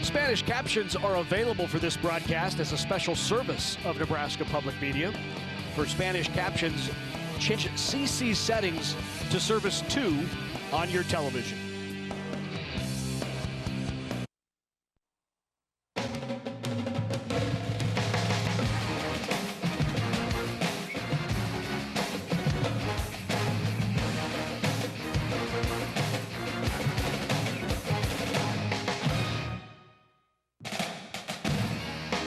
Spanish captions are available for this broadcast as a special service of Nebraska Public Media. For Spanish captions, change CC settings to service 2 on your television.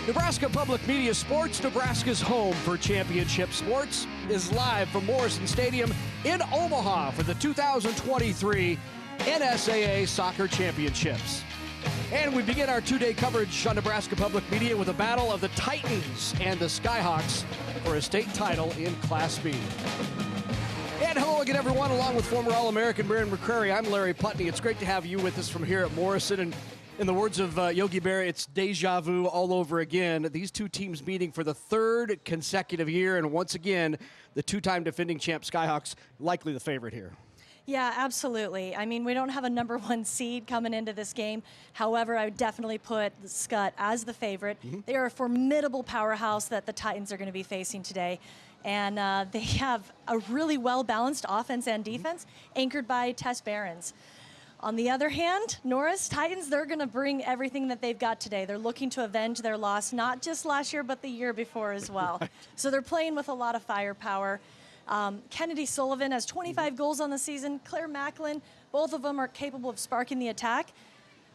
Nebraska Public Media Sports, Nebraska's home for championship sports, is live from Morrison Stadium in Omaha for the 2023 NSAA Soccer Championships. And we begin our two-day coverage on Nebraska Public Media with a battle of the Titans and the Skyhawks for a state title in Class B. And hello again, everyone, along with former All-American Baron McCrary. I'm Larry Putney. It's great to have you with us from here at Morrison. And in the words of Yogi Berra, it's deja vu all over again. These two teams meeting for the third consecutive year, and once again, the two-time defending champ Skyhawks likely the favorite here. Yeah, absolutely. I mean, we don't have a number one seed coming into this game. However, I would definitely put Skutt as the favorite. They are a formidable powerhouse that the Titans are going to be facing today. And they have a really well-balanced offense and defense anchored by Tess Behrens. On the other hand, Norris, Titans, they're going to bring everything that they've got today. They're looking to avenge their loss, not just last year, but the year before as well. Right. So they're playing with a lot of firepower. Kennedy Sullivan has 25 goals on the season. Claire Macklin, both of them are capable of sparking the attack.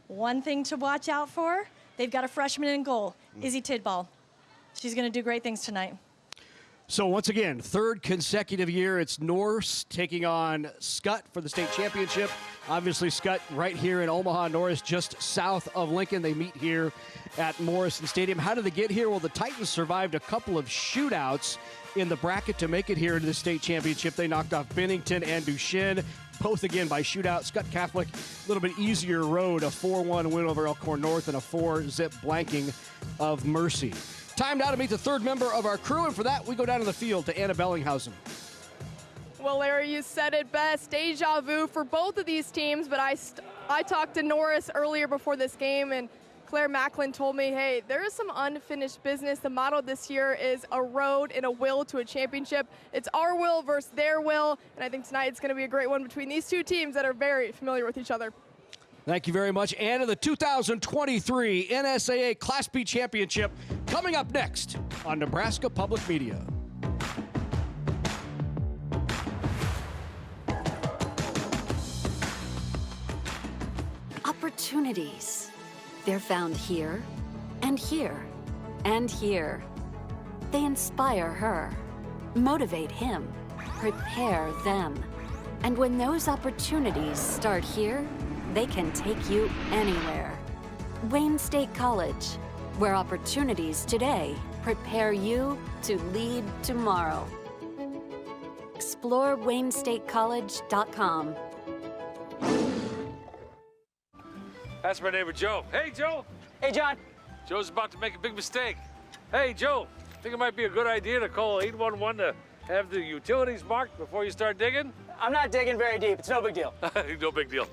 One thing to watch out for, they've got a freshman in goal, Izzy Tidball. She's going to do great things tonight. So once again, third consecutive year, it's Norris taking on Skutt for the state championship. Obviously, Skutt right here in Omaha, Norris just south of Lincoln. They meet here at Morrison Stadium. How did they get here? Well, the Titans survived a couple of shootouts in the bracket to make it here to the state championship. They knocked off Bennington and Duchesne, both again by shootout. Skutt Catholic, a little bit easier road, a 4-1 win over Elkhorn North and a 4-zip blanking of Mercy. Time now to meet the third member of our crew, and for that, we go down to the field to Anna Bellinghausen. Well, Larry, you said it best. Deja vu for both of these teams, but I talked to Norris earlier before this game, and Claire Macklin told me, hey, there is some unfinished business. The motto this year is a road and a will to a championship. It's our will versus their will, and I think tonight it's going to be a great one between these two teams that are very familiar with each other. Thank you very much. And the 2023 NSAA Class B Championship coming up next on Nebraska Public Media. Opportunities. They're found here, and here, and here. They inspire her, motivate him, prepare them. And when those opportunities start here, they can take you anywhere. Wayne State College, where opportunities today prepare you to lead tomorrow. Explore WayneStateCollege.com. That's my neighbor, Joe. Hey, Joe. Hey, John. Joe's about to make a big mistake. Hey, Joe, I think it might be a good idea to call 811 to have the utilities marked before you start digging? I'm not digging very deep. It's no big deal. No big deal.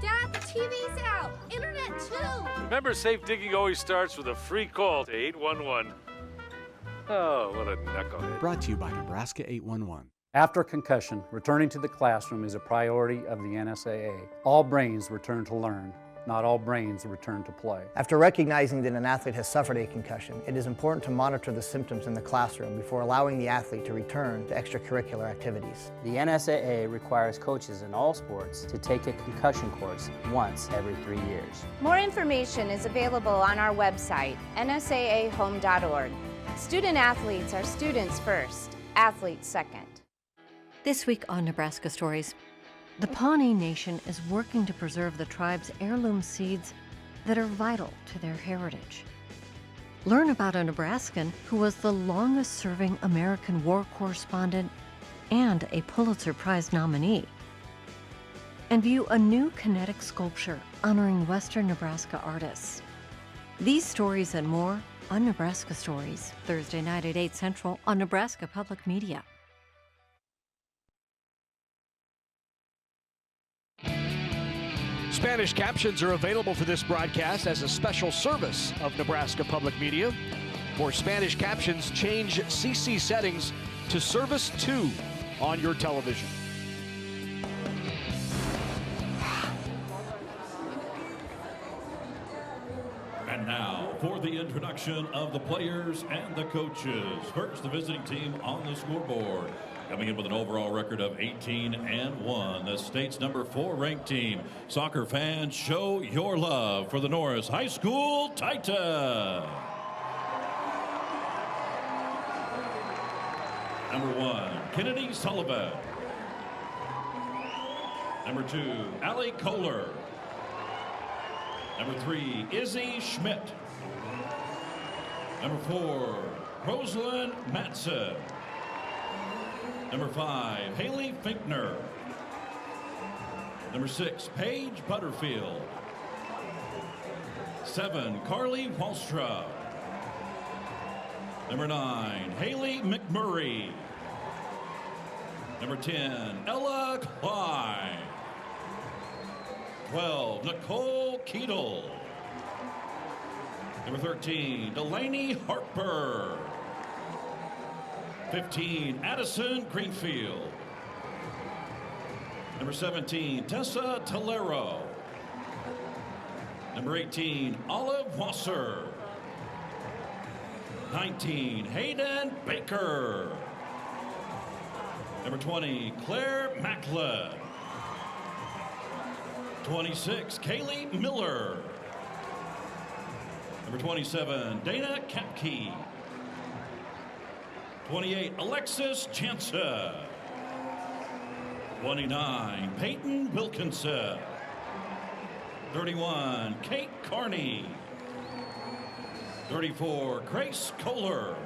Dad, the TV's out. Internet, too. Remember, safe digging always starts with a free call to 811. Oh, what a knucklehead. Brought to you by Nebraska 811. After concussion, returning to the classroom is a priority of the NSAA. All brains return to learn. Not all brains return to play. After recognizing that an athlete has suffered a concussion, it is important to monitor the symptoms in the classroom before allowing the athlete to return to extracurricular activities. The NSAA requires coaches in all sports to take a concussion course once every 3 years. More information is available on our website, nsaahome.org. Student athletes are students first, athletes second. This week on Nebraska Stories, the Pawnee Nation is working to preserve the tribe's heirloom seeds that are vital to their heritage. Learn about a Nebraskan who was the longest-serving American war correspondent and a Pulitzer Prize nominee. And view a new kinetic sculpture honoring Western Nebraska artists. These stories and more on Nebraska Stories, Thursday night at 8 Central on Nebraska Public Media. Spanish captions are available for this broadcast as a special service of Nebraska Public Media. For Spanish captions, change CC settings to Service 2 on your television. And now for the introduction of the players and the coaches. First, the visiting team on the scoreboard. Coming in with an overall record of 18-1, the state's number 4 ranked team. Soccer fans, show your love for the Norris High School Titans. Number 1, Kennedy Sullivan. Number 2, Allie Kohler. Number 3, Izzy Schmidt. Number 4, Rosalind Matson. Number 5, Haley Finkner. Number 6, Paige Butterfield. 7, Carly Wallstra. Number 9, Haley McMurray. Number 10, Ella Klein. 12, Nicole Keedle. Number 13, Delaney Harper. 15, Addison Greenfield. Number 17, Tessa Tolero. Number 18, Olive Wasser. 19, Hayden Baker. Number 20, Claire Macklin. 26, Kaylee Miller. Number 27, Dana Kapke. 28, Alexis Chansa. 29, Peyton Wilkinson. 31, Kate Carney. 34, Grace Kohler.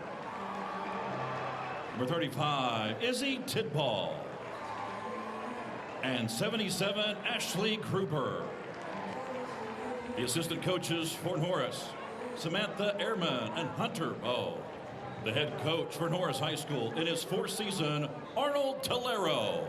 Number 35, Izzy Tidball. And 77, Ashley Kruber. The assistant coaches for Norris, Samantha Ehrman and Hunter Bowe. The head coach for Norris High School in his 4th season, Arnold Tolero.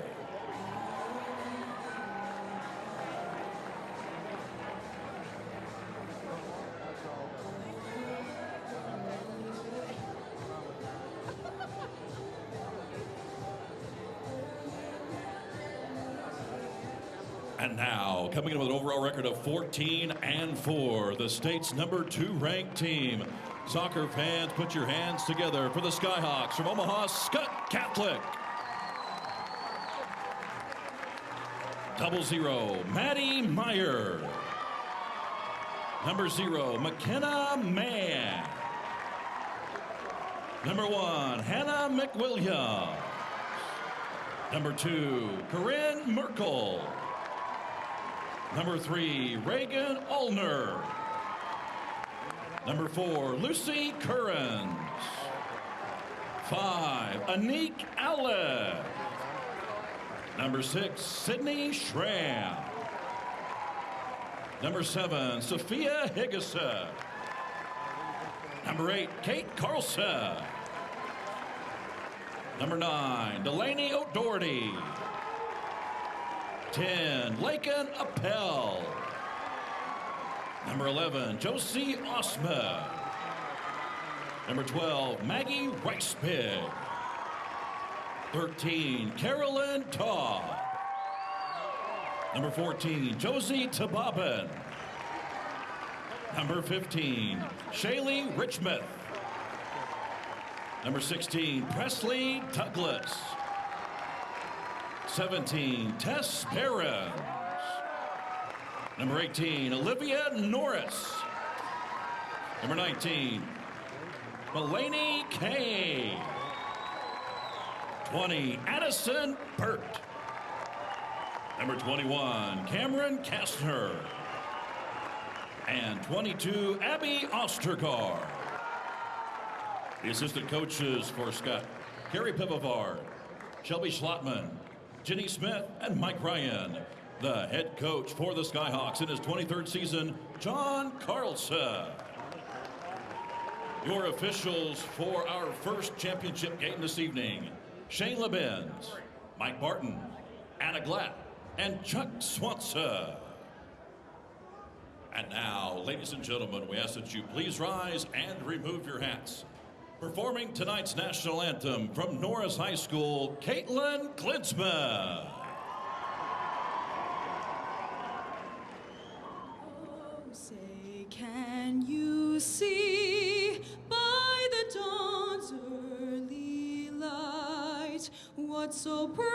And now, coming in with an overall record of 14-4, the state's number 2 ranked team. Soccer fans, put your hands together for the Skyhawks from Omaha, Skutt Catholic. 00, Maddie Meyer. Number 0, McKenna Mann. Number 1, Hannah McWilliams. Number 2, Corinne Merkel. Number 3, Reagan Ulner. Number 4, Lucy Currens. 5, Anik Allen. Number 6, Sydney Schramm. Number 7, Sophia Higgisa. Number 8, Kate Carlson. Number 9, Delaney O'Doherty. 10, Laken Appel. Number 11, Josie Osma. Number 12, Maggie Reispig. 13, Carolyn Taw. Number 14, Josie Tababin. Number 15, Shaylee Richmond. Number 16, Presley Douglas. 17, Tess Perrins. Number 18, Olivia Norris. Number 19, Mulaney Kay. 20, Addison Burt. Number 21, Cameron Kastner. And 22, Abby Ostergaard. The assistant coaches for Skutt, Carrie Pivovard, Shelby Schlotman, Jenny Smith, and Mike Ryan. The head coach for the Skyhawks in his 23rd season, John Carlson. Your officials for our first championship game this evening, Shane LeBenz, Mike Barton, Anna Glatt, and Chuck Swanson. And now, ladies and gentlemen, we ask that you please rise and remove your hats. Performing tonight's national anthem from Norris High School, Caitlin Klinsman. Oh, say, can you see by the dawn's early light what so proudly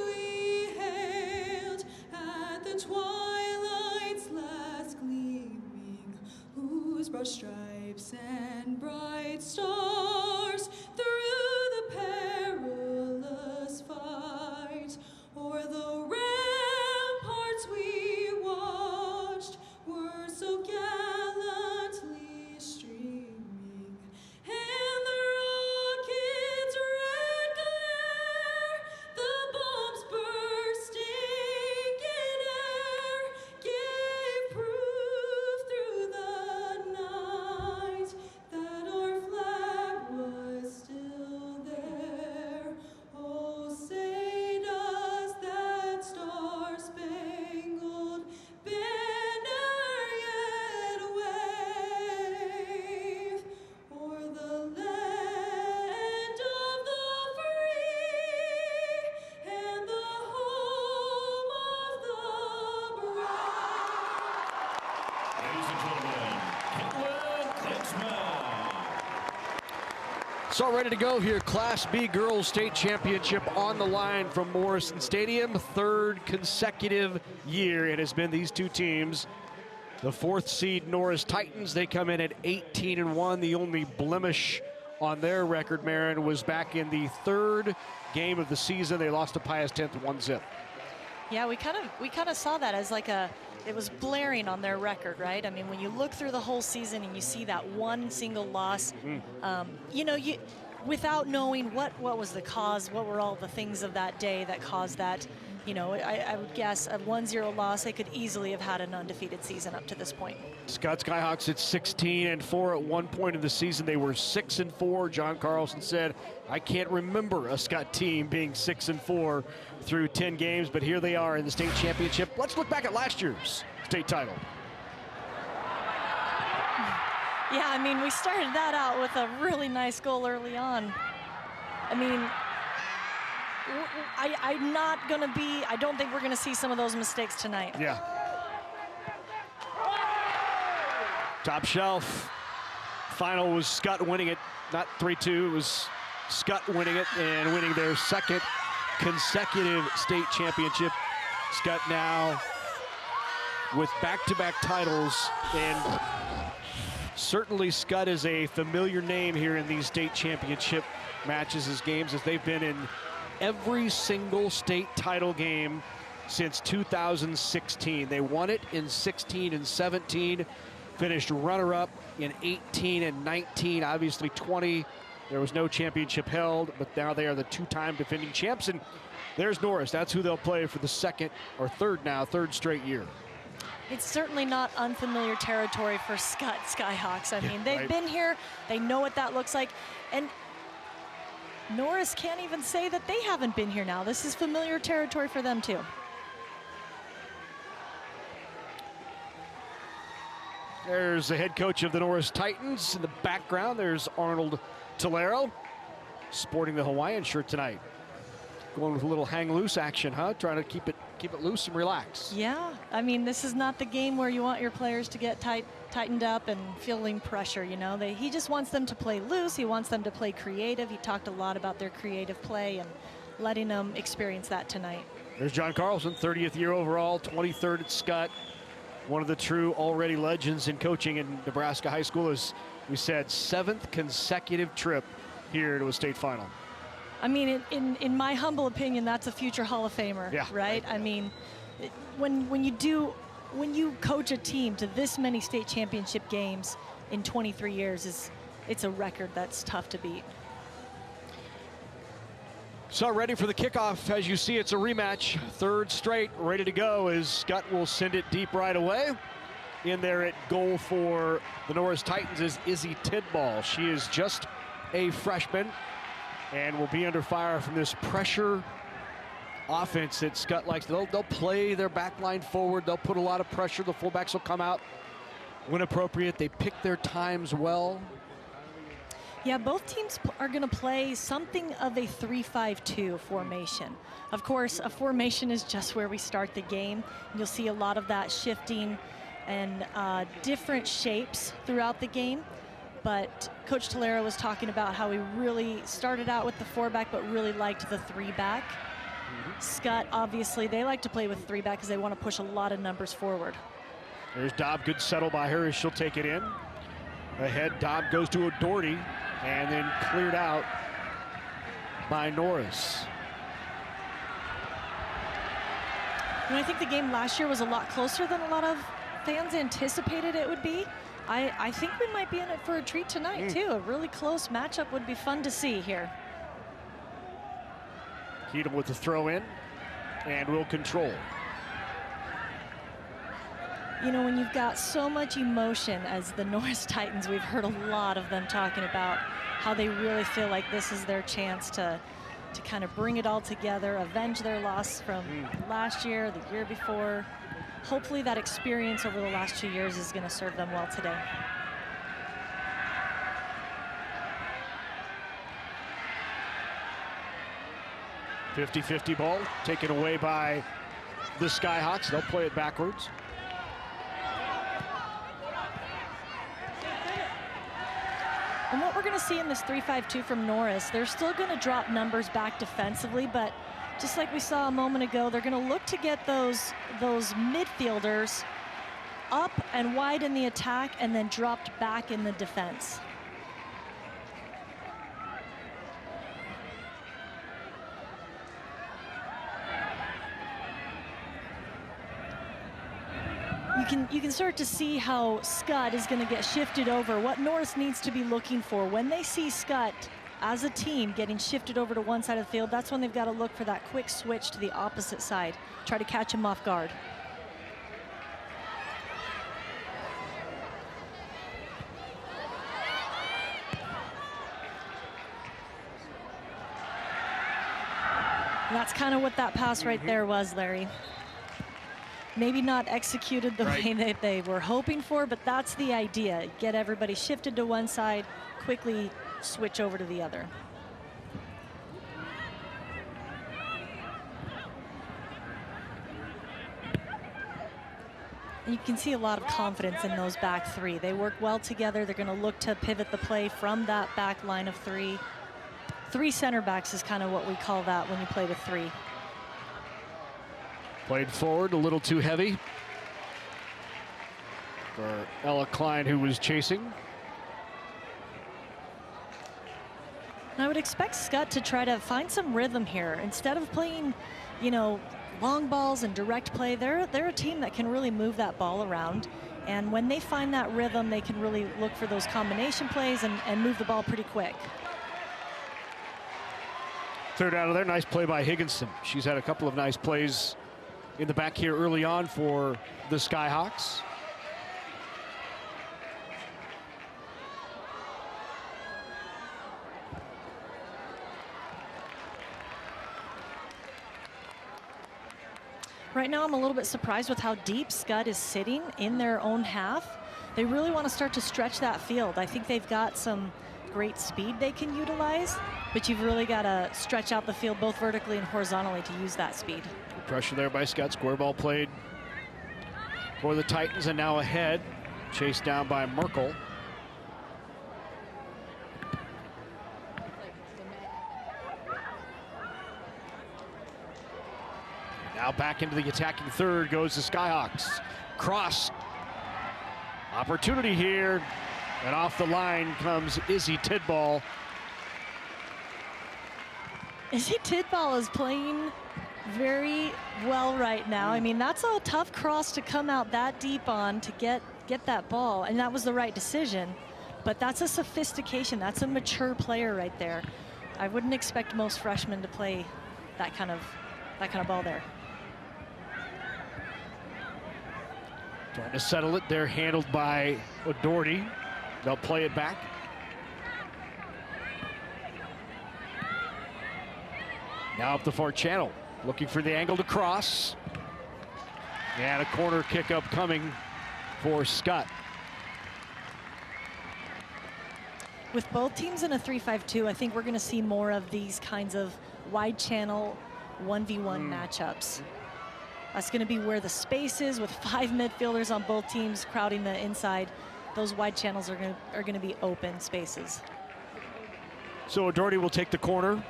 we hailed at the twilight's last gleaming, whose broad stripes and bright stars through the perilous fight o'er the ramparts we watched were so gallantly streaming, and the rocket's red glare, the bombs bursting in air, gave proof through the night that our flag was still there. Oh, say does that star-spangled banner yet wave o'er the land of the free and the home of the brave? Ladies and gentlemen, Caitlin Klinsman. So ready to go here. Class B Girls State Championship on the line from Morrison Stadium. Third consecutive year it has been these two teams. The 4th seed Norris Titans, they come in at 18-1. The only blemish on their record, Marin, was back in the 3rd game of the season. They lost to Pius 10th 1-0. Yeah, we kind of saw that as like it was blaring on their record, right? I mean, when you look through the whole season and you see that one single loss, you know, without knowing what was the cause, what were all the things of that day that caused that, you know, I would guess a 1-0 loss, they could easily have had an undefeated season up to this point. Skutt Skyhawks at 16-4 at one point of the season. They were 6-4. John Carlson said, I can't remember a Skutt team being 6-4 through 10 games, but here they are in the state championship. Let's look back at last year's state title. Yeah, I mean, we started that out with a really nice goal early on. I mean, I don't think we're gonna see some of those mistakes tonight. Yeah. Top shelf. Final was Skutt winning it, not 3-2. It was Skutt winning it and winning their 2nd consecutive state championship. Skutt now with back-to-back titles, and certainly Skutt is a familiar name here in these state championship matches as games, as they've been in every single state title game since 2016. They won it in 16 and 17, finished runner-up in 18 and 19. Obviously 20, there was no championship held, but now they are the 2-time defending champs. And there's Norris. That's who they'll play for the third straight year. It's certainly not unfamiliar territory for Skutt Skyhawks. I mean, they've been here, they know what that looks like, and Norris can't even say that they haven't been here now. This is familiar territory for them too. There's the head coach of the Norris Titans. In the background, there's Arnold Tolero, sporting the Hawaiian shirt tonight. Going with a little hang loose action, huh? Trying to keep it loose and relax. Yeah, I mean, this is not the game where you want your players to get tightened up and feeling pressure, you know. He just wants them to play loose. He wants them to play creative. He talked a lot about their creative play and letting them experience that tonight. There's John Carlson, 30th year overall, 23rd at Skutt. One of the true already legends in coaching in Nebraska high school. As we said, 7th consecutive trip here to a state final. I mean, in my humble opinion, that's a future Hall of Famer, right? I mean, when you coach a team to this many state championship games in 23 years, it's a record that's tough to beat. So ready for the kickoff. As you see, it's a rematch. 3rd straight, ready to go as Skutt will send it deep right away. In there at goal for the Norris Titans is Izzy Tidball. She is just a freshman and will be under fire from this pressure offense that Skutt likes. They'll play their back line forward. They'll put a lot of pressure. The fullbacks will come out when appropriate. They pick their times well. Yeah, both teams are going to play something of a 3-5-2 formation. Of course, a formation is just where we start the game. You'll see a lot of that shifting and different shapes throughout the game. But Coach Tolera was talking about how he really started out with the 4-back, but really liked the 3-back. Skutt, obviously, they like to play with 3-back because they want to push a lot of numbers forward. There's Dobb, good settle by her as she'll take it in. Ahead, Dobb goes to O'Doherty and then cleared out by Norris. And I think the game last year was a lot closer than a lot of fans anticipated it would be. I think we might be in it for a treat tonight, too. A really close matchup would be fun to see here. Keaton with the throw in and will control. You know, when you've got so much emotion as the Norris Titans, we've heard a lot of them talking about how they really feel like this is their chance to kind of bring it all together, avenge their loss from last year, the year before. Hopefully that experience over the last 2 years is going to serve them well today. .50-50 ball taken away by the Skyhawks. They'll play it backwards. And what we're going to see in this 3-5-2 from Norris, they're still going to drop numbers back defensively, but just like we saw a moment ago, they're going to look to get those midfielders up and wide in the attack and then dropped back in the defense. You can start to see how Skutt is going to get shifted over. What Norris needs to be looking for when they see Skutt as a team getting shifted over to one side of the field, that's when they've got to look for that quick switch to the opposite side, try to catch him off guard. And that's kind of what that pass right there was, Larry. Maybe not executed the way that they were hoping for, but that's the idea. Get everybody shifted to one side, quickly switch over to the other. You can see a lot of confidence in those back three. They work well together. They're going to look to pivot the play from that back line of three. Three center backs is kind of what we call that when you play with three. Played forward, a little too heavy for Ella Klein, who was chasing. I would expect Skutt to try to find some rhythm here. Instead of playing, you know, long balls and direct play, they're a team that can really move that ball around. And when they find that rhythm, they can really look for those combination plays and move the ball pretty quick. Third out of there, nice play by Higginson. She's had a couple of nice plays in the back here early on for the Skyhawks. Right now, I'm a little bit surprised with how deep Skutt is sitting in their own half. They really want to start to stretch that field. I think they've got some great speed they can utilize, but you've really got to stretch out the field both vertically and horizontally to use that speed. Pressure there by Skutt. Square ball played for the Titans, and now ahead, chased down by Merkel. Now back into the attacking third goes the Skyhawks. Cross. Opportunity here. And off the line comes Izzy Tidball. Izzy Tidball is playing very well right now. I mean, that's a tough cross to come out that deep on to get that ball, and that was the right decision. But that's a sophistication. That's a mature player right there. I wouldn't expect most freshmen to play that kind of ball there. Trying to settle it. They're handled by O'Doherty. They'll play it back. Now up the far channel Looking for the angle to cross. And a corner kick up coming for Skutt. With both teams in a 3-5-2, I think we're going to see more of these kinds of wide channel 1v1 matchups. That's going to be where the space is, with 5 midfielders on both teams crowding the inside. Those wide channels are going to be open spaces. So O'Doherty will take the corner.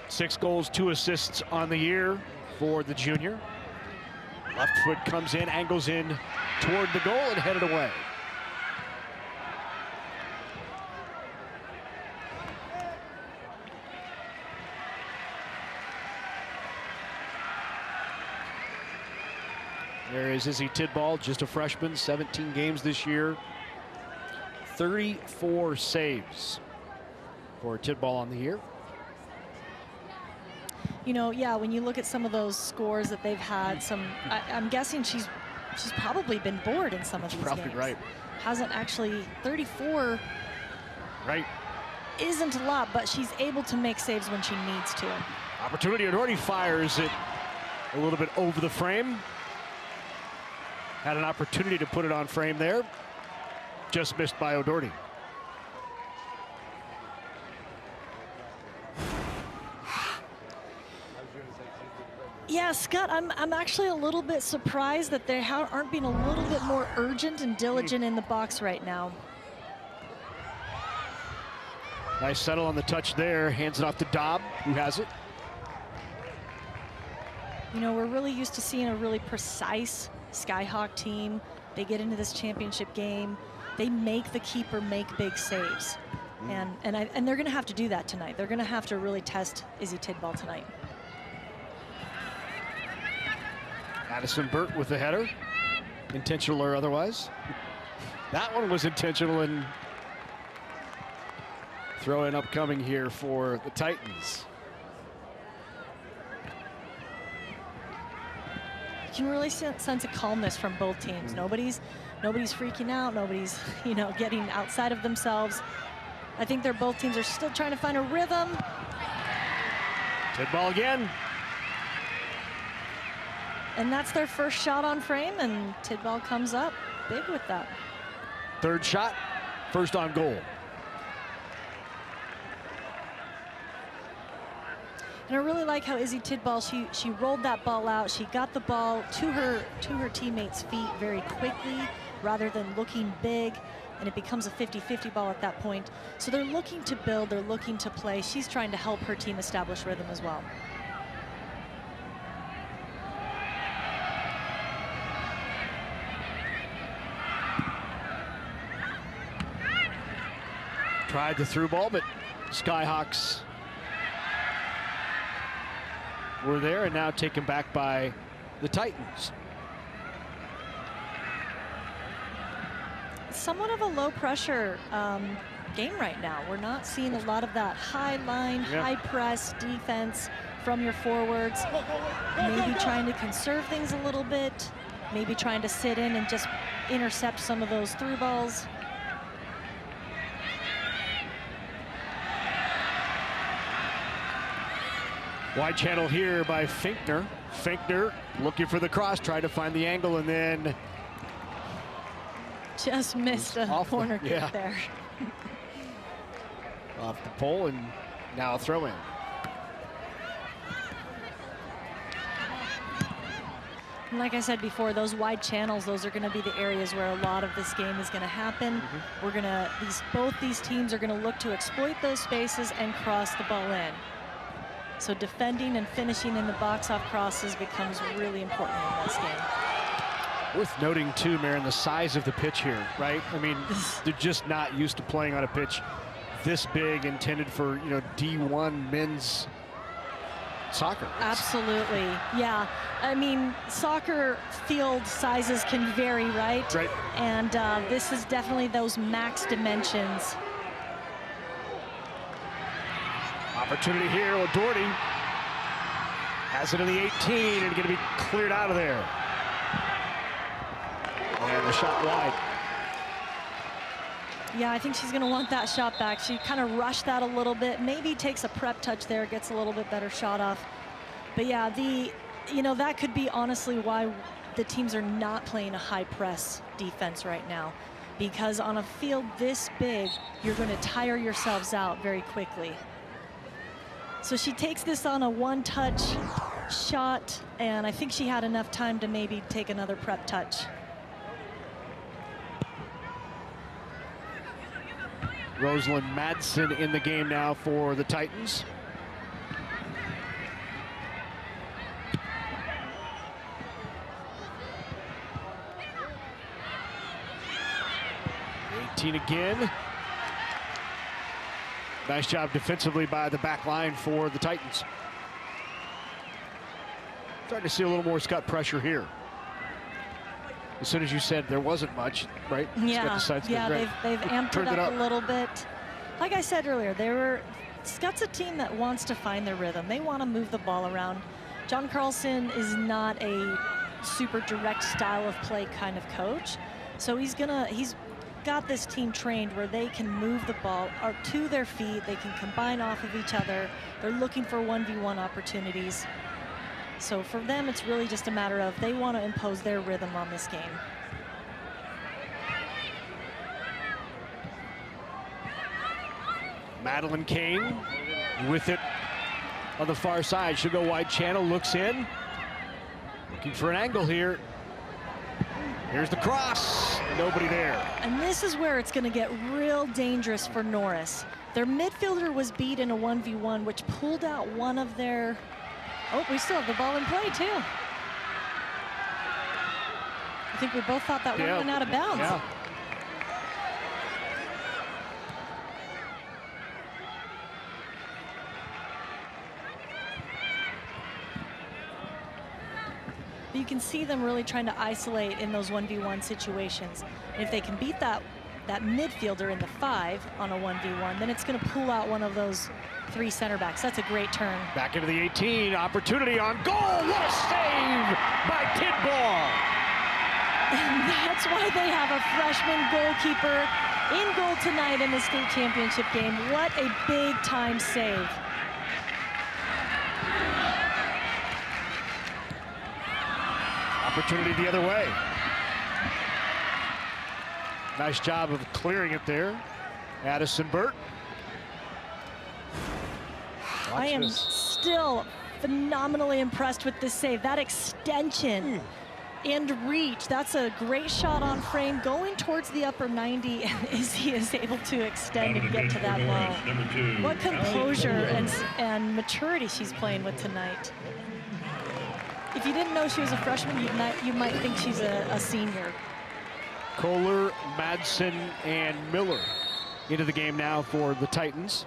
6 goals, 2 assists on the year for the junior. Left foot comes in, angles in toward the goal and headed away. There is Izzy Tidball, just a freshman, 17 games this year. 34 saves for Tidball on the year. You know, yeah, when you look at some of those scores that they've had, I'm guessing she's probably been bored in some of these Probably games. right. Hasn't actually, 34 right. Isn't a lot, but she's able to make saves when she needs to. Opportunity, O'Doherty fires it a little bit over the frame. Had an opportunity to put it on frame there. Just missed by O'Doherty. Yeah, Skutt, I'm actually a little bit surprised that they aren't being a little bit more urgent and diligent in the box right now. Nice settle on the touch there. Hands it off to Dobb, who has it. You know, we're really used to seeing a really precise Skyhawk team. They get into this championship game. They make the keeper make big saves. And they're going to have to do that tonight. They're going to have to really test Izzy Tidball tonight. Addison Burt with the header. Intentional or otherwise. That one was intentional, and throw-in upcoming here for the Titans. You can really sense a calmness from both teams. Nobody's freaking out. Nobody's, you know, getting outside of themselves. I think both teams are still trying to find a rhythm. Tidball again. And that's their first shot on frame, and Tidball comes up big with that. Third shot, first on goal. And I really like how Izzy Tidball, she rolled that ball out. She got the ball to her teammates' feet very quickly rather than looking big, and it becomes a 50-50 ball at that point. So they're looking to build, they're looking to play. She's trying to help her team establish rhythm as well. Tried the through ball, but Skyhawks were there, and now taken back by the Titans. Somewhat of a low pressure game right now. We're not seeing a lot of that high line, high press defense from your forwards. Maybe trying to conserve things a little bit. Maybe trying to sit in and just intercept some of those through balls. Wide channel here by Finkner. Finkner looking for the cross, tried to find the angle, and then just missed a corner kick there. Off the pole, and now a throw in. And like I said before, those wide channels, those are going to be the areas where a lot of this game is going to happen. We're going to, both these teams are going to look to exploit those spaces and cross the ball in. So defending and finishing in the box off crosses becomes really important in this game. Worth noting too, Maren, the size of the pitch here, right? I mean, they're just not used to playing on a pitch this big, intended for, you know, D1 men's soccer. Absolutely, yeah. I mean, soccer field sizes can vary, right? Right. And this is definitely those max dimensions. Opportunity here, O'Doherty has it in the 18 and going to be cleared out of there. And the shot wide. Yeah, I think she's going to want that shot back. She kind of rushed that a little bit. Maybe takes a prep touch there, gets a little bit better shot off. But yeah, that could be honestly why the teams are not playing a high press defense right now, because on a field this big, you're going to tire yourselves out very quickly. So she takes this on a one-touch shot, and I think she had enough time to maybe take another prep touch. Rosalind Madsen in the game now for the Titans. Again. Nice job defensively by the back line for the Titans. Starting to see a little more Skutt pressure here. As soon as you said there wasn't much, right? Yeah, they've amped it up a little bit. Like I said earlier, Skutt's a team that wants to find their rhythm. They want to move the ball around. John Carlson is not a super direct style of play kind of coach. So he's got this team trained where they can move the ball to their feet. They can combine off of each other. They're looking for 1v1 opportunities. So for them, it's really just a matter of they want to impose their rhythm on this game. Madeline Kane with it on the far side. She'll go wide channel, looks in. Looking for an angle here. Here's the cross, nobody there. And this is where it's going to get real dangerous for Norris. Their midfielder was beat in a 1v1, which pulled out one of their... Oh, we still have the ball in play, too. I think we both thought that one went out of bounds. Yeah. You can see them really trying to isolate in those 1v1 situations. And if they can beat that midfielder in the 5 on a 1v1, then it's going to pull out one of those 3 center backs. That's a great turn. Back into the 18, opportunity on goal. What a save by Tidball. And that's why they have a freshman goalkeeper in goal tonight in the state championship game. What a big time save. Opportunity the other way. Nice job of clearing it there. Addison Burt. I am still phenomenally impressed with this save. That extension and reach. That's a great shot on frame going towards the upper 90 as he is able to extend and get to that ball. What composure and maturity she's playing with tonight. If you didn't know she was a freshman, you might think she's a senior. Kohler, Madsen, and Miller into the game now for the Titans.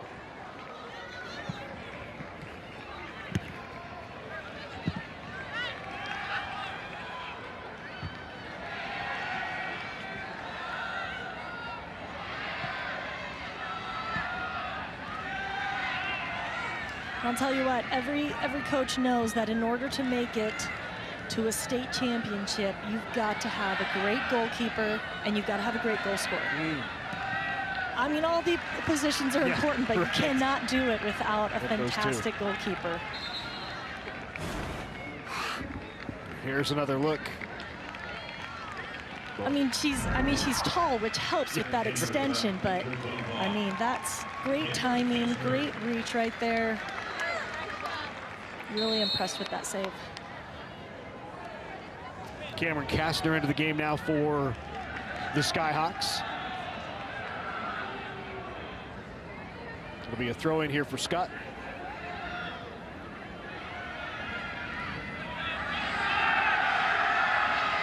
I'll tell you what, every coach knows that in order to make it to a state championship, you've got to have a great goalkeeper and you've got to have a great goal scorer. I mean, all the positions are important, but you cannot do it without a fantastic goalkeeper. Here's another look. I mean, she's tall, which helps with that extension, but I mean, that's great timing, great reach right there. Really impressed with that save. Cameron Kastner into the game now for the Skyhawks. It'll be a throw in here for Skutt.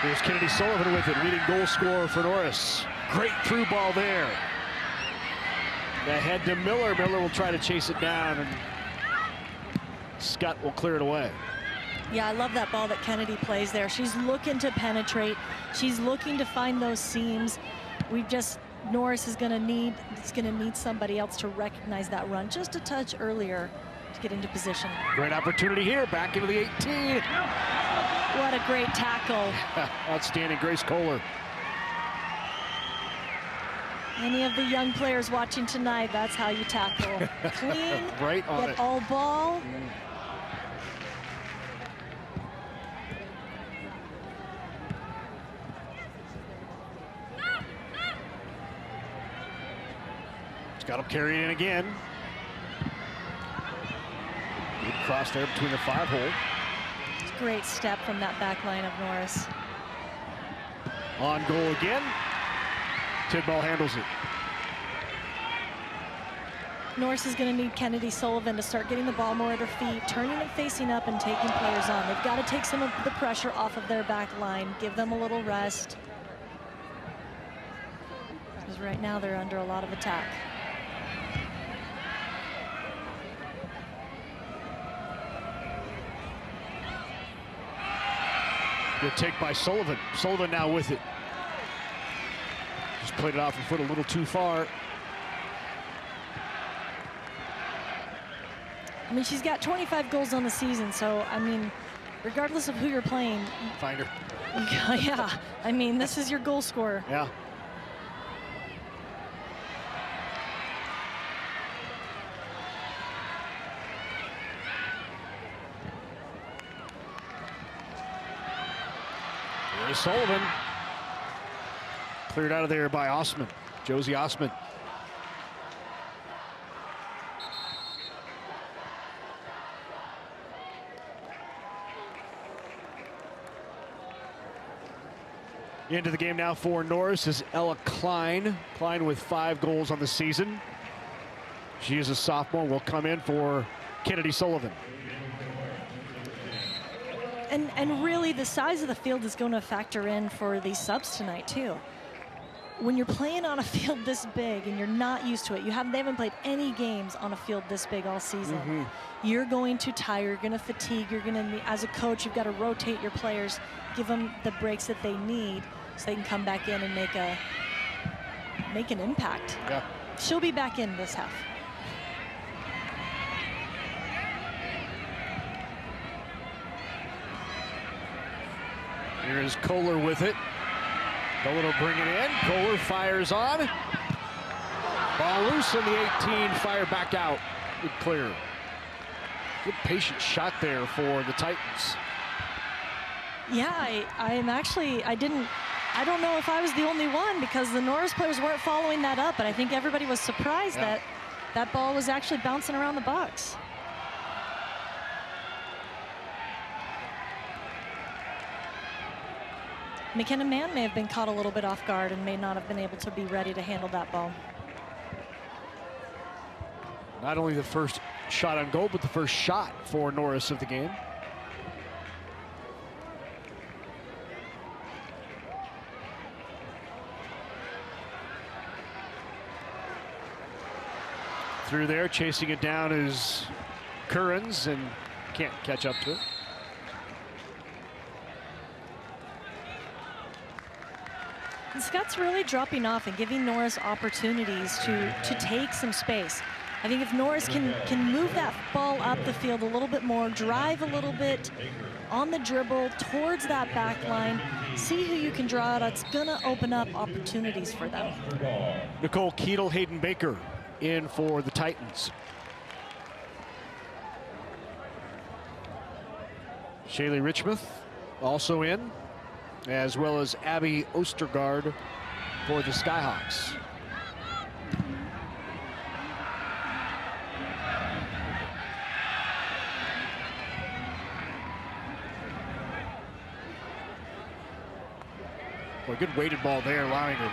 Here's Kennedy Sullivan with it, leading goal scorer for Norris. Great through ball there. Ahead to Miller. Miller will try to chase it down, and Skutt will clear it away. Yeah, I love that ball that Kennedy plays there. She's looking to penetrate. She's looking to find those seams. Norris is going to need somebody else to recognize that run just a touch earlier to get into position. Great opportunity here, back into the 18. What a great tackle. Outstanding, Grace Kohler. Any of the young players watching tonight, that's how you tackle. Clean, right on get it. all ball. Got him carried in again. Good cross there between the 5-hole. It's a great step from that back line of Norris. On goal again. Tidball handles it. Norris is going to need Kennedy Sullivan to start getting the ball more at her feet, turning and facing up and taking players on. They've got to take some of the pressure off of their back line, give them a little rest. Because right now they're under a lot of attack. Good take by Sullivan. Sullivan now with it. Just played it off her foot a little too far. I mean, she's got 25 goals on the season, so, I mean, regardless of who you're playing. Find her. Yeah, I mean, this is your goal scorer. Yeah. There's Sullivan. Cleared out of there by Osman. Josie Osman. Into the game now for Norris is Ella Klein. Klein with 5 goals on the season. She is a sophomore, will come in for Kennedy Sullivan. And really, the size of the field is going to factor in for these subs tonight, too. When you're playing on a field this big and you're not used to it, they haven't played any games on a field this big all season. You're going to tire, you're going to fatigue, you're going to, as a coach, you've got to rotate your players, give them the breaks that they need so they can come back in and make an impact. Yeah. She'll be back in this half. Here's Kohler with it. Kohler will bring it in. Kohler fires on. Ball loose in the 18, fire back out. Good clear. Good patient shot there for the Titans. Yeah, I don't know if I was the only one because the Norris players weren't following that up, but I think everybody was surprised that that ball was actually bouncing around the box. McKenna Mann may have been caught a little bit off guard and may not have been able to be ready to handle that ball. Not only the first shot on goal, but the first shot for Norris of the game. Through there, chasing it down is Currens and can't catch up to it. And Skutt's really dropping off and giving Norris opportunities to take some space. I think if Norris can move that ball up the field a little bit more, drive a little bit on the dribble towards that back line, see who you can draw out, it's gonna open up opportunities for them. Nicole Keetle, Hayden Baker in for the Titans. Shaylee Richmouth also in, as well as Abby Ostergaard for the Skyhawks. Boy, good weighted ball there, allowing her.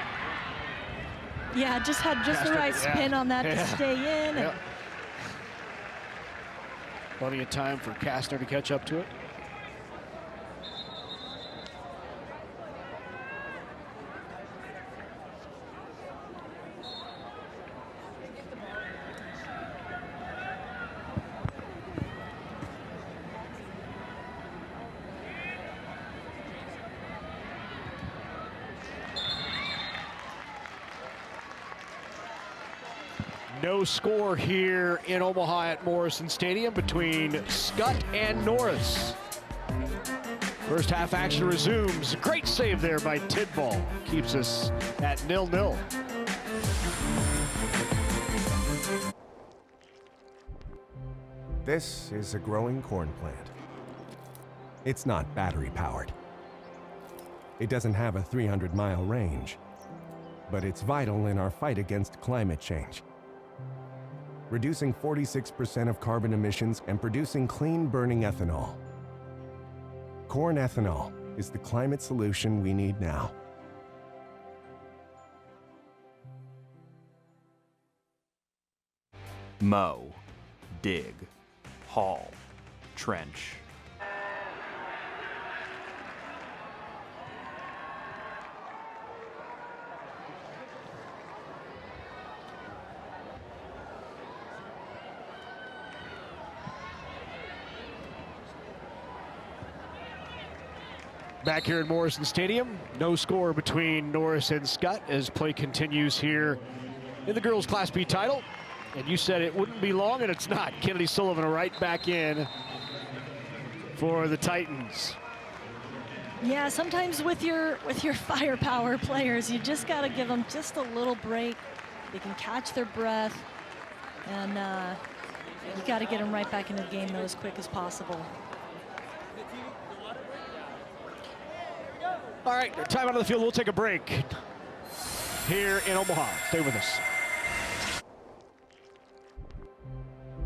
Yeah, just had just the right spin on that to stay in. Yeah. Plenty of time for Kastner to catch up to it. No score here in Omaha at Morrison Stadium between Skutt and Norris. First half action resumes. Great save there by Tidball. Keeps us at 0-0. This is a growing corn plant. It's not battery powered. It doesn't have a 300-mile range, but it's vital in our fight against climate change. reducing 46% of carbon emissions and producing clean burning ethanol. Corn ethanol is the climate solution we need now. Mow, dig, haul, trench. Back here in Morrison Stadium, no score between Norris and Skutt as play continues here in the girls' Class B title. And you said it wouldn't be long, and it's not. Kennedy Sullivan right back in for the Titans. Yeah, sometimes with your firepower players, you just got to give them just a little break. They can catch their breath, and you got to get them right back into the game though as quick as possible. All right, time out of the field. We'll take a break here in Omaha. Stay with us.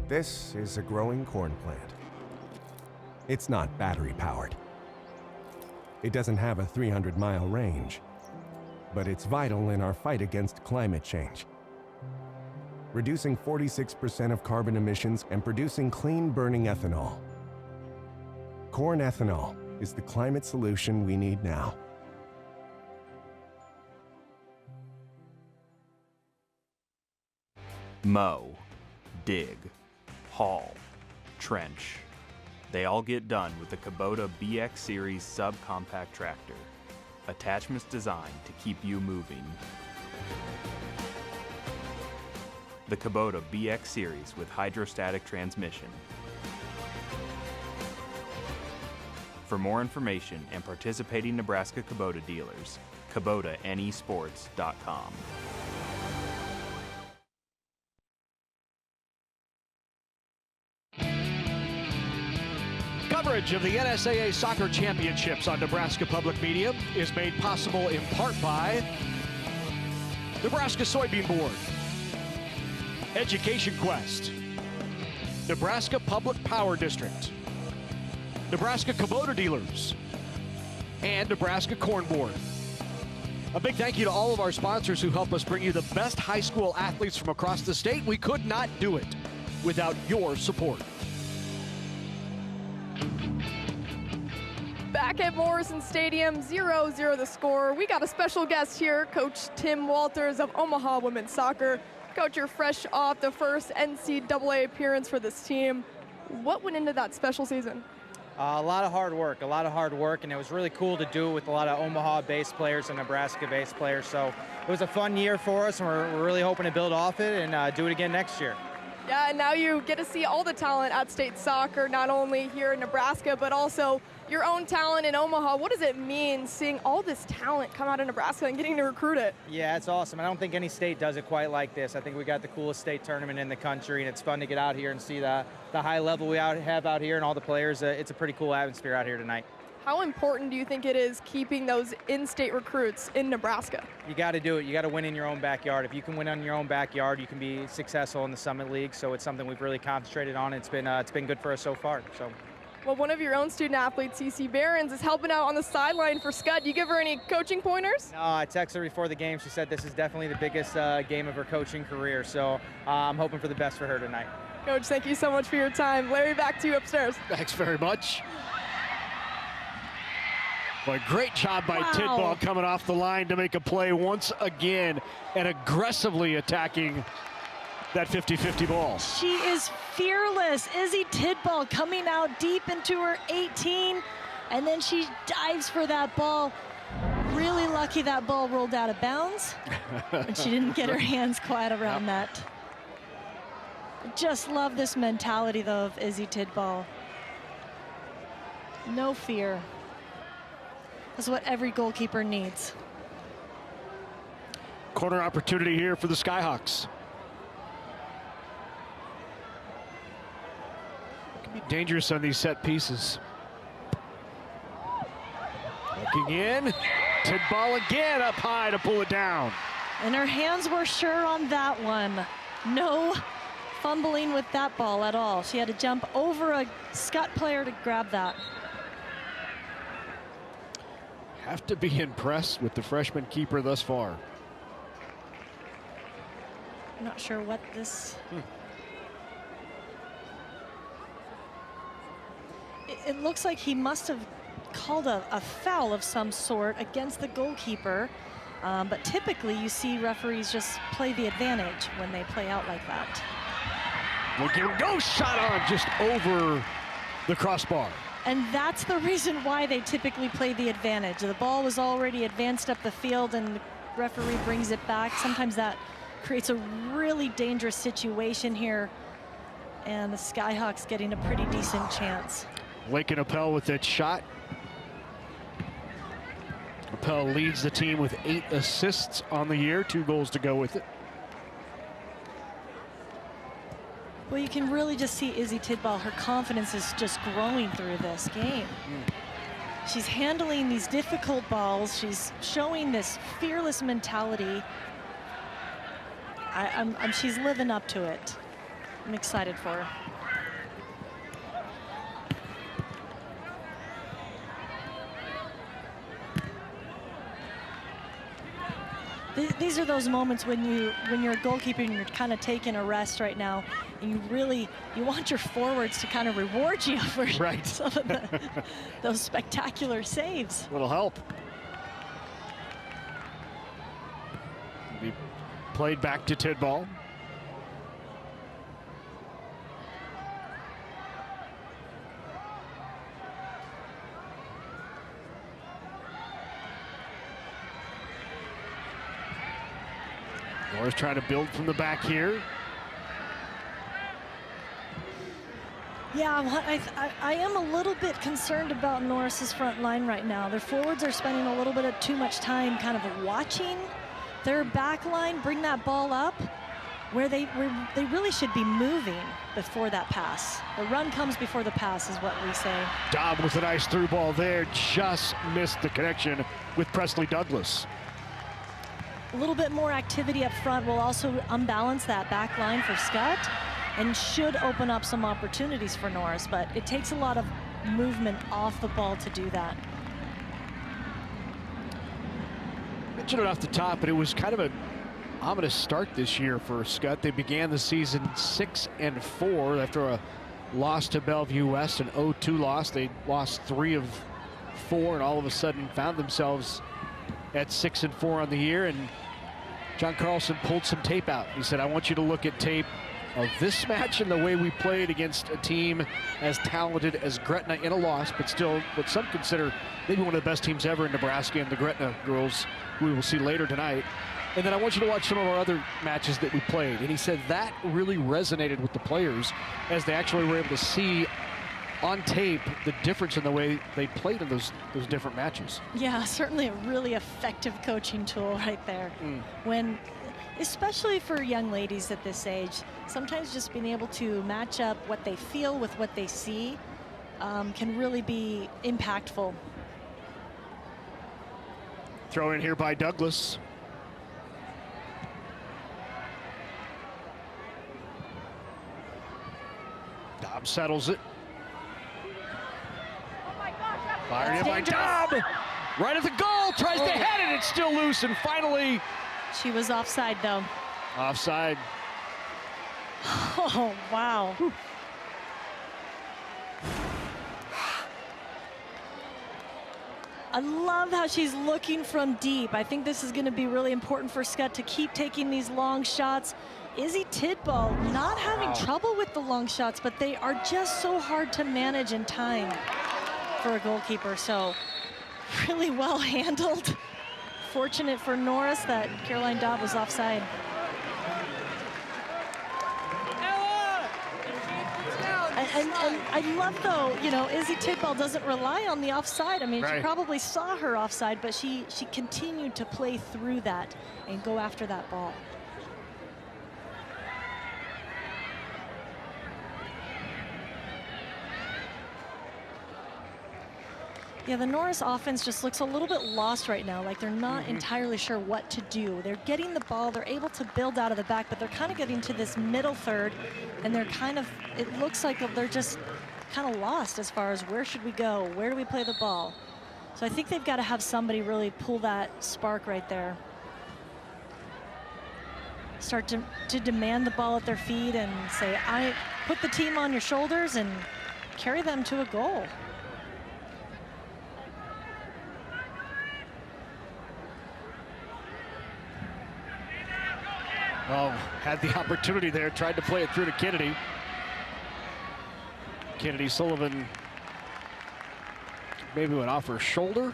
This is a growing corn plant. It's not battery powered. It doesn't have a 300-mile range, but it's vital in our fight against climate change. Reducing 46% of carbon emissions and producing clean burning ethanol. Corn ethanol is the climate solution we need now. Mow, dig, haul, trench. They all get done with the Kubota BX Series subcompact tractor. Attachments designed to keep you moving. The Kubota BX Series with hydrostatic transmission. For more information and participating Nebraska Kubota dealers, KubotaNEsports.com. Coverage of the NSAA Soccer Championships on Nebraska Public Media is made possible in part by Nebraska Soybean Board, Education Quest, Nebraska Public Power District, Nebraska Kubota Dealers, and Nebraska Corn Board. A big thank you to all of our sponsors who help us bring you the best high school athletes from across the state. We could not do it without your support. Back at Morrison Stadium, 0-0 the score. We got a special guest here, Coach Tim Walters of Omaha Women's Soccer. Coach, you're fresh off the first NCAA appearance for this team. What went into that special season? A lot of hard work, and it was really cool to do with a lot of Omaha-based players and Nebraska-based players. So it was a fun year for us, and we're really hoping to build off it and do it again next year. Yeah, and now you get to see all the talent at state soccer, not only here in Nebraska, but also your own talent in Omaha. What does it mean seeing all this talent come out of Nebraska and getting to recruit it? Yeah, it's awesome. I don't think any state does it quite like this. I think we got the coolest state tournament in the country, and it's fun to get out here and see the high level we have out here and all the players. It's a pretty cool atmosphere out here tonight. How important do you think it is keeping those in-state recruits in Nebraska? You got to do it. You got to win in your own backyard. If you can win in your own backyard, you can be successful in the Summit League. So it's something we've really concentrated on. It's been good for us so far. So. Well, one of your own student athletes, CC Behrens, is helping out on the sideline for Skutt. Do you give her any coaching pointers? No, I texted her before the game. She said this is definitely the biggest game of her coaching career. So I'm hoping for the best for her tonight. Coach, thank you so much for your time. Larry, back to you upstairs. Thanks very much. Boy, great job by Tidball coming off the line to make a play once again and aggressively attacking that 50-50 ball. She is fearless. Izzy Tidball coming out deep into her 18, and then she dives for that ball. Really lucky that ball rolled out of bounds, and she didn't get her hands quite around that. Just love this mentality, though, of Izzy Tidball. No fear. That's what every goalkeeper needs. Corner opportunity here for the Skyhawks. It can be dangerous on these set pieces. Looking in, Tidball again up high to pull it down. And her hands were sure on that one. No fumbling with that ball at all. She had to jump over a Skutt player to grab that. Have to be impressed with the freshman keeper thus far. I'm not sure what this... It looks like he must have called a foul of some sort against the goalkeeper. But typically you see referees just play the advantage when they play out like that. Look at him go, shot on just over the crossbar. And that's the reason why they typically play the advantage. The ball was already advanced up the field and the referee brings it back. Sometimes that creates a really dangerous situation here. And the Skyhawks getting a pretty decent chance. Lincoln Appel with that shot. Appel leads the team with 8 assists on the year, 2 goals to go with it. Well, you can really just see Izzy Tidball. Her confidence is just growing through this game. She's handling these difficult balls. She's showing this fearless mentality. She's living up to it. I'm excited for her. These are those moments when you're a goalkeeper and you're kind of taking a rest right now, and you want your forwards to kind of reward you for some of those spectacular saves. It'll help. Be played back to Tidball. Norris trying to build from the back here. Yeah, I am a little bit concerned about Norris's front line right now. Their forwards are spending a little bit of too much time kind of watching their back line bring that ball up where they really should be moving before that pass. The run comes before the pass is what we say. Dobb with a nice through ball there, just missed the connection with Presley Douglas. A little bit more activity up front will also unbalance that back line for Skutt and should open up some opportunities for Norris, but it takes a lot of movement off the ball to do that. Mentioned it off the top, but it was kind of an ominous start this year for Skutt. They began the season 6-4 after a loss to Bellevue West, an 0-2 loss. They lost 3 of 4 and all of a sudden found themselves at 6-4 on the year, and John Carlson pulled some tape out. He said, I want you to look at tape of this match and the way we played against a team as talented as Gretna in a loss, but still what some consider maybe one of the best teams ever in Nebraska, and the Gretna girls, who we will see later tonight. And then I want you to watch some of our other matches that we played. And he said that really resonated with the players as they actually were able to see on tape the difference in the way they played in those different matches. Yeah, certainly a really effective coaching tool right there. When, especially for young ladies at this age, sometimes just being able to match up what they feel with what they see can really be impactful. Throw in here by Douglas. Dobb settles it. Fired in by Dobb. Right at the goal, tries to head it, it's still loose, and finally. She was offside though. Offside. Oh, wow. Whew. I love how she's looking from deep. I think this is going to be really important for Skutt to keep taking these long shots. Izzy Tidball not having trouble with the long shots, but they are just so hard to manage in time for a goalkeeper. So really well handled. Fortunate for Norris that Caroline Dobb was offside. And I love, though, you know, Izzy Tidball doesn't rely on the offside. I mean, she probably saw her offside, but she continued to play through that and go after that ball. Yeah, the Norris offense just looks a little bit lost right now. Like they're not entirely sure what to do. They're getting the ball, they're able to build out of the back, but they're kind of getting to this middle third, and they're kind of, it looks like they're just kind of lost as far as where should we go? Where do we play the ball? So I think they've got to have somebody really pull that spark right there. Start to demand the ball at their feet and say, I put the team on your shoulders and carry them to a goal. Oh, had the opportunity there, tried to play it through to Kennedy. Kennedy Sullivan maybe went off her shoulder.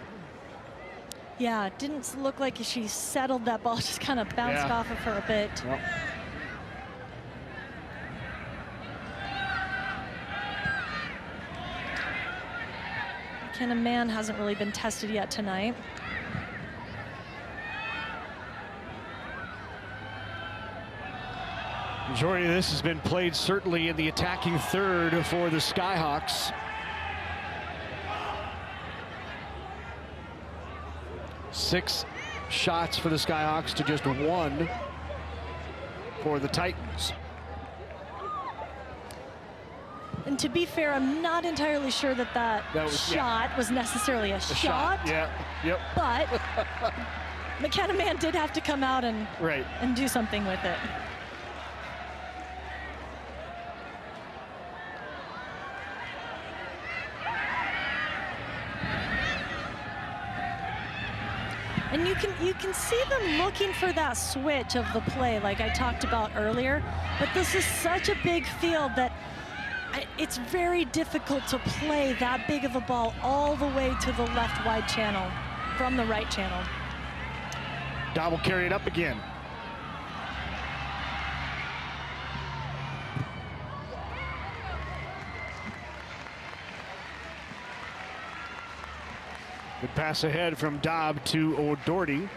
Yeah, it didn't look like she settled that ball, just kind of bounced off of her a bit. Yep. McKenna Mann hasn't really been tested yet tonight. Majority of this has been played certainly in the attacking third for the Skyhawks. 6 shots for the Skyhawks to just 1 for the Titans. And to be fair, I'm not entirely sure that shot was necessarily a shot. Yeah, yep. But McKenna Mann did have to come out and do something with it. And you can see them looking for that switch of the play like I talked about earlier, but this is such a big field that it's very difficult to play that big of a ball all the way to the left wide channel from the right channel. Dobb will carry it up again. Good pass ahead from Dobb to O'Doherty. You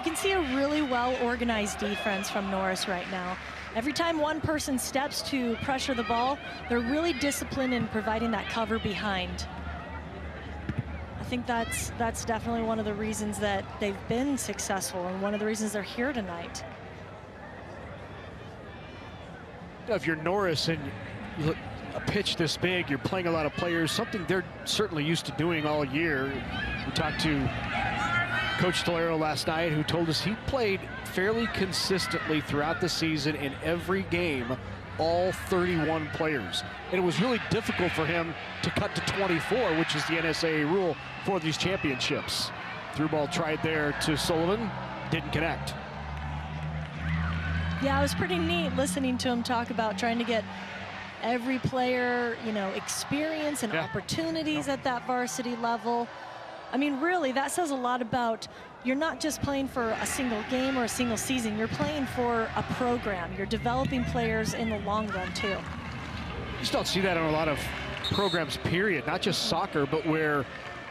can see a really well-organized defense from Norris right now. Every time one person steps to pressure the ball, they're really disciplined in providing that cover behind. I think that's definitely one of the reasons that they've been successful and one of the reasons they're here tonight. If you're Norris and you look a pitch this big, you're playing a lot of players, something they're certainly used to doing all year. We talked to Coach Tolero last night, who told us he played fairly consistently throughout the season in every game, all 31 players. And it was really difficult for him to cut to 24, which is the NSAA rule for these championships. Through ball tried there to Sullivan, didn't connect. Yeah, it was pretty neat listening to him talk about trying to get every player, you know, experience and opportunities at that varsity level. I mean, really, that says a lot about you're not just playing for a single game or a single season. You're playing for a program. You're developing players in the long run, too. You just don't see that in a lot of programs, period. Not just soccer, but where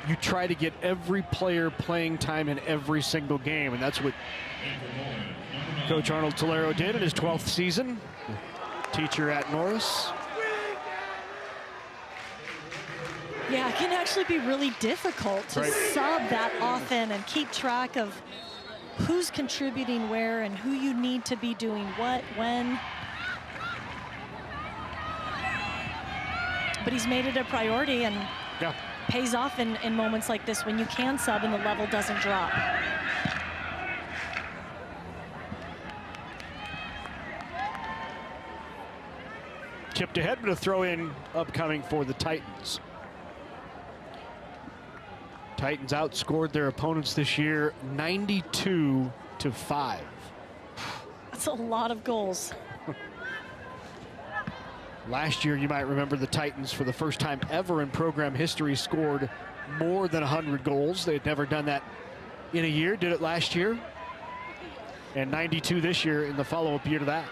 you try to get every player playing time in every single game. And that's what Coach Arnold Tolero did in his 12th season. Teacher at Norris. Yeah, it can actually be really difficult to sub that often and keep track of who's contributing where and who you need to be doing what, when. But he's made it a priority and pays off in moments like this when you can sub and the level doesn't drop. Chipped ahead, but a throw in upcoming for the Titans. Titans outscored their opponents this year 92-5. That's a lot of goals. Last year, you might remember the Titans, for the first time ever in program history, scored more than 100 goals. They had never done that in a year, did it last year. And 92 this year in the follow-up year to that.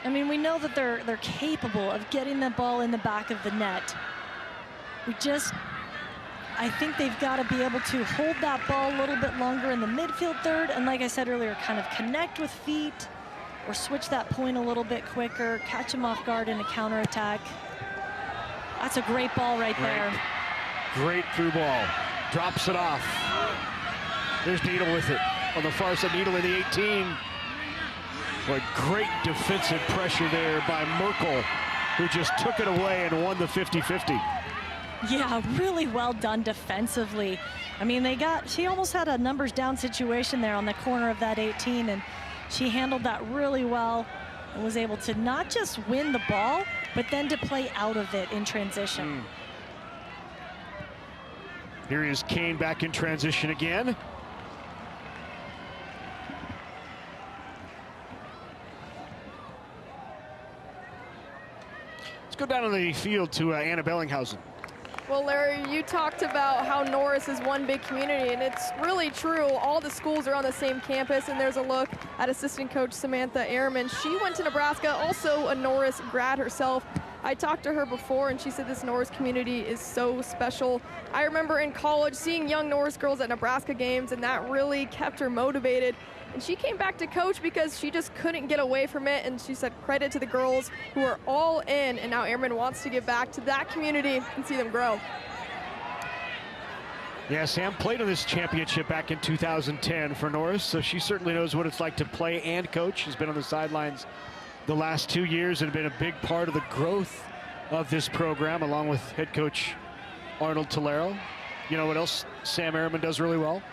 I mean, we know that they're capable of getting the ball in the back of the net. I think they've got to be able to hold that ball a little bit longer in the midfield third, and like I said earlier, kind of connect with feet or switch that point a little bit quicker, catch them off guard in a counterattack. That's a great ball right there. Great through ball. Drops it off. There's Needle with it. On the far side, Needle in the 18. But great defensive pressure there by Merkel, who just took it away and won the 50-50. Yeah, really well done defensively. I mean, she almost had a numbers down situation there on the corner of that 18, and she handled that really well and was able to not just win the ball, but then to play out of it in transition. Here is Kane back in transition again. Let's go down on the field to Anna Bellinghausen. Well, Larry, you talked about how Norris is one big community, and it's really true. All the schools are on the same campus, and there's a look at assistant coach Samantha Ehrman. She went to Nebraska, also a Norris grad herself. I talked to her before, and she said this Norris community is so special. I remember in college seeing young Norris girls at Nebraska games, and that really kept her motivated. And she came back to coach because she just couldn't get away from it, and she said credit to the girls who are all in, and now Ehrman wants to give back to that community and see them grow. Yeah, Sam played on this championship back in 2010 for Norris, so she certainly knows what it's like to play and coach. She's been on the sidelines the last 2 years and been a big part of the growth of this program, along with head coach Arnold Tolero. You know what else Sam Ehrman does really well?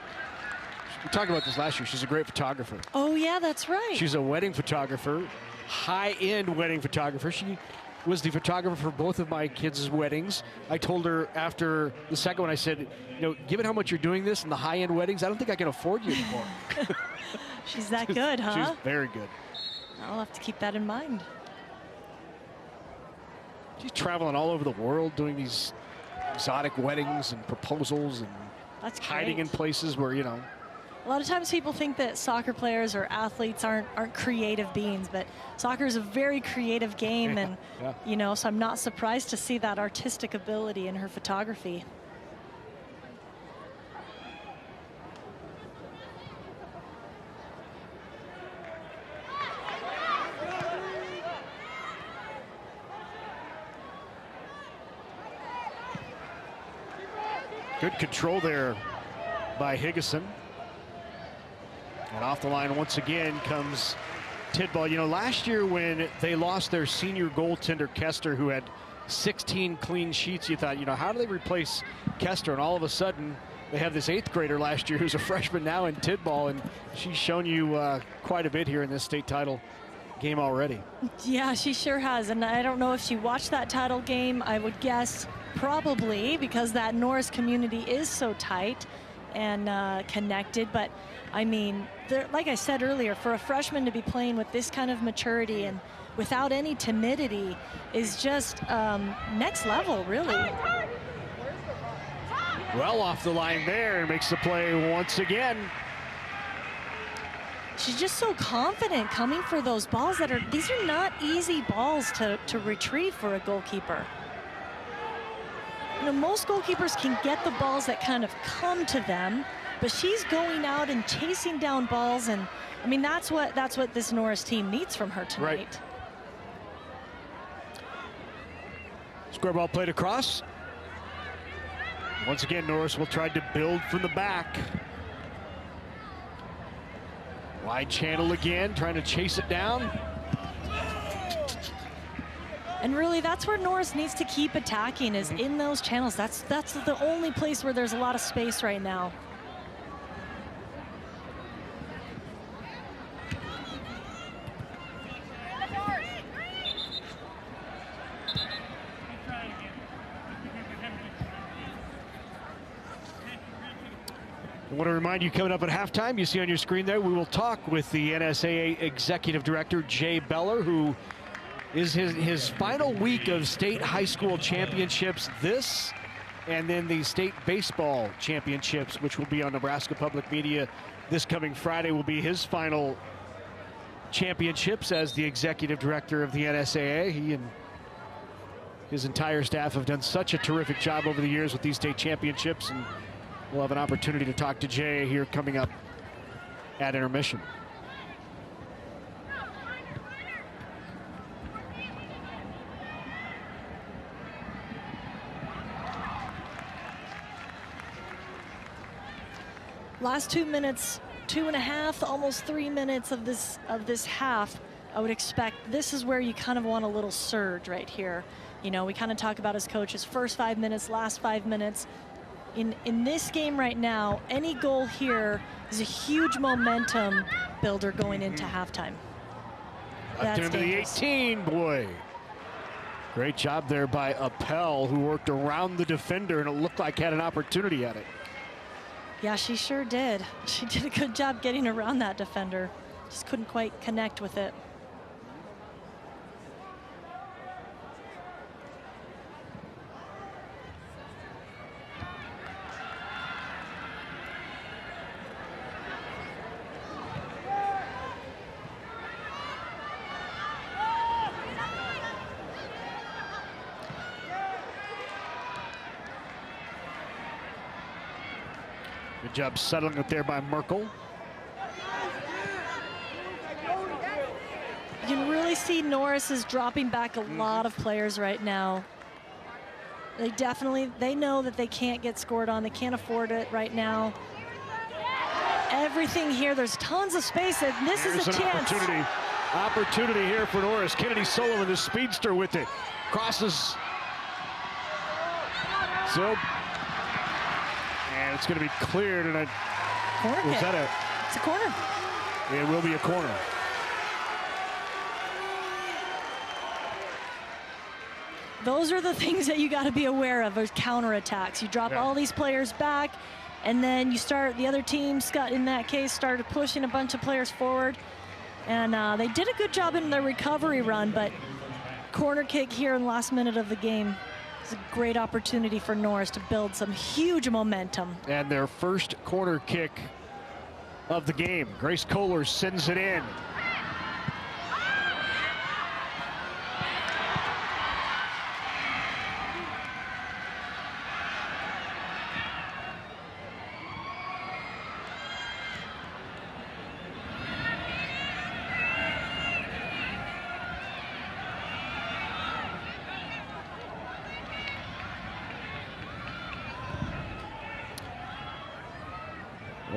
We talked about this last year. She's a great photographer. Oh, yeah, that's right. She's a wedding photographer, high-end wedding photographer. She was the photographer for both of my kids' weddings. I told her after the second one, I said, you know, given how much you're doing this and the high-end weddings, I don't think I can afford you anymore. She's that good, huh? She's very good. I'll have to keep that in mind. She's traveling all over the world doing these exotic weddings and proposals and That's hiding great. in places where, you know. A lot of times people think that soccer players or athletes aren't creative beings, but soccer is a very creative game, and you know, so I'm not surprised to see that artistic ability in her photography. Good control there by Higgison. And off the line once again comes Tidball. You know, last year when they lost their senior goaltender Kester, who had 16 clean sheets, you thought, you know, how do they replace Kester? And all of a sudden, they have this 8th grader last year who's a freshman now in Tidball, and she's shown you quite a bit here in this state title game already. Yeah, she sure has, and I don't know if she watched that title game. I would guess probably, because that Norris community is so tight and connected. But I mean, like I said earlier, for a freshman to be playing with this kind of maturity and without any timidity is just next level, really. Well off the line there and makes the play once again. She's just so confident coming for those balls these are not easy balls to retrieve for a goalkeeper. You know, most goalkeepers can get the balls that kind of come to them, but she's going out and chasing down balls, and I mean, that's what this Norris team needs from her tonight. Right. Square ball played across. Once again, Norris will try to build from the back. Wide channel again, trying to chase it down. And really, that's where Norris needs to keep attacking, is in those channels. That's the only place where there's a lot of space right now. I want to remind you, coming up at halftime, you see on your screen there, we will talk with the NSAA Executive Director, Jay Beller, who is his final week of state high school championships this, and then the state baseball championships, which will be on Nebraska Public Media this coming Friday, will be his final championships as the Executive Director of the NSAA. He and his entire staff have done such a terrific job over the years with these state championships, and we'll have an opportunity to talk to Jay here coming up at intermission. Last 2 minutes, 2.5, almost 3 minutes of this half, I would expect this is where you kind of want a little surge right here. You know, we kind of talk about as coaches, first 5 minutes, last 5 minutes. In this game right now, any goal here is a huge momentum builder going into halftime. Left into the 18, boy. Great job there by Appel, who worked around the defender, and it looked like had an opportunity at it. Yeah, she sure did. She did a good job getting around that defender. Just couldn't quite connect with it. Good job settling it there by Merkel. You can really see Norris is dropping back a lot of players right now. They know that they can't get scored on. They can't afford it right now. Everything here, there's tons of space, and this is a chance. Opportunity here for Norris. Kennedy Sullivan, the speedster with it. Crosses. So, and it's going to be cleared. And corner kick. It's a corner. It will be a corner. Those are the things that you got to be aware of, those counterattacks. You drop all these players back, and then you start, the other team, Skutt in that case, started pushing a bunch of players forward. And they did a good job in their recovery run, but corner kick here in the last minute of the game is a great opportunity for Norris to build some huge momentum. And their first corner kick of the game. Grace Kohler sends it in.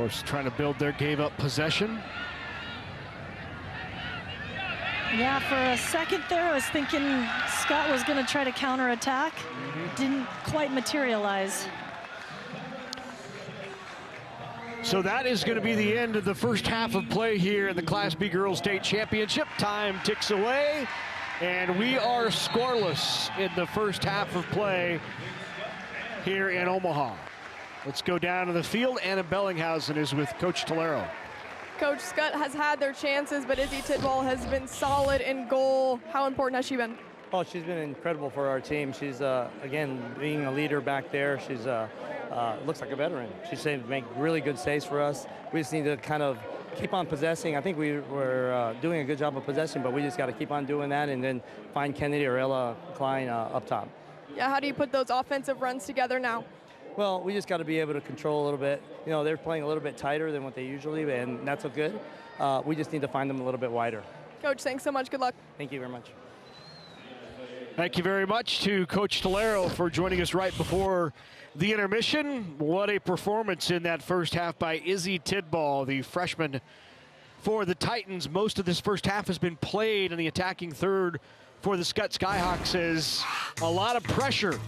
Norris trying to build their gave up possession. Yeah, for a second there, I was thinking Skutt was going to try to counterattack. Didn't quite materialize. So that is going to be the end of the first half of play here in the Class B Girls State Championship. Time ticks away, and we are scoreless in the first half of play here in Omaha. Let's go down to the field. Anna Bellinghausen is with Coach Tolero. Coach, Skutt has had their chances, but Izzy Tidball has been solid in goal. How important has she been? Oh, she's been incredible for our team. She's, again, being a leader back there. She's looks like a veteran. She's make really good saves for us. We just need to kind of keep on possessing. I think we were doing a good job of possessing, but we just got to keep on doing that and then find Kennedy or Ella Klein up top. Yeah, how do you put those offensive runs together now? Well, we just got to be able to control a little bit. You know, they're playing a little bit tighter than what they usually, and that's so good. We just need to find them a little bit wider. Coach, thanks so much. Good luck. Thank you very much. Thank you very much to Coach Tolero for joining us right before the intermission. What a performance in that first half by Izzy Tidball, the freshman for the Titans. Most of this first half has been played in the attacking third for the Skutt Skyhawks as a lot of pressure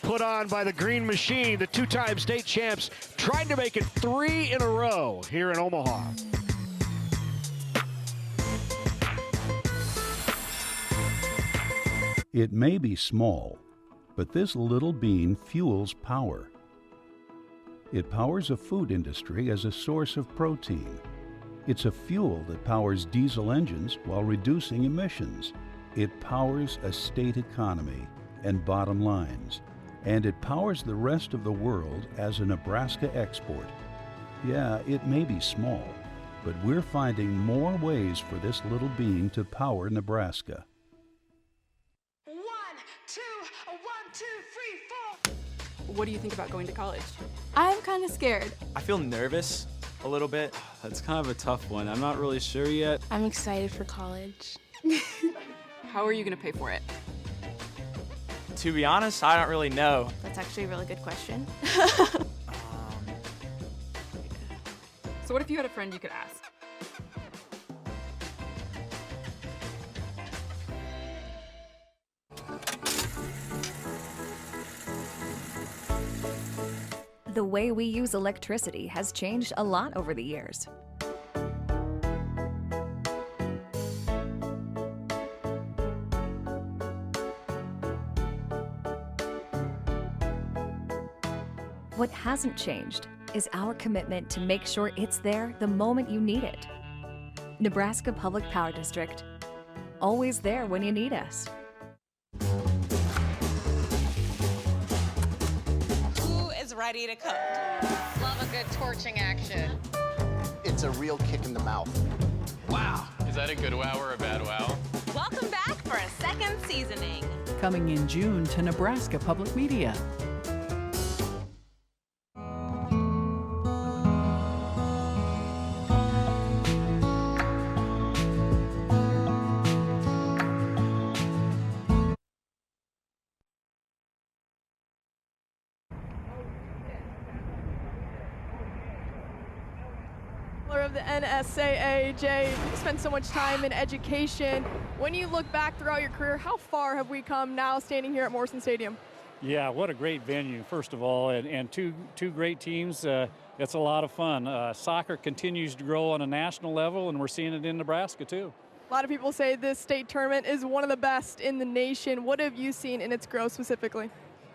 put on by the Green Machine, the two-time state champs, trying to make it 3 in a row here in Omaha. It may be small, but this little bean fuels power. It powers a food industry as a source of protein. It's a fuel that powers diesel engines while reducing emissions. It powers a state economy and bottom lines. And it powers the rest of the world as a Nebraska export. Yeah, it may be small, but we're finding more ways for this little bean to power Nebraska. 1, 2, 1, 2, 3, 4. What do you think about going to college? I'm kind of scared. I feel nervous a little bit. That's kind of a tough one. I'm not really sure yet. I'm excited for college. How are you going to pay for it? To be honest, I don't really know. That's actually a really good question. So what if you had a friend you could ask? The way we use electricity has changed a lot over the years. What hasn't changed is our commitment to make sure it's there the moment you need it. Nebraska Public Power District, always there when you need us. Ready to cook. Love a good torching action. It's a real kick in the mouth. Wow. Is that a good wow or a bad wow? Welcome back for a second seasoning. Coming in June to Nebraska Public Media. Of the NSAA, Jay, you spent so much time in education. When you look back throughout your career, how far have we come now standing here at Morrison Stadium? Yeah, what a great venue, first of all, and two great teams. It's a lot of fun. Soccer continues to grow on a national level, and we're seeing it in Nebraska, too. A lot of people say this state tournament is one of the best in the nation. What have you seen in its growth specifically?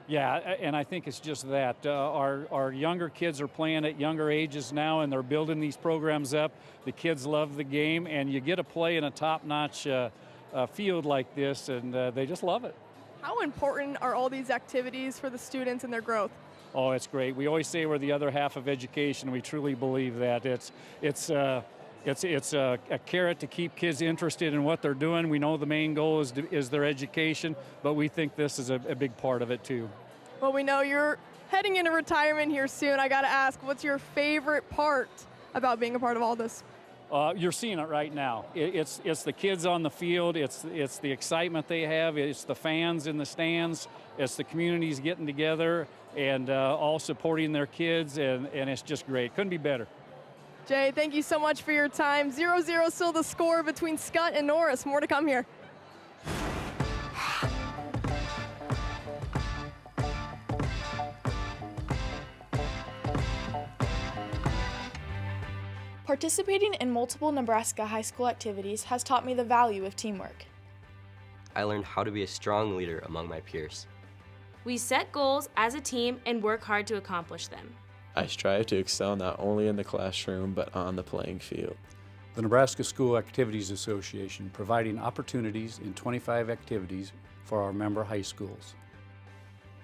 Yeah, and I think it's just that. Our younger kids are playing at younger ages now, and they're building these programs up. The kids love the game, and you get to play in a top-notch field like this, and they just love it. How important are all these activities for the students and their growth? Oh, it's great. We always say we're the other half of education. We truly believe that. It's a carrot to keep kids interested in what they're doing. We know the main goal is their education, but we think this is a big part of it too. Well, we know you're heading into retirement here soon. I got to ask, what's your favorite part about being a part of all this? You're seeing it right now. It's the kids on the field. It's the excitement they have. It's the fans in the stands. It's the communities getting together and all supporting their kids, and it's just great. Couldn't be better. Jay, thank you so much for your time. 0-0 still the score between Skutt and Norris. More to come here. Participating in multiple Nebraska high school activities has taught me the value of teamwork. I learned how to be a strong leader among my peers. We set goals as a team and work hard to accomplish them. I strive to excel not only in the classroom, but on the playing field. The Nebraska School Activities Association providing opportunities in 25 activities for our member high schools.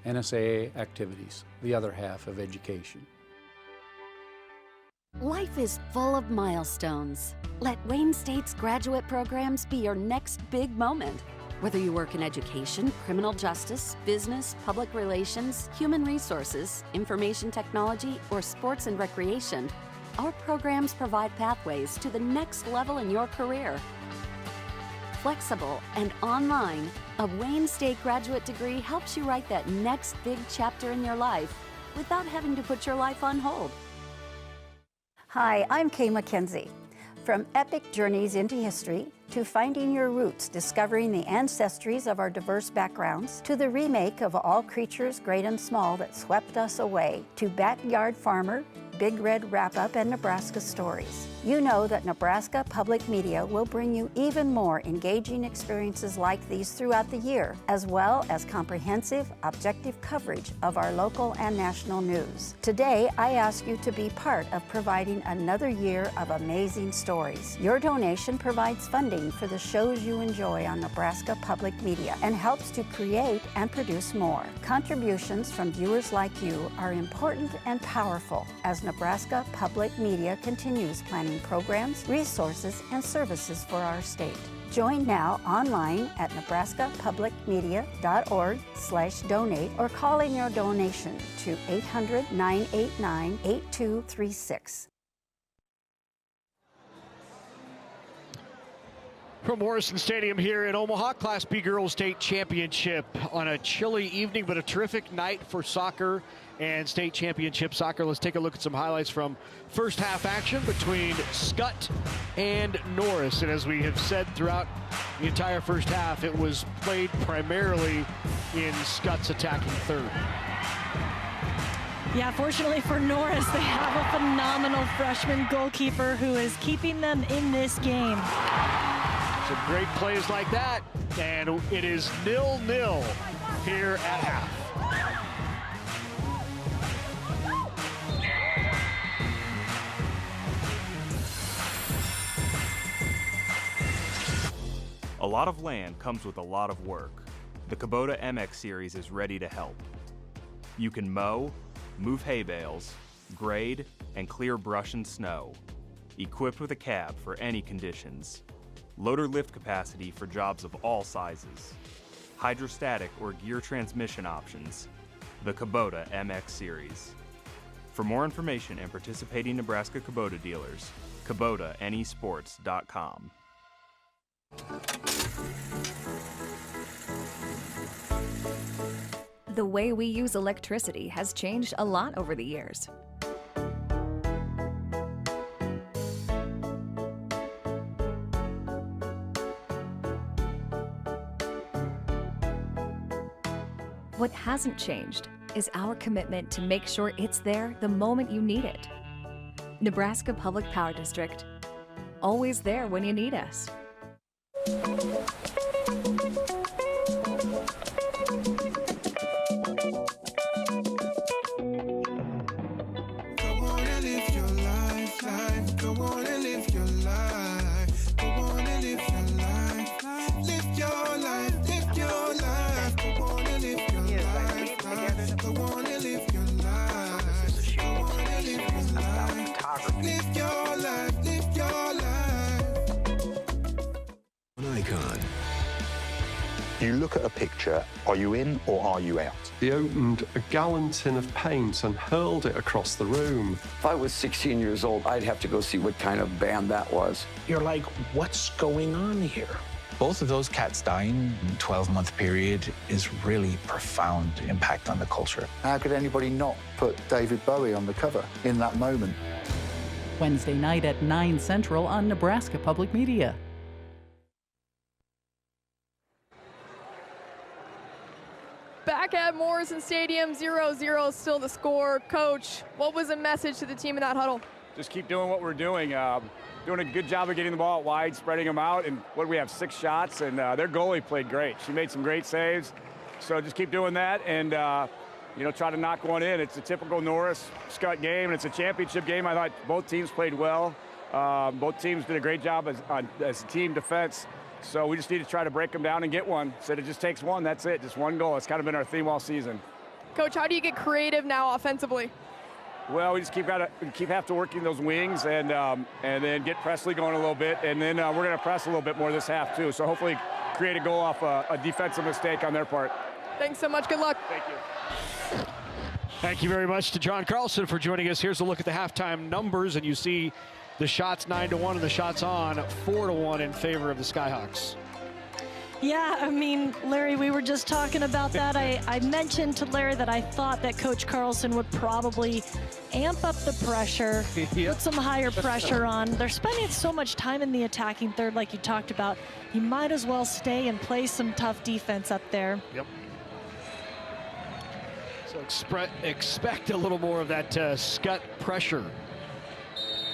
NSAA activities, the other half of education. Life is full of milestones. Let Wayne State's graduate programs be your next big moment. Whether you work in education, criminal justice, business, public relations, human resources, information technology, or sports and recreation, our programs provide pathways to the next level in your career. Flexible and online, a Wayne State graduate degree helps you write that next big chapter in your life without having to put your life on hold. Hi, I'm Kay McKenzie. From epic journeys into history, to finding your roots, discovering the ancestries of our diverse backgrounds, to the remake of All Creatures Great and Small that swept us away, to Backyard Farmer, Big Red Wrap-Up, and Nebraska Stories. You know that Nebraska Public Media will bring you even more engaging experiences like these throughout the year, as well as comprehensive, objective coverage of our local and national news. Today, I ask you to be part of providing another year of amazing stories. Your donation provides funding for the shows you enjoy on Nebraska Public Media and helps to create and produce more. Contributions from viewers like you are important and powerful as Nebraska Public Media continues planning programs, resources, and services for our state. Join now online at nebraskapublicmedia.org/donate or call in your donation to 800-989-8236. From Morrison Stadium here in Omaha, Class B Girls State Championship on a chilly evening, but a terrific night for soccer and state championship soccer. Let's take a look at some highlights from first half action between Skutt and Norris. And as we have said throughout the entire first half, it was played primarily in Skutt's attacking third. Yeah, fortunately for Norris, they have a phenomenal freshman goalkeeper who is keeping them in this game. Some great plays like that, and it is 0-0 here at half. A lot of land comes with a lot of work. The Kubota MX series is ready to help. You can mow, move hay bales, grade, and clear brush and snow. Equipped with a cab for any conditions. Loader lift capacity for jobs of all sizes. Hydrostatic or gear transmission options. The Kubota MX series. For more information and participating Nebraska Kubota dealers, KubotaNesports.com. The way we use electricity has changed a lot over the years. What hasn't changed is our commitment to make sure it's there the moment you need it. Nebraska Public Power District, always there when you need us. You look at a picture, are you in or are you out? He opened a gallon tin of paint and hurled it across the room. If I was 16 years old, I'd have to go see what kind of band that was. You're like, what's going on here? Both of those cats dying in a 12-month period is really profound impact on the culture. How could anybody not put David Bowie on the cover in that moment? Wednesday night at 9 Central on Nebraska Public Media. Back at Morrison Stadium, 0-0 still the score. Coach, what was the message to the team in that huddle? Just keep doing what we're doing. Doing a good job of getting the ball out wide, spreading them out. And what do we have, 6 shots? And their goalie played great. She made some great saves. So just keep doing that and, try to knock one in. It's a typical Norris Skutt game, and it's a championship game. I thought both teams played well. Both teams did a great job as a team defense. So we just need to try to break them down and get one. Said it just takes one, that's it, just one goal. It's kind of been our theme all season. Coach, how do you get creative now offensively? Well, we just keep after working those wings and then get Presley going a little bit. And then we're going to press a little bit more this half too. So hopefully create a goal off a defensive mistake on their part. Thanks so much, good luck. Thank you. Thank you very much to John Carlson for joining us. Here's a look at the halftime numbers, and you see the shots 9-1 and the shots on 4-1 in favor of the Skyhawks. Yeah, I mean, Larry, we were just talking about that. I mentioned to Larry that I thought that Coach Carlson would probably amp up the pressure, put some higher pressure on. They're spending so much time in the attacking third like you talked about. You might as well stay and play some tough defense up there. Yep. So expect a little more of that Skutt pressure.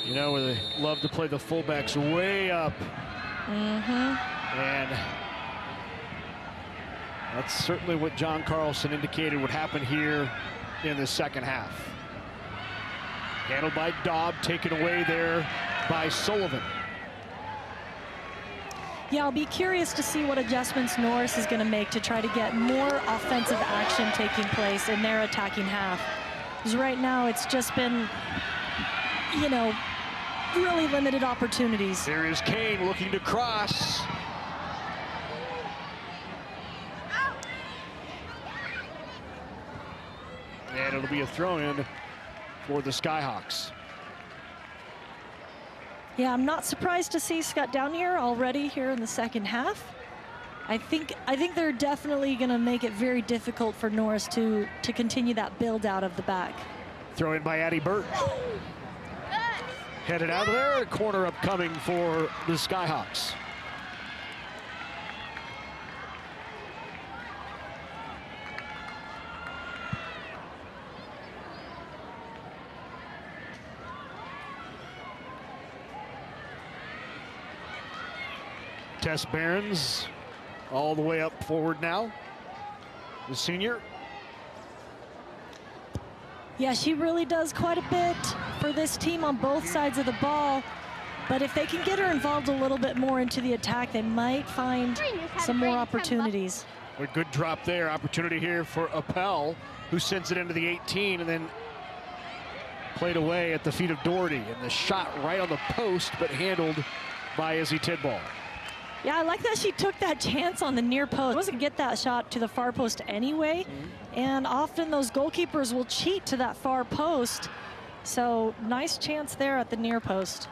You know, where they love to play the fullbacks way up. And that's certainly what John Carlson indicated would happen here in the second half. Handled by Dobb, taken away there by Sullivan. Yeah, I'll be curious to see what adjustments Norris is going to make to try to get more offensive action taking place in their attacking half. Because right now it's just been, really limited opportunities. There is Kane looking to cross. And it'll be a throw-in for the Skyhawks. Yeah, I'm not surprised to see Skutt down here already here in the second half. I think they're definitely going to make it very difficult for Norris to continue that build out of the back. Throw in by Addie Burt. Headed out of there, corner upcoming for the Skyhawks. Tess Behrens all the way up forward now, the senior. Yeah, she really does quite a bit for this team on both sides of the ball. But if they can get her involved a little bit more into the attack, they might find some more opportunities. A good drop there. Opportunity here for Appel, who sends it into the 18 and then played away at the feet of Doherty. And the shot right on the post, but handled by Izzy Tidball. Yeah, I like that she took that chance on the near post. Wasn't get that shot to the far post anyway. And often those goalkeepers will cheat to that far post. So nice chance there at the near post.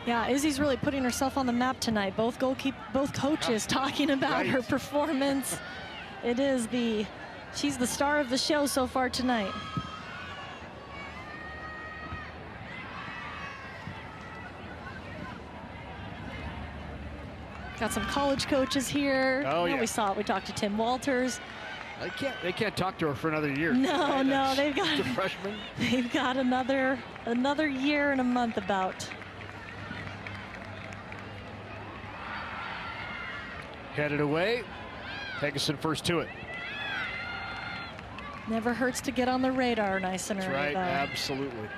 Yeah, Izzy's really putting herself on the map tonight. Both coaches talking about her performance. It is she's the star of the show so far tonight. Got some college coaches here. Oh, yeah. We saw it. We talked to Tim Walters. They can't talk to her for another year. No, they've got the freshman. They've got another year and a month about. Headed away. Pegason first to it. Never hurts to get on the radar, nice and early. That's right, absolutely.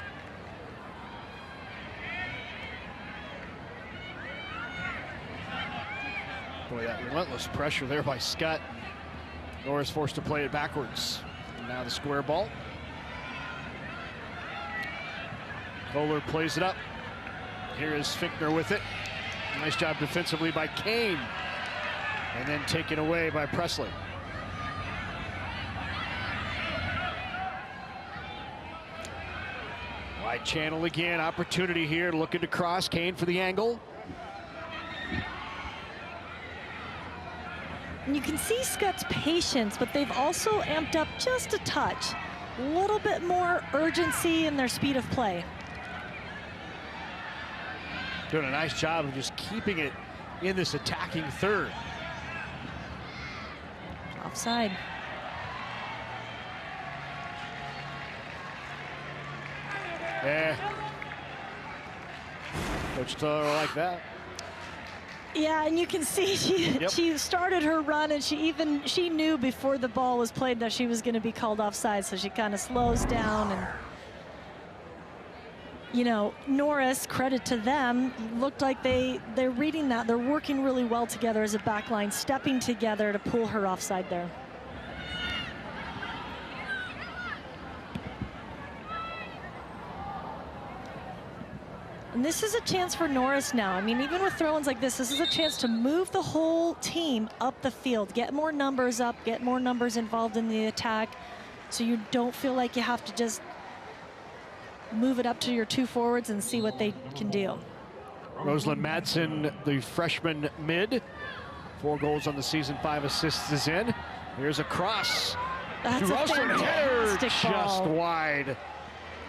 Boy, that relentless pressure there by Skutt. Norris forced to play it backwards. And now the square ball. Kohler plays it up. Here is Finkner with it. Nice job defensively by Kane. And then taken away by Presley. Wide channel again, opportunity here, looking to cross. Kane for the angle. And you can see Skutt's patience, but they've also amped up just a touch. A little bit more urgency in their speed of play. Doing a nice job of just keeping it in this attacking third. Offside. Yeah. Coach Taylor like that. Yeah, and you can see she started her run, and she knew before the ball was played that she was going to be called offside, so she kind of slows down. And you know, Norris, credit to them, looked like they're reading that. They're working really well together as a back line, stepping together to pull her offside there. And this is a chance for Norris now. I mean, even with throw-ins like this is a chance to move the whole team up the field, get more numbers up, get more numbers involved in the attack, so you don't feel like you have to just move it up to your two forwards and see what they can do. Rosalind Madsen, the freshman mid. 4 goals on the season, 5 assists is in. Here's a cross. That's a fantastic ball. Just wide.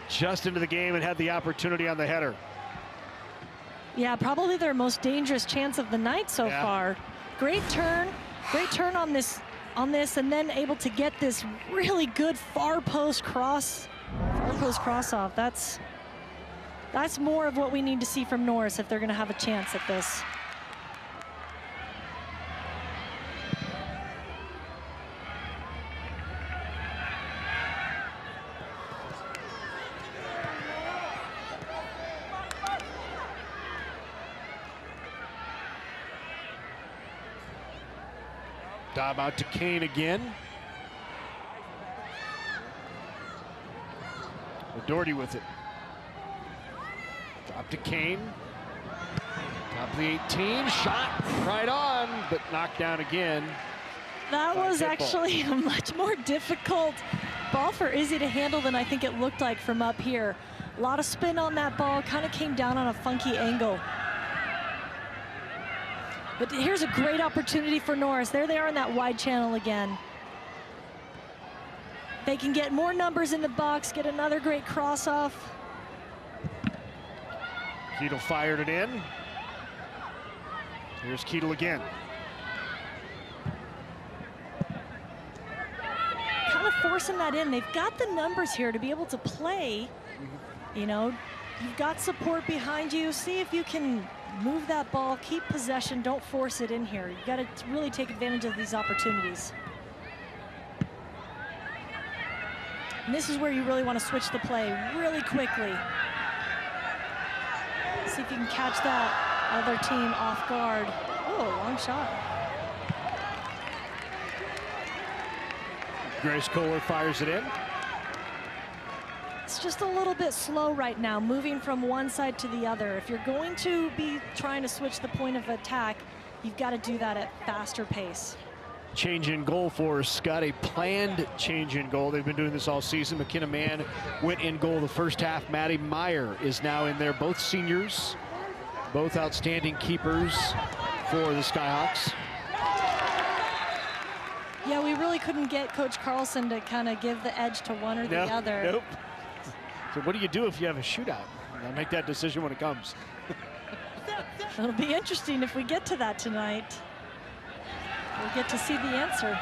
Just into the game and had the opportunity on the header. Yeah, probably their most dangerous chance of the night so far. Great turn on this, and then able to get this really good far post cross off. That's more of what we need to see from Norris if they're going to have a chance at this. Dob out to Kane again. Doherty with it. Drop to Kane. Top of the 18, shot right on, but knocked down again. That was actually a much more difficult ball for Izzy to handle than I think it looked like from up here. A lot of spin on that ball, kind of came down on a funky angle. But here's a great opportunity for Norris. There they are in that wide channel again. They can get more numbers in the box, get another great cross off. Keetle fired it in. Here's Keetle again. Kind of forcing that in. They've got the numbers here to be able to play. You know, you've got support behind you. See if you can move that ball, keep possession, don't force it in here. You've got to really take advantage of these opportunities. And this is where you really want to switch the play really quickly. See if you can catch that other team off guard. Oh, long shot. Grace Kohler fires it in. It's just a little bit slow right now, moving from one side to the other. If you're going to be trying to switch the point of attack, you've got to do that at faster pace. Change in goal for Skutt, a planned change in goal. They've been doing this all season. McKenna Mann went in goal the first half. Maddie Meyer is now in there. Both seniors, both outstanding keepers for the Skyhawks. Yeah, we really couldn't get Coach Carlson to kind of give the edge to one or the other. Nope. So what do you do if you have a shootout? I'll make that decision when it comes. It'll be interesting if we get to that tonight. We'll get to see the answer.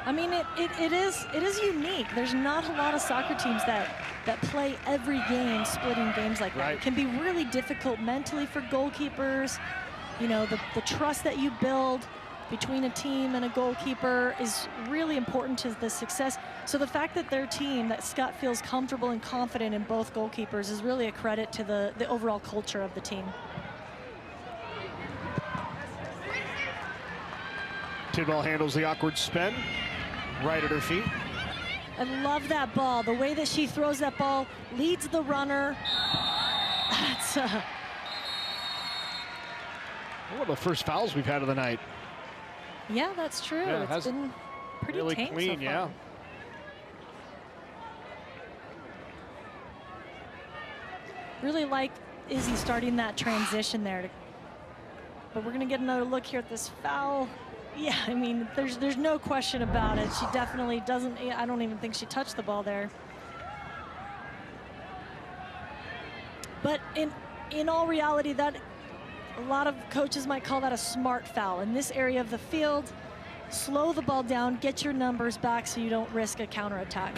I mean, it is unique. There's not a lot of soccer teams that play every game, splitting games like that. Right. It can be really difficult mentally for goalkeepers. You know, the trust that you build between a team and a goalkeeper is really important to the success. So the fact that their team, that Skutt feels comfortable and confident in both goalkeepers, is really a credit to the overall culture of the team. Tidwell handles the awkward spin, right at her feet. I love that ball. The way that she throws that ball, leads the runner. That's one of the first fouls we've had of the night. Yeah, that's true. Yeah, it's been pretty really tame clean, so far. yeah. Really like Izzy starting that transition there. But we're gonna get another look here at this foul. Yeah, I mean, there's no question about it. She definitely doesn't, I don't even think she touched the ball there. But in all reality, that a lot of coaches might call that a smart foul. In this area of the field, slow the ball down, get your numbers back so you don't risk a counterattack.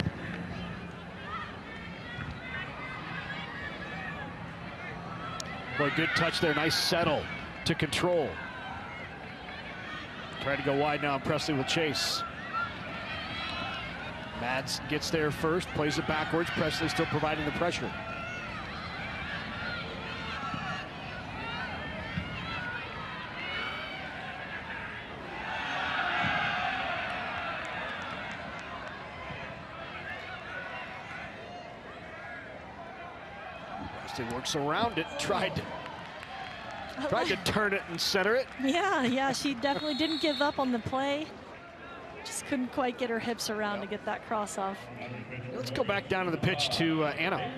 Boy, good touch there, nice settle to control. Trying to go wide now, and Presley will chase. Mads gets there first, plays it backwards. Presley still providing the pressure. Presley works around it, tried to turn it and center it. Yeah, she definitely didn't give up on the play. Just couldn't quite get her hips around to get that cross off. Let's go back down to the pitch to Anna.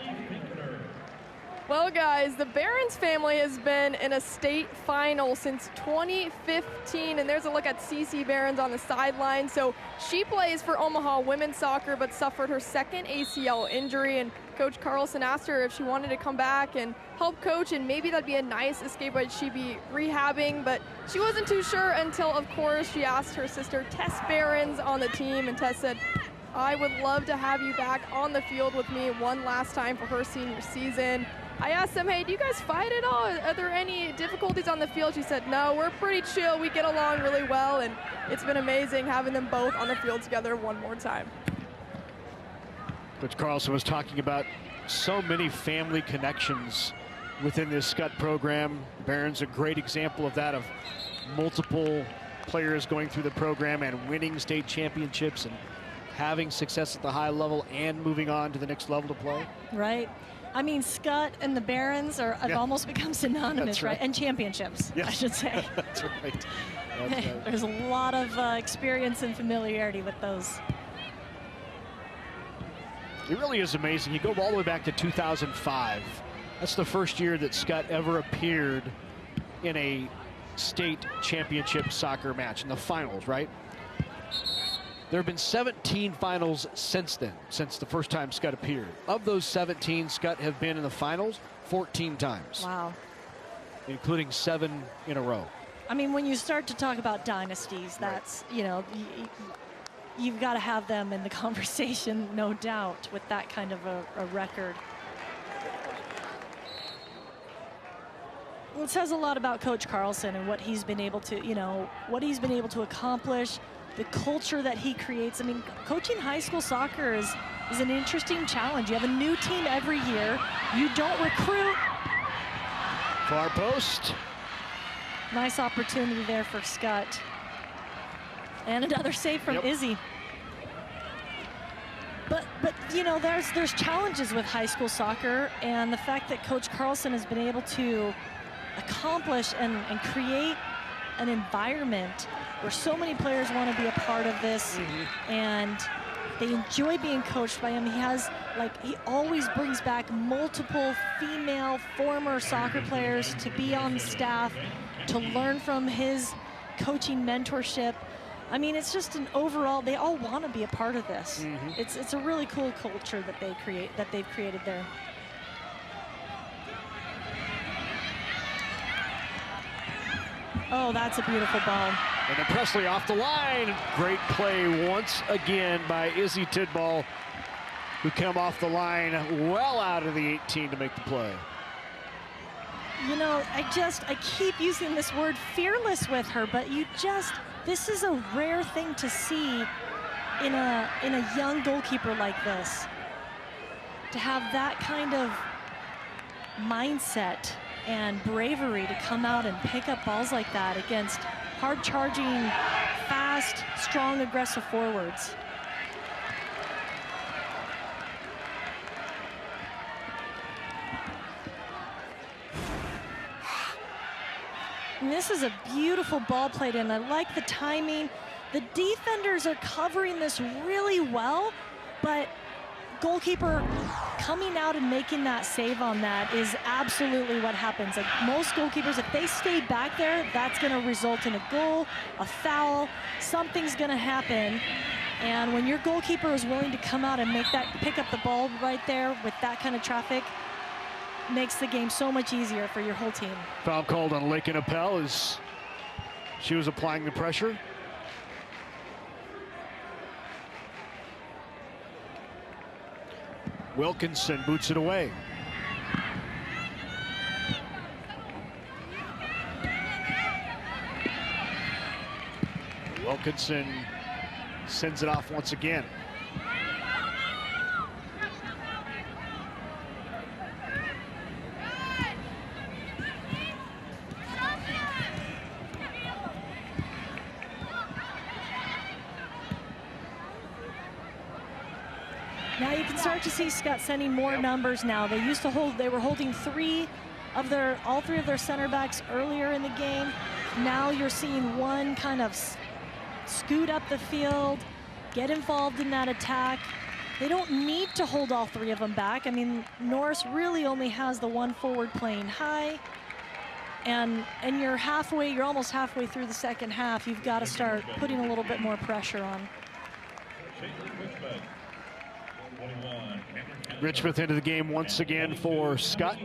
Well, guys, the Behrens family has been in a state final since 2015, and there's a look at Cece Behrens on the sideline. So she plays for Omaha women's soccer, but suffered her second ACL injury, and Coach Carlson asked her if she wanted to come back and help coach, and maybe that'd be a nice escape, but she'd be rehabbing, but she wasn't too sure until, of course, she asked her sister Tess Behrens on the team, and Tess said, I would love to have you back on the field with me one last time for her senior season. I asked them, hey, do you guys fight at all? Are there any difficulties on the field? She said, no, we're pretty chill. We get along really well, and it's been amazing having them both on the field together one more time. Coach Carlson was talking about so many family connections within this Skutt program. Behrens a great example of that, of multiple players going through the program and winning state championships and having success at the high level and moving on to the next level to play. Right. I mean, Skutt and the Behrens have almost become synonymous, right? And championships, I should say. That's right. There's a lot of experience and familiarity with those. It really is amazing. You go all the way back to 2005. That's the first year that Skutt ever appeared in a state championship soccer match in the finals, right? There have been 17 finals since then, since the first time Skutt appeared. Of those 17, Skutt have been in the finals 14 times. Wow. Including 7 in a row. I mean, when you start to talk about dynasties, that's, you know, you've got to have them in the conversation, no doubt, with that kind of a record. It says a lot about Coach Carlson and what he's been able to, you know, what he's been able to accomplish, the culture that he creates. I mean, coaching high school soccer is an interesting challenge. You have a new team every year. You don't recruit. Far post. Nice opportunity there for Skutt. And another save from Izzy. But you know, there's challenges with high school soccer, and the fact that Coach Carlson has been able to accomplish and create an environment where so many players want to be a part of this, and they enjoy being coached by him. He always brings back multiple female former soccer players to be on the staff, to learn from his coaching mentorship. I mean, it's just an overall, they all want to be a part of this. It's a really cool culture that they've created there. Oh, that's a beautiful ball. And then Presley off the line. Great play once again by Izzy Tidball, who came off the line well out of the 18 to make the play. You know, I keep using this word fearless with her, but this is a rare thing to see in a young goalkeeper like this. To have that kind of mindset and bravery to come out and pick up balls like that against hard-charging, fast, strong, aggressive forwards. And this is a beautiful ball played in. I like the timing. The defenders are covering this really well, but goalkeeper coming out and making that save on that is absolutely what happens. Like most goalkeepers, if they stay back there, that's going to result in a goal, a foul, something's going to happen. And when your goalkeeper is willing to come out and pick up the ball right there with that kind of traffic, makes the game so much easier for your whole team. Foul called on Lakin Appel as she was applying the pressure. Wilkinson boots it away. Wilkinson sends it off once again. Now you can start to see Skutt sending more numbers now. They were holding all three of their center backs earlier in the game. Now you're seeing one kind of scoot up the field, get involved in that attack. They don't need to hold all three of them back. I mean, Norris really only has the one forward playing high. And you're almost halfway through the second half. You've got to start putting a little bit more pressure on. Richmond into the game once again for Skutt.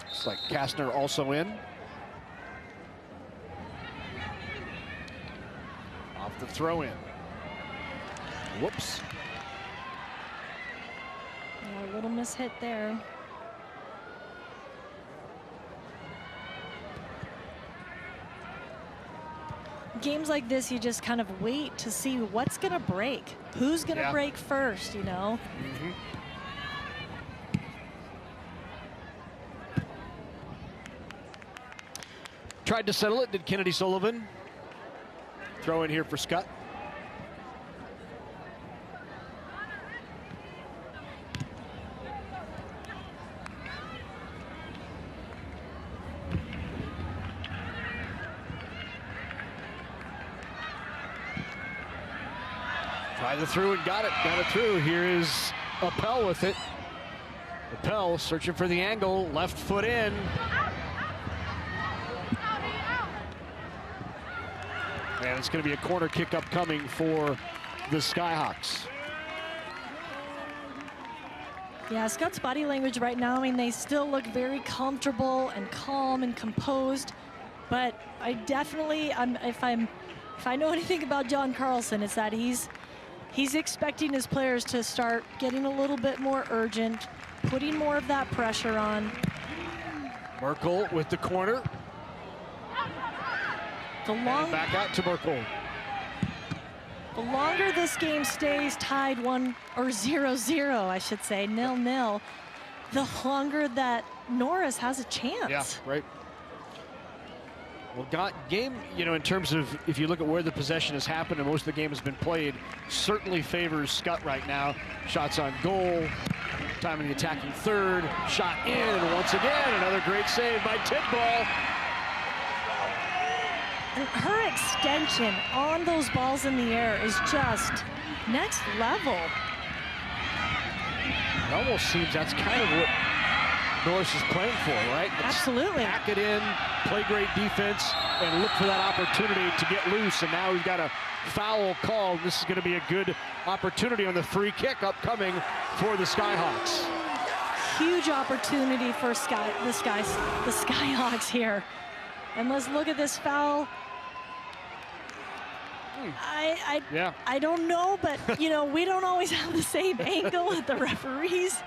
Looks like Kastner also in. Off the throw in. Whoops. Yeah, a little mishit there. Games like this, you just kind of wait to see what's going to break. Who's going to break first, you know? Tried to settle it, did Kennedy Sullivan. Throw in here for Skutt. Tried it through and got it through. Here is Appel with it. Appel searching for the angle, left foot in. And it's going to be a corner kick upcoming for the Skyhawks. Yeah, Skutt's body language right now, I mean, they still look very comfortable and calm and composed, but I definitely, if I know anything about John Carlson, it's that he's expecting his players to start getting a little bit more urgent, putting more of that pressure on. Merkel with the corner. And back out to Merkel. The longer this game stays tied 0-0, I should say, 0-0, the longer that Norris has a chance. Yeah, right. Well, game, in terms of if you look at where the possession has happened and most of the game has been played, certainly favors Skutt right now. Shots on goal, time in the attacking third, shot in, and once again, another great save by Tidball. And her extension on those balls in the air is just next level. It almost seems that's kind of what Norris is playing for, right? Absolutely. Pack it in, play great defense, and look for that opportunity to get loose. And now we've got a foul call. This is going to be a good opportunity on the free kick upcoming for the Skyhawks. Huge opportunity for the Skyhawks here. And let's look at this foul. I don't know, but we don't always have the same angle with the referees.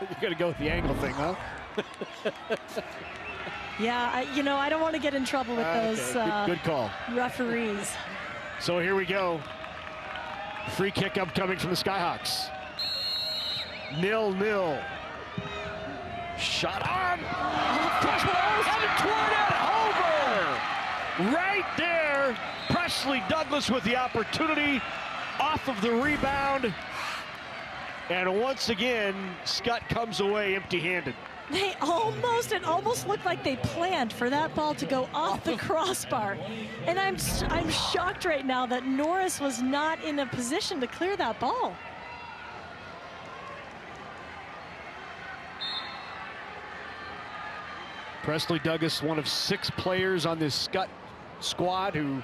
You got to go with the angle thing, huh? Yeah, I don't want to get in trouble with those good call. Referees. So here we go. Free kick upcoming from the Skyhawks. 0-0. Shot on. Headed toward it. Over. Right there. Presley Douglas with the opportunity. Off of the rebound. And once again, Skutt comes away empty-handed. It almost looked like they planned for that ball to go off the crossbar. And I'm shocked right now that Norris was not in a position to clear that ball. Presley Douglas, one of 6 players on this Skutt squad who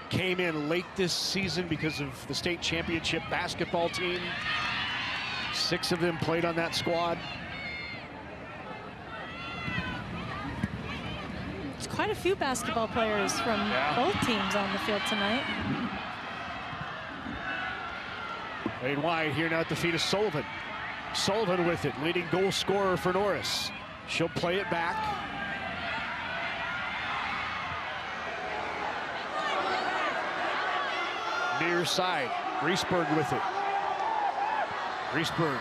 came in late this season because of the state championship basketball team. 6 of them played on that squad. It's quite a few basketball players from both teams on the field tonight. Played wide here now at the feet of Sullivan. Sullivan with it, leading goal scorer for Norris. She'll play it back. Near side, Reesberg with it. Reesberg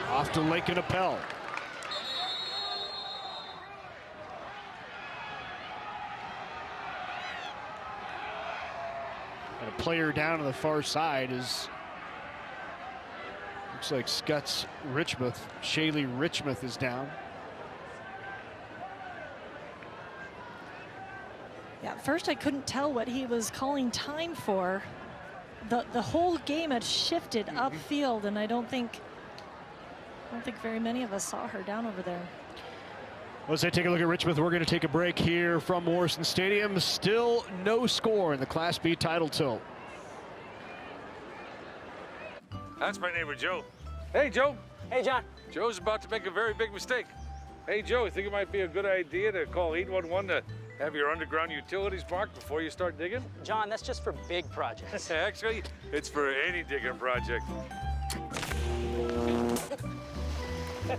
off to Lake and Appel. And a player down on the far side is, looks like Skutt's Richmouth. Shaylee Richmouth is down. Yeah, at first I couldn't tell what he was calling time for. The whole game had shifted upfield, and I don't think very many of us saw her down over there. Let's take a look at Richmouth. We're going to take a break here from Morrison Stadium. Still no score in the Class B title tilt. That's my neighbor Joe. Hey Joe. Hey John. Joe's about to make a very big mistake. Hey Joe, I think it might be a good idea to call 811 to have your underground utilities marked before you start digging? John, that's just for big projects. Actually, it's for any digging project.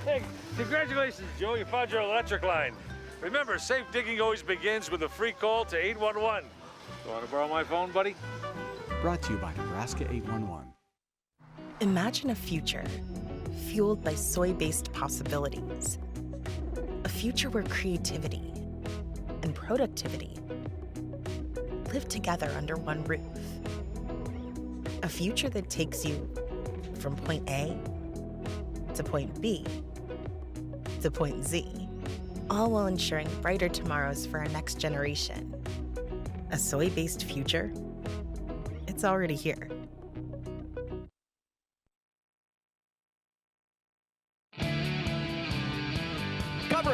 Hey, congratulations, Joe. You found your electric line. Remember, safe digging always begins with a free call to 811. You want to borrow my phone, buddy? Brought to you by Nebraska 811. Imagine a future fueled by soy-based possibilities. A future where creativity and productivity live together under one roof. A future that takes you from point A to point B to point Z, all while ensuring brighter tomorrows for our next generation. A soy-based future? It's already here.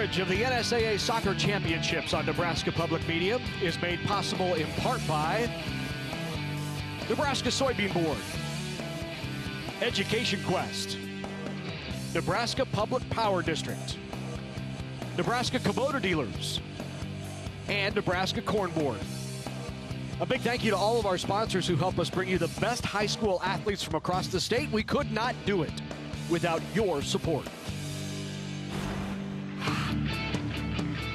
Coverage of the NSAA Soccer Championships on Nebraska Public Media is made possible in part by Nebraska Soybean Board, Education Quest, Nebraska Public Power District, Nebraska Kubota Dealers, and Nebraska Corn Board. A big thank you to all of our sponsors who help us bring you the best high school athletes from across the state. We could not do it without your support.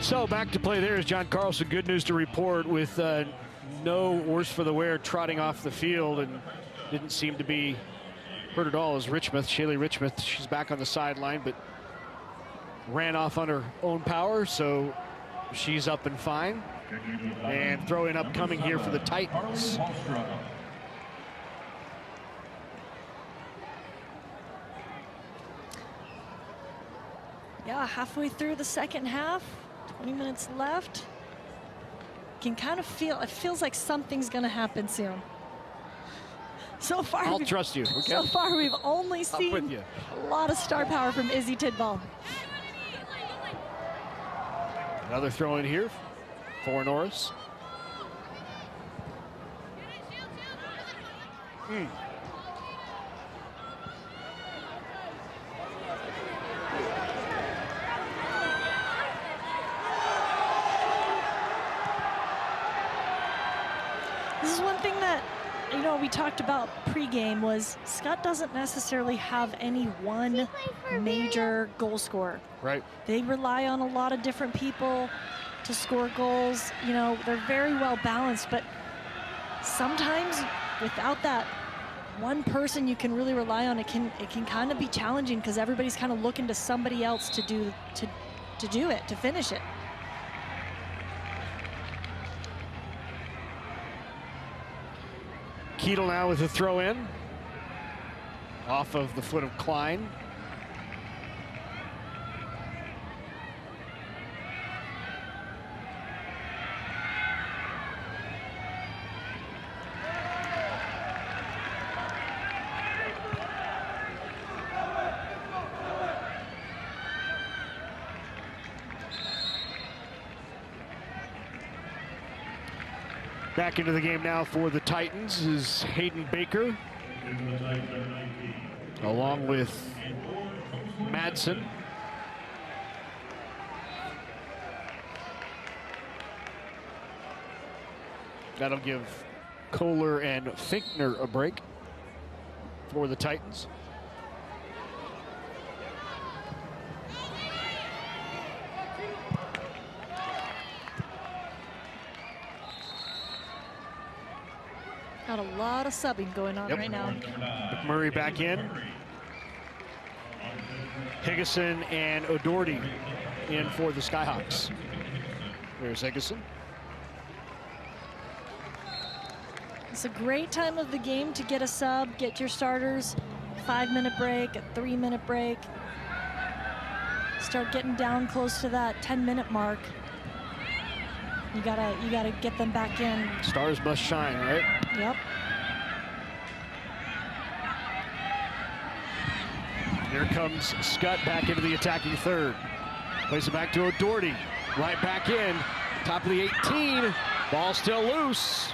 So back to play there is John Carlson. Good news to report with no worse for the wear trotting off the field, and didn't seem to be hurt at all as Shaylee Richmouth, she's back on the sideline, but ran off on her own power, so she's up and fine. And throw-in upcoming here for the Titans. Yeah, halfway through the second half, 20 minutes left. Can kind of feel, it feels like something's going to happen soon. So far, I'll trust you. Okay? So far, we've only seen a lot of star power from Izzy Tidball. Another throw in here for Norris. This is one thing that, you know, we talked about pregame was Skutt doesn't necessarily have any one major goal scorer. Right. They rely on a lot of different people to score goals. You know, they're very well balanced, but sometimes without that one person you can really rely on, it can kind of be challenging because everybody's kind of looking to somebody else to do it, to finish it. Keetle now with a throw in off of the foot of Klein. Back into the game now for the Titans is Hayden Baker, along with Madsen. That'll give Kohler and Finkner a break for the Titans. Got a lot of subbing going on right now. McMurray back in. Higgison and O'Doherty in for the Skyhawks. There's Higgison. It's a great time of the game to get a sub, get your starters. 5-minute break, a 3-minute break. Start getting down close to that 10-minute mark. You gotta get them back in. Stars must shine, right? Yep. Here comes Skutt back into the attacking third. Plays it back to O'Doherty. Right back in. Top of the 18. Ball still loose.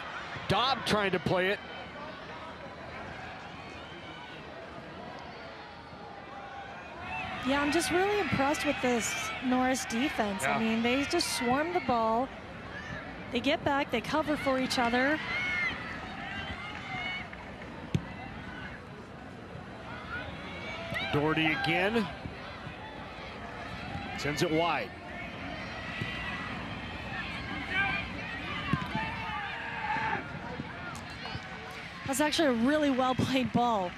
Dobb trying to play it. Yeah, I'm just really impressed with this Norris defense. Yeah. I mean, they just swarm the ball. They get back, they cover for each other. Doherty again. Sends it wide. That's actually a really well played ball.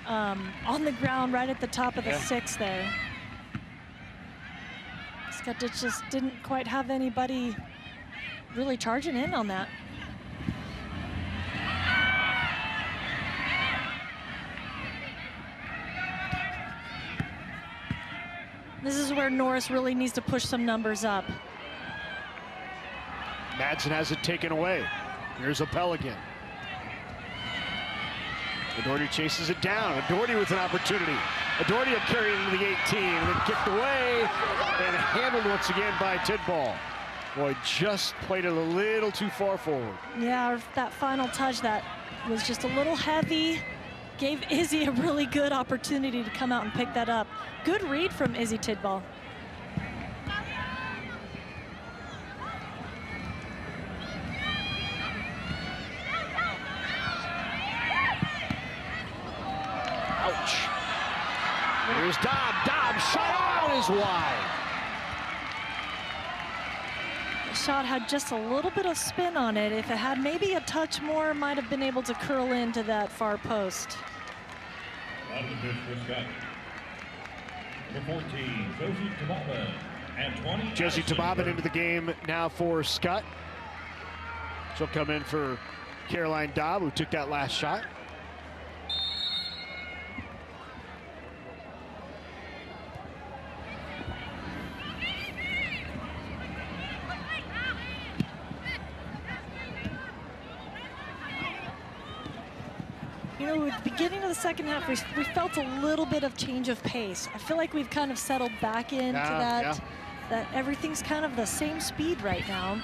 On the ground right at the top of the 6 there. Skutt just didn't quite have anybody really charging in on that. This is where Norris really needs to push some numbers up. Madsen has it taken away. Here's a Pelican. O'Doherty chases it down. O'Doherty with an opportunity. Adornia carrying the 18, and then kicked away and handled once again by Tidball. Boy, just played it a little too far forward. Yeah, that final touch that was just a little heavy. Gave Izzy a really good opportunity to come out and pick that up. Good read from Izzy Tidball. Ouch. Here's Dobb. Dobb shot out is wide. The shot had just a little bit of spin on it. If it had maybe a touch more, might have been able to curl into that far post. On the pitch for Skutt. Number 14, Josie Tababa, and 20. Josie Tababa into the game now for Skutt. She'll come in for Caroline Dobb, who took that last shot. You know, at the beginning of the second half, we felt a little bit of change of pace. I feel like we've kind of settled back into that everything's kind of the same speed right now.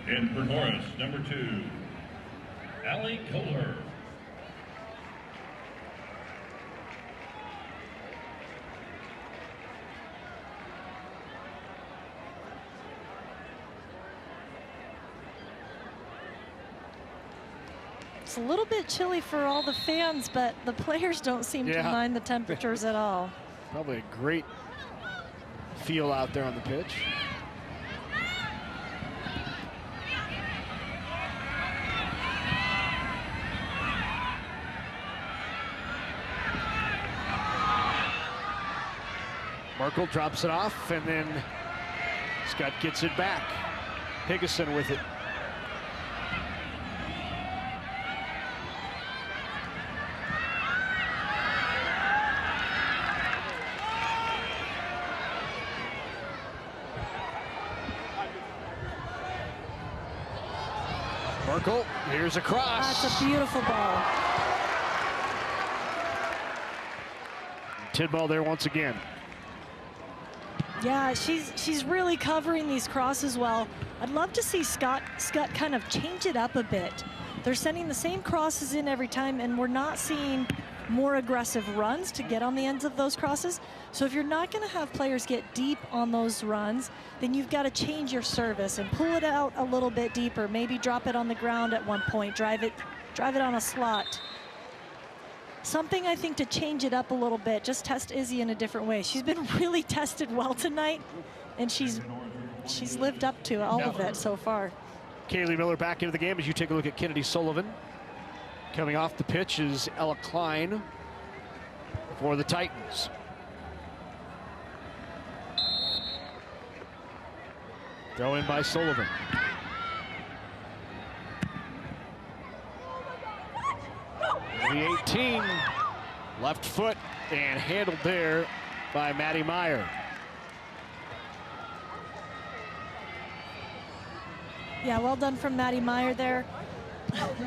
In for Norris, number 2, Allie Kohler. It's a little bit chilly for all the fans, but the players don't seem to mind the temperatures at all. Probably a great feel out there on the pitch. Merkel drops it off, and then Skutt gets it back. Higginson with it. Merkel, here's a cross. That's a beautiful ball. Tidball there once again. Yeah, she's really covering these crosses well. I'd love to see Skutt kind of change it up a bit. They're sending the same crosses in every time, and we're not seeing more aggressive runs to get on the ends of those crosses. So if you're not going to have players get deep on those runs, then you've got to change your service and pull it out a little bit deeper. Maybe drop it on the ground at one point, drive it on a slot. Something, I think, to change it up a little bit, just test Izzy in a different way. She's been really tested well tonight, and she's lived up to all of it so far. Kaylee Miller back into the game as you take a look at Kennedy Sullivan. Coming off the pitch is Ella Klein for the Titans. Throw in by Sullivan. The 18, left foot, and handled there by Maddie Meyer. Yeah, well done from Maddie Meyer there.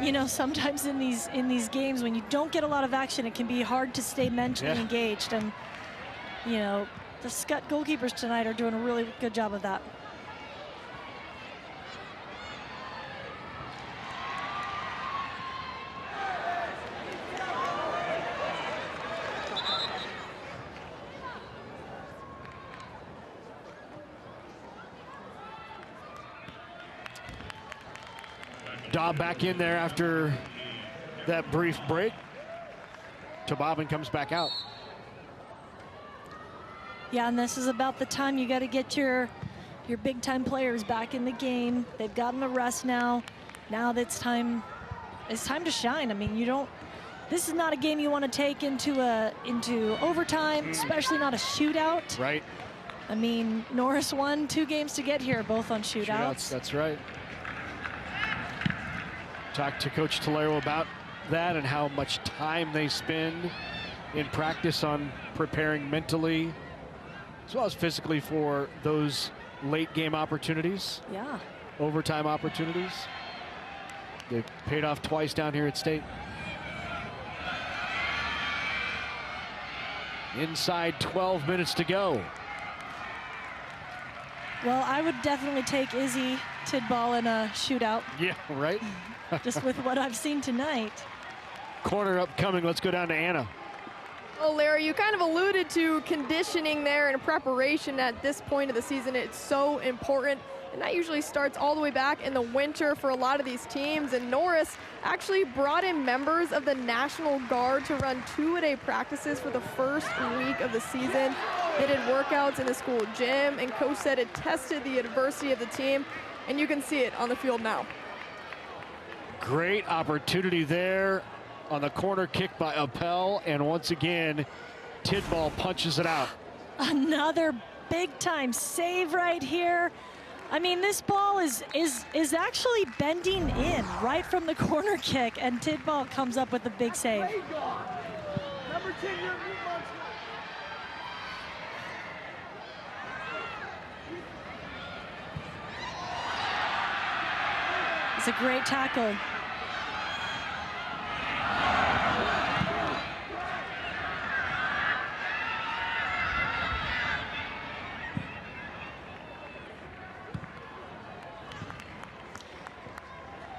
You know, sometimes in these games when you don't get a lot of action, it can be hard to stay mentally engaged. And you know, the Skutt goalkeepers tonight are doing a really good job of that. Dobb back in there after that brief break. Tababin comes back out. Yeah, and this is about the time you got to get your big time players back in the game. They've gotten the rest now. Now it's time to shine. I mean, this is not a game you want to take into overtime, especially not a shootout. Right. I mean, Norris won 2 games to get here, both on shootouts. That's right. Talked to Coach Tolero about that and how much time they spend in practice on preparing mentally as well as physically for those late game opportunities. Yeah. overtime opportunities. They've paid off twice down here at State. Inside 12 minutes to go. Well, I would definitely take Izzy Tidball in a shootout. Yeah, right? Just with what I've seen tonight. Corner upcoming. Let's go down to Anna. Well, Larry, you kind of alluded to conditioning there and preparation at this point of the season. It's so important, and that usually starts all the way back in the winter for a lot of these teams. And Norris actually brought in members of the National Guard to run 2-a-day practices for the first week of the season. They did workouts in the school gym, and coach said it tested the adversity of the team, and you can see it on the field now. Great opportunity there on the corner kick by Appel, and once again, Tidball punches it out. Another big-time save right here. I mean, this ball is actually bending in right from the corner kick, and Tidball comes up with a big save. Number 10, it's a great tackle.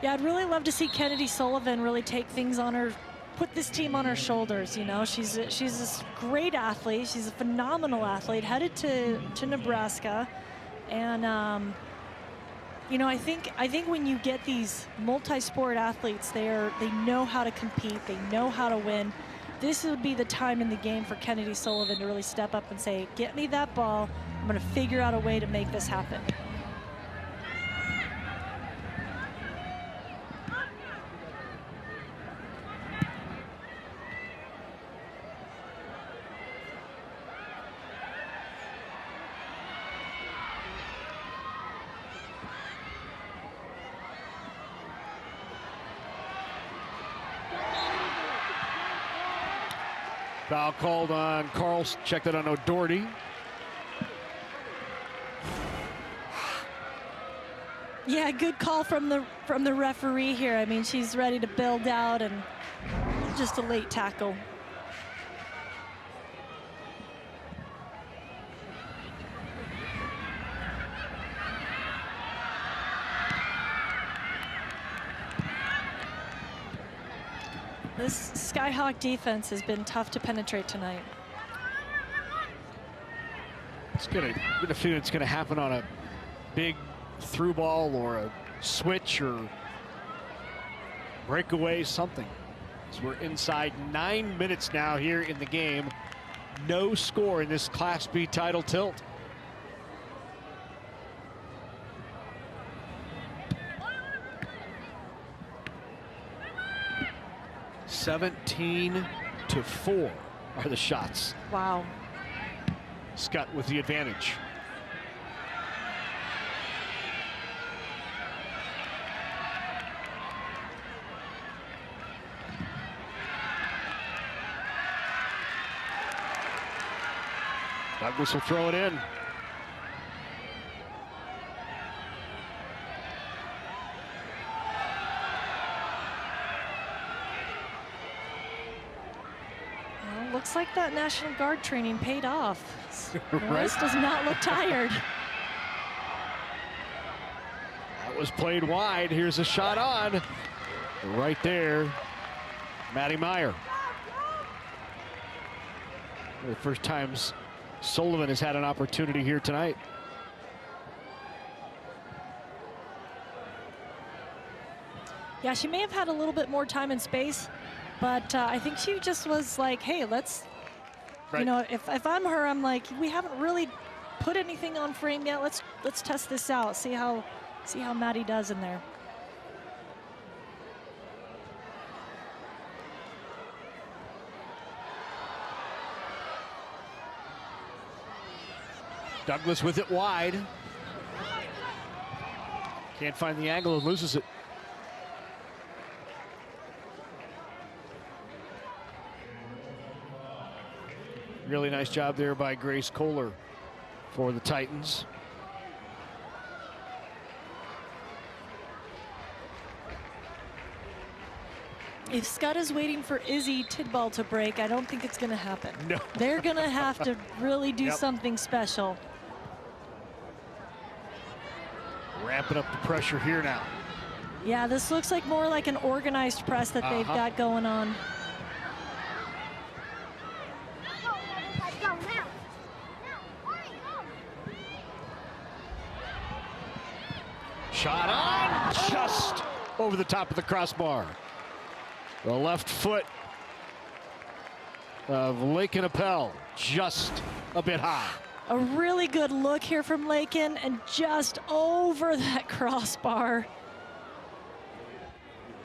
Yeah, I'd really love to see Kennedy Sullivan really take things on her, put this team on her shoulders. You know, she's this great athlete. She's a phenomenal athlete, headed to Nebraska, and you know, I think when you get these multi-sport athletes, they know how to compete, they know how to win. This would be the time in the game for Kennedy Sullivan to really step up and say, "Get me that ball. I'm going to figure out a way to make this happen." Foul called on Carlson. Check that on O'Doherty. Yeah, good call from the referee here. I mean, she's ready to build out, and just a late tackle. This Skyhawk defense has been tough to penetrate tonight. It's gonna feel it's gonna happen on a big through ball or a switch or breakaway, something. So we're inside 9 minutes now here in the game. No score in this Class B title tilt. (17-4) are the shots. Wow. Skutt with the advantage. Douglas will throw it in. Well, looks like that National Guard training paid off. Right? Does not look tired. That was played wide. Here's a shot on. Right there, Maddie Meyer. The first times Sullivan has had an opportunity here tonight. Yeah, she may have had a little bit more time and space, but I think she just was like, hey, let's, you know, if I'm her, I'm like, we haven't really put anything on frame yet. Let's test this out, see how Maddie does in there. Douglas with it wide. Can't find the angle and loses it. Really nice job there by Grace Kohler for the Titans. If Skutt is waiting for Izzy Tidball to break, I don't think it's going to happen. No. They're going to have to really do something special. Ramping up the pressure here now. Yeah, this looks like more like an organized press that they've got going on. Shot on, just over the top of the crossbar. The left foot of Lakin Appel, just a bit high. A really good look here from Lakin, and just over that crossbar.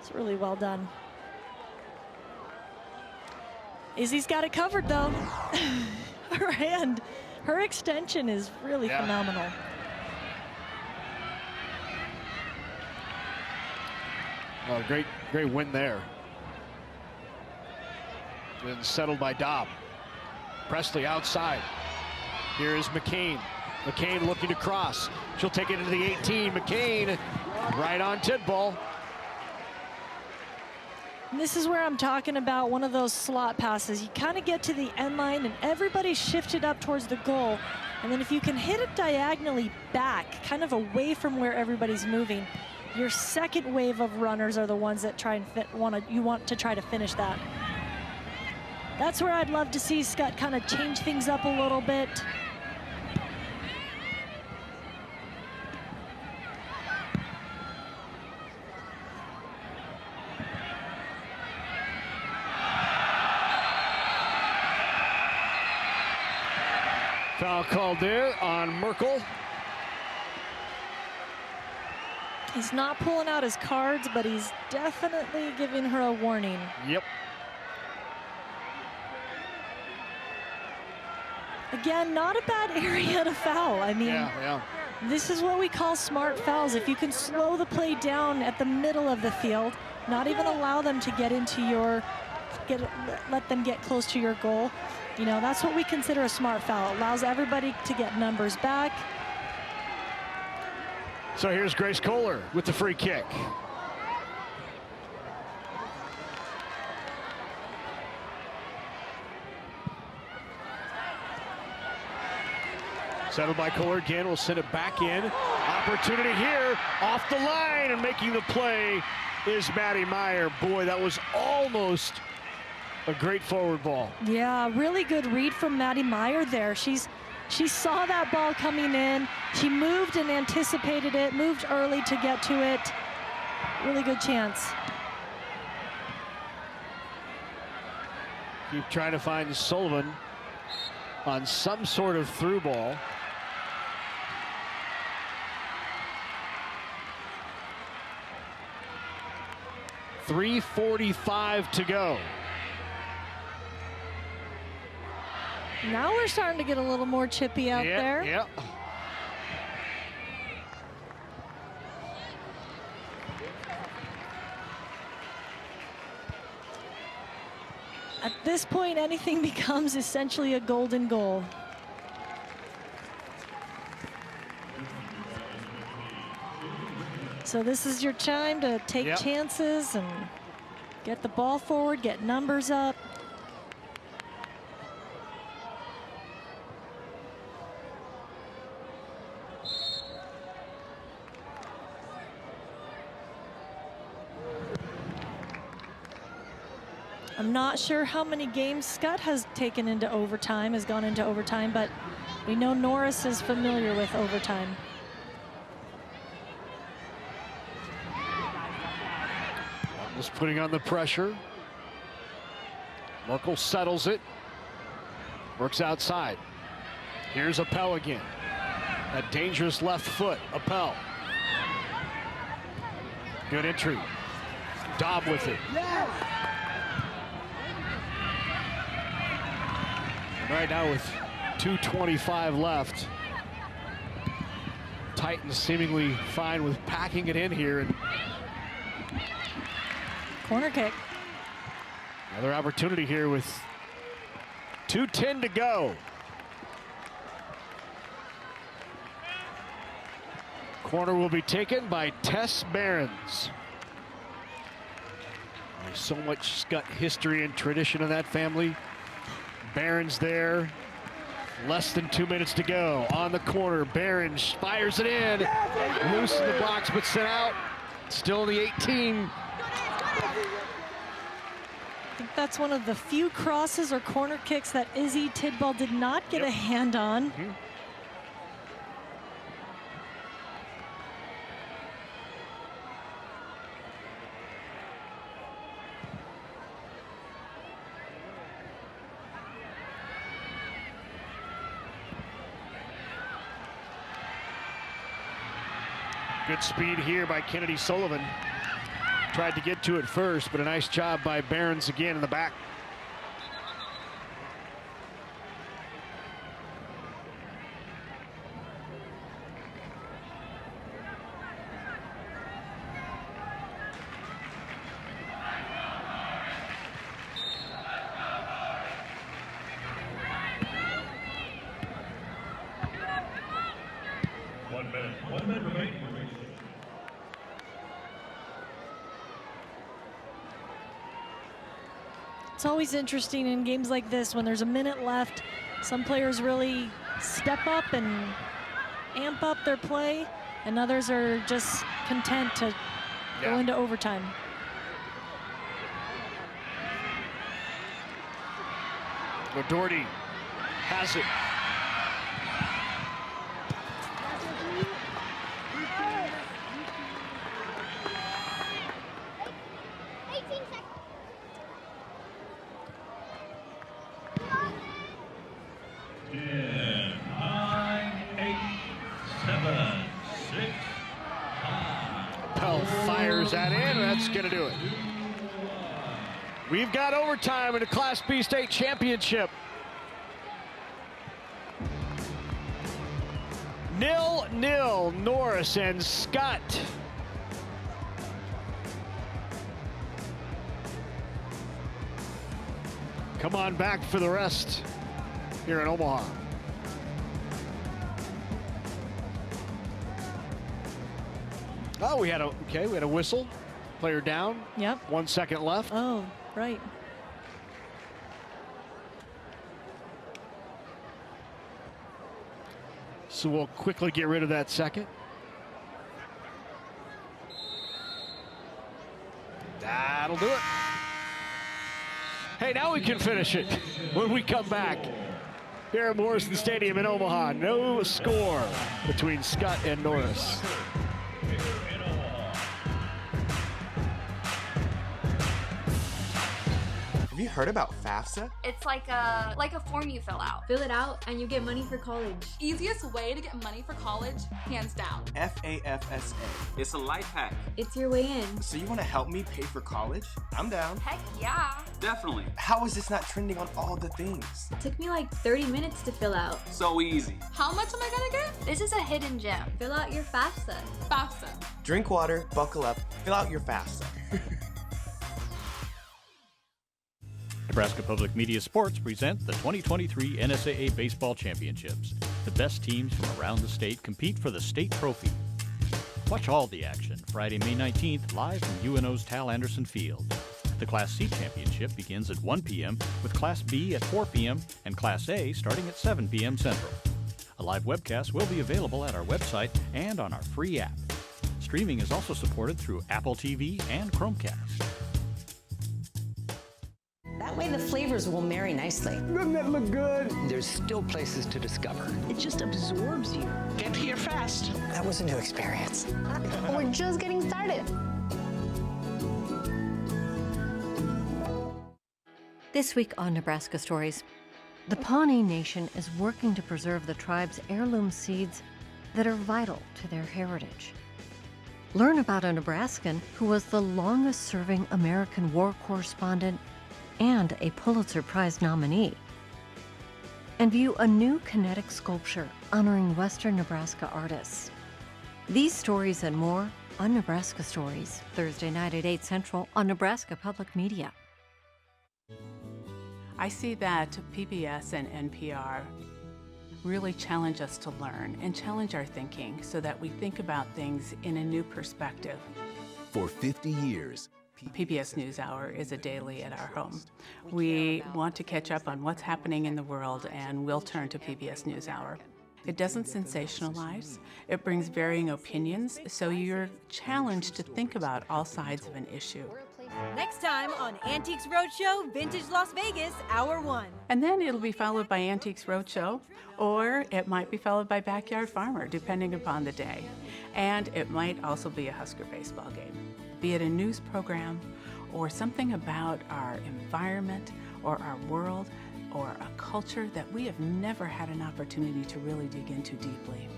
It's really well done. Izzy's got it covered though. Her hand, her extension is really phenomenal. Oh, great win there. Then settled by Dobb. Presley outside. Here is McCain. McCain looking to cross. She'll take it into the 18. McCain right on Tidball. And this is where I'm talking about one of those slot passes. You kind of get to the end line and everybody's shifted up towards the goal. And then if you can hit it diagonally back, kind of away from where everybody's moving, your second wave of runners are the ones that try and you want to try to finish that. That's where I'd love to see Skutt kind of change things up a little bit. Foul called there on Merkel. He's not pulling out his cards, but he's definitely giving her a warning. Yep. Again, not a bad area to foul. I mean, this is what we call smart fouls. If you can slow the play down at the middle of the field, not even allow them to get into let them get close to your goal. You know, that's what we consider a smart foul. It allows everybody to get numbers back. So here's Grace Kohler with the free kick. Settled by Kohler again. We'll send it back in. Opportunity here off the line, and making the play is Maddie Meyer. Boy, that was almost a great forward ball. Yeah, really good read from Maddie Meyer there. She saw that ball coming in. She moved and anticipated it, moved early to get to it. Really good chance. Keep trying to find Sullivan on some sort of through ball. .345 to go. Now we're starting to get a little more chippy out there. Yeah. At this point, anything becomes essentially a golden goal. So this is your time to take chances and get the ball forward, get numbers up. I'm not sure how many games Skutt has taken into overtime, has gone into overtime, but we know Norris is familiar with overtime. Just putting on the pressure. Merkel settles it. Works outside. Here's Appel again. A dangerous left foot. Appel. Good entry. Dobb with it. Right now with 2:25 left. Titans seemingly fine with packing it in here. And corner kick. Another opportunity here with 2:10 to go. Corner will be taken by Tess Behrens. There's so much Skutt history and tradition in that family. Barron's there. Less than 2 minutes to go. On the corner, Barron's fires it in. Loose in the box, but sent out. Still in the 18. I think that's one of the few crosses or corner kicks that Izzy Tidball did not get a hand on. Good speed here by Kennedy Sullivan. Tried to get to it first, but a nice job by Barron's again in the back. One minute remaining. It's always interesting in games like this when there's a minute left. Some players really step up and amp up their play, and others are just content to go into overtime. Doherty has it. Fires that in, and that's going to do it. We've got overtime in the Class B state championship. 0-0, Norris and Skutt. Come on back for the rest here in Omaha. Oh, we had a whistle. Player down. Yep. 1 second left. Oh, right. So we'll quickly get rid of that second. That'll do it. Hey, now we can finish it when we come back. Here at Morrison Stadium in Omaha, no score between Skutt and Norris. Have you heard about FAFSA? It's like a form you fill out. Fill it out and you get money for college. Easiest way to get money for college, hands down. FAFSA. It's a life hack. It's your way in. So you want to help me pay for college? I'm down. Heck yeah. Definitely. How is this not trending on all the things? It took me like 30 minutes to fill out. So easy. How much am I gonna get? This is a hidden gem. Fill out your FAFSA. FAFSA. Drink water, buckle up, fill out your FAFSA. Nebraska Public Media Sports present the 2023 NSAA Baseball Championships. The best teams from around the state compete for the state trophy. Watch all the action Friday, May 19th, live from UNO's Tal Anderson Field. The Class C Championship begins at 1 p.m. with Class B at 4 p.m. and Class A starting at 7 p.m. Central. A live webcast will be available at our website and on our free app. Streaming is also supported through Apple TV and Chromecast. That way the flavors will marry nicely. Doesn't that look good? There's still places to discover. It just absorbs you. Get here fast. That was a new experience. We're just getting started. This week on Nebraska Stories, the Pawnee Nation is working to preserve the tribe's heirloom seeds that are vital to their heritage. Learn about a Nebraskan who was the longest-serving American war correspondent and a Pulitzer Prize nominee. And view a new kinetic sculpture honoring Western Nebraska artists. These stories and more on Nebraska Stories, Thursday night at 8 Central on Nebraska Public Media. I see that PBS and NPR really challenge us to learn and challenge our thinking so that we think about things in a new perspective. For 50 years, PBS NewsHour is a daily at our home. We want to catch up on what's happening in the world, and we'll turn to PBS NewsHour. It doesn't sensationalize. It brings varying opinions, so you're challenged to think about all sides of an issue. Next time on Antiques Roadshow, Vintage Las Vegas, Hour 1. And then it'll be followed by Antiques Roadshow, or it might be followed by Backyard Farmer, depending upon the day. And it might also be a Husker baseball game, be it a news program or something about our environment or our world or a culture that we have never had an opportunity to really dig into deeply.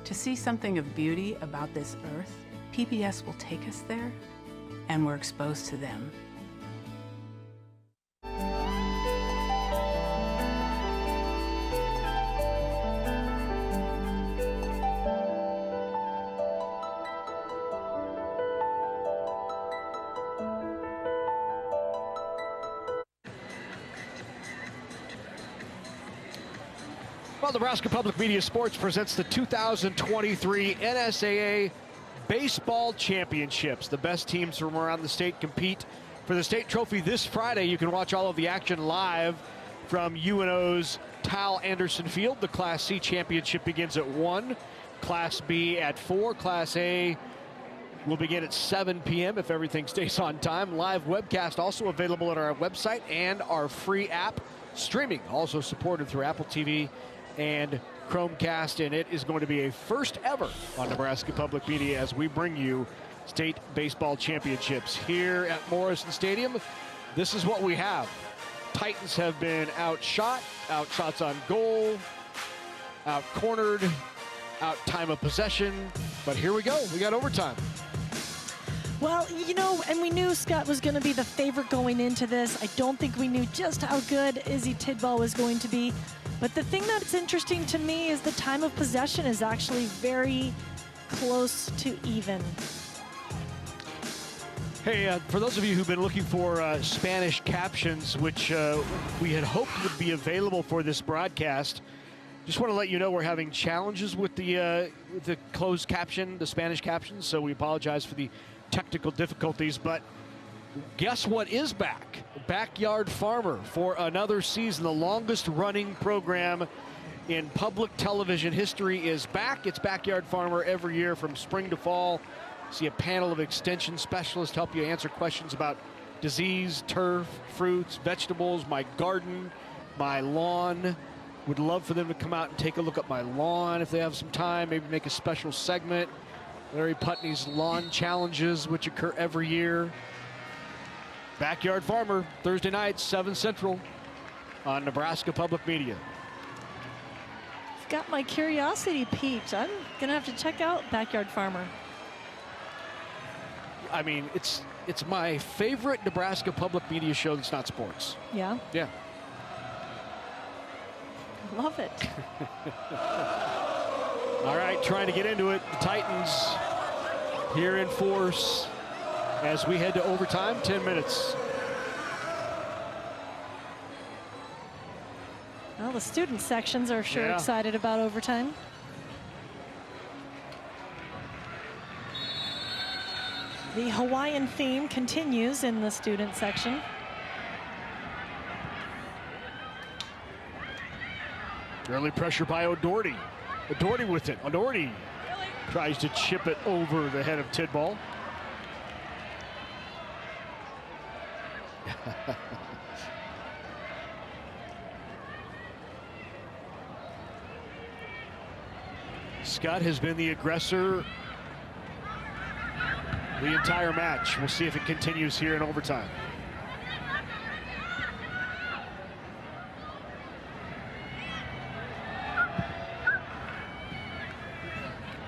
To see something of beauty about this earth, PBS will take us there, and we're exposed to them. Well, Nebraska Public Media Sports presents the 2023 NSAA Baseball Championships. The best teams from around the state compete for the state trophy this Friday. You can watch all of the action live from UNO's Tal Anderson Field. The Class C championship begins at 1, Class B at 4, Class A will begin at 7 p.m. if everything stays on time. Live webcast also available at our website and our free app. Streaming also supported through Apple TV and Chromecast, and it is going to be a first ever on Nebraska Public Media as we bring you state baseball championships here at Morrison Stadium. This is what we have. Titans have been outshot, outshots on goal, out-cornered, out time of possession, but here we go. We got overtime. Well, you know, and we knew Skutt was going to be the favorite going into this. I don't think we knew just how good Izzy Tidball was going to be. But the thing that's interesting to me is the time of possession is actually very close to even. Hey, for those of you who've been looking for Spanish captions, which we had hoped would be available for this broadcast, just want to let you know we're having challenges with the closed caption, the Spanish captions, so we apologize for the technical difficulties, but guess what is back? Backyard Farmer for another season. The longest running program in public television history is back. It's Backyard Farmer every year from spring to fall. See a panel of extension specialists help you answer questions about disease, turf, fruits, vegetables, my garden, my lawn. Would love for them to come out and take a look at my lawn if they have some time, maybe make a special segment. Larry Putney's lawn challenges, which occur every year. Backyard Farmer, Thursday night, 7 Central on Nebraska Public Media. It's got my curiosity piqued. I'm going to have to check out Backyard Farmer. I mean, it's my favorite Nebraska Public Media show that's not sports. Yeah? Yeah. Love it. All right, trying to get into it. The Titans here in force as we head to overtime, 10 minutes. Well, the student sections are sure excited about overtime. The Hawaiian theme continues in the student section. Early pressure by O'Doherty. O'Doherty with it. O'Doherty tries to chip it over the head of Tidball. Skutt has been the aggressor the entire match. We'll see if it continues here in overtime.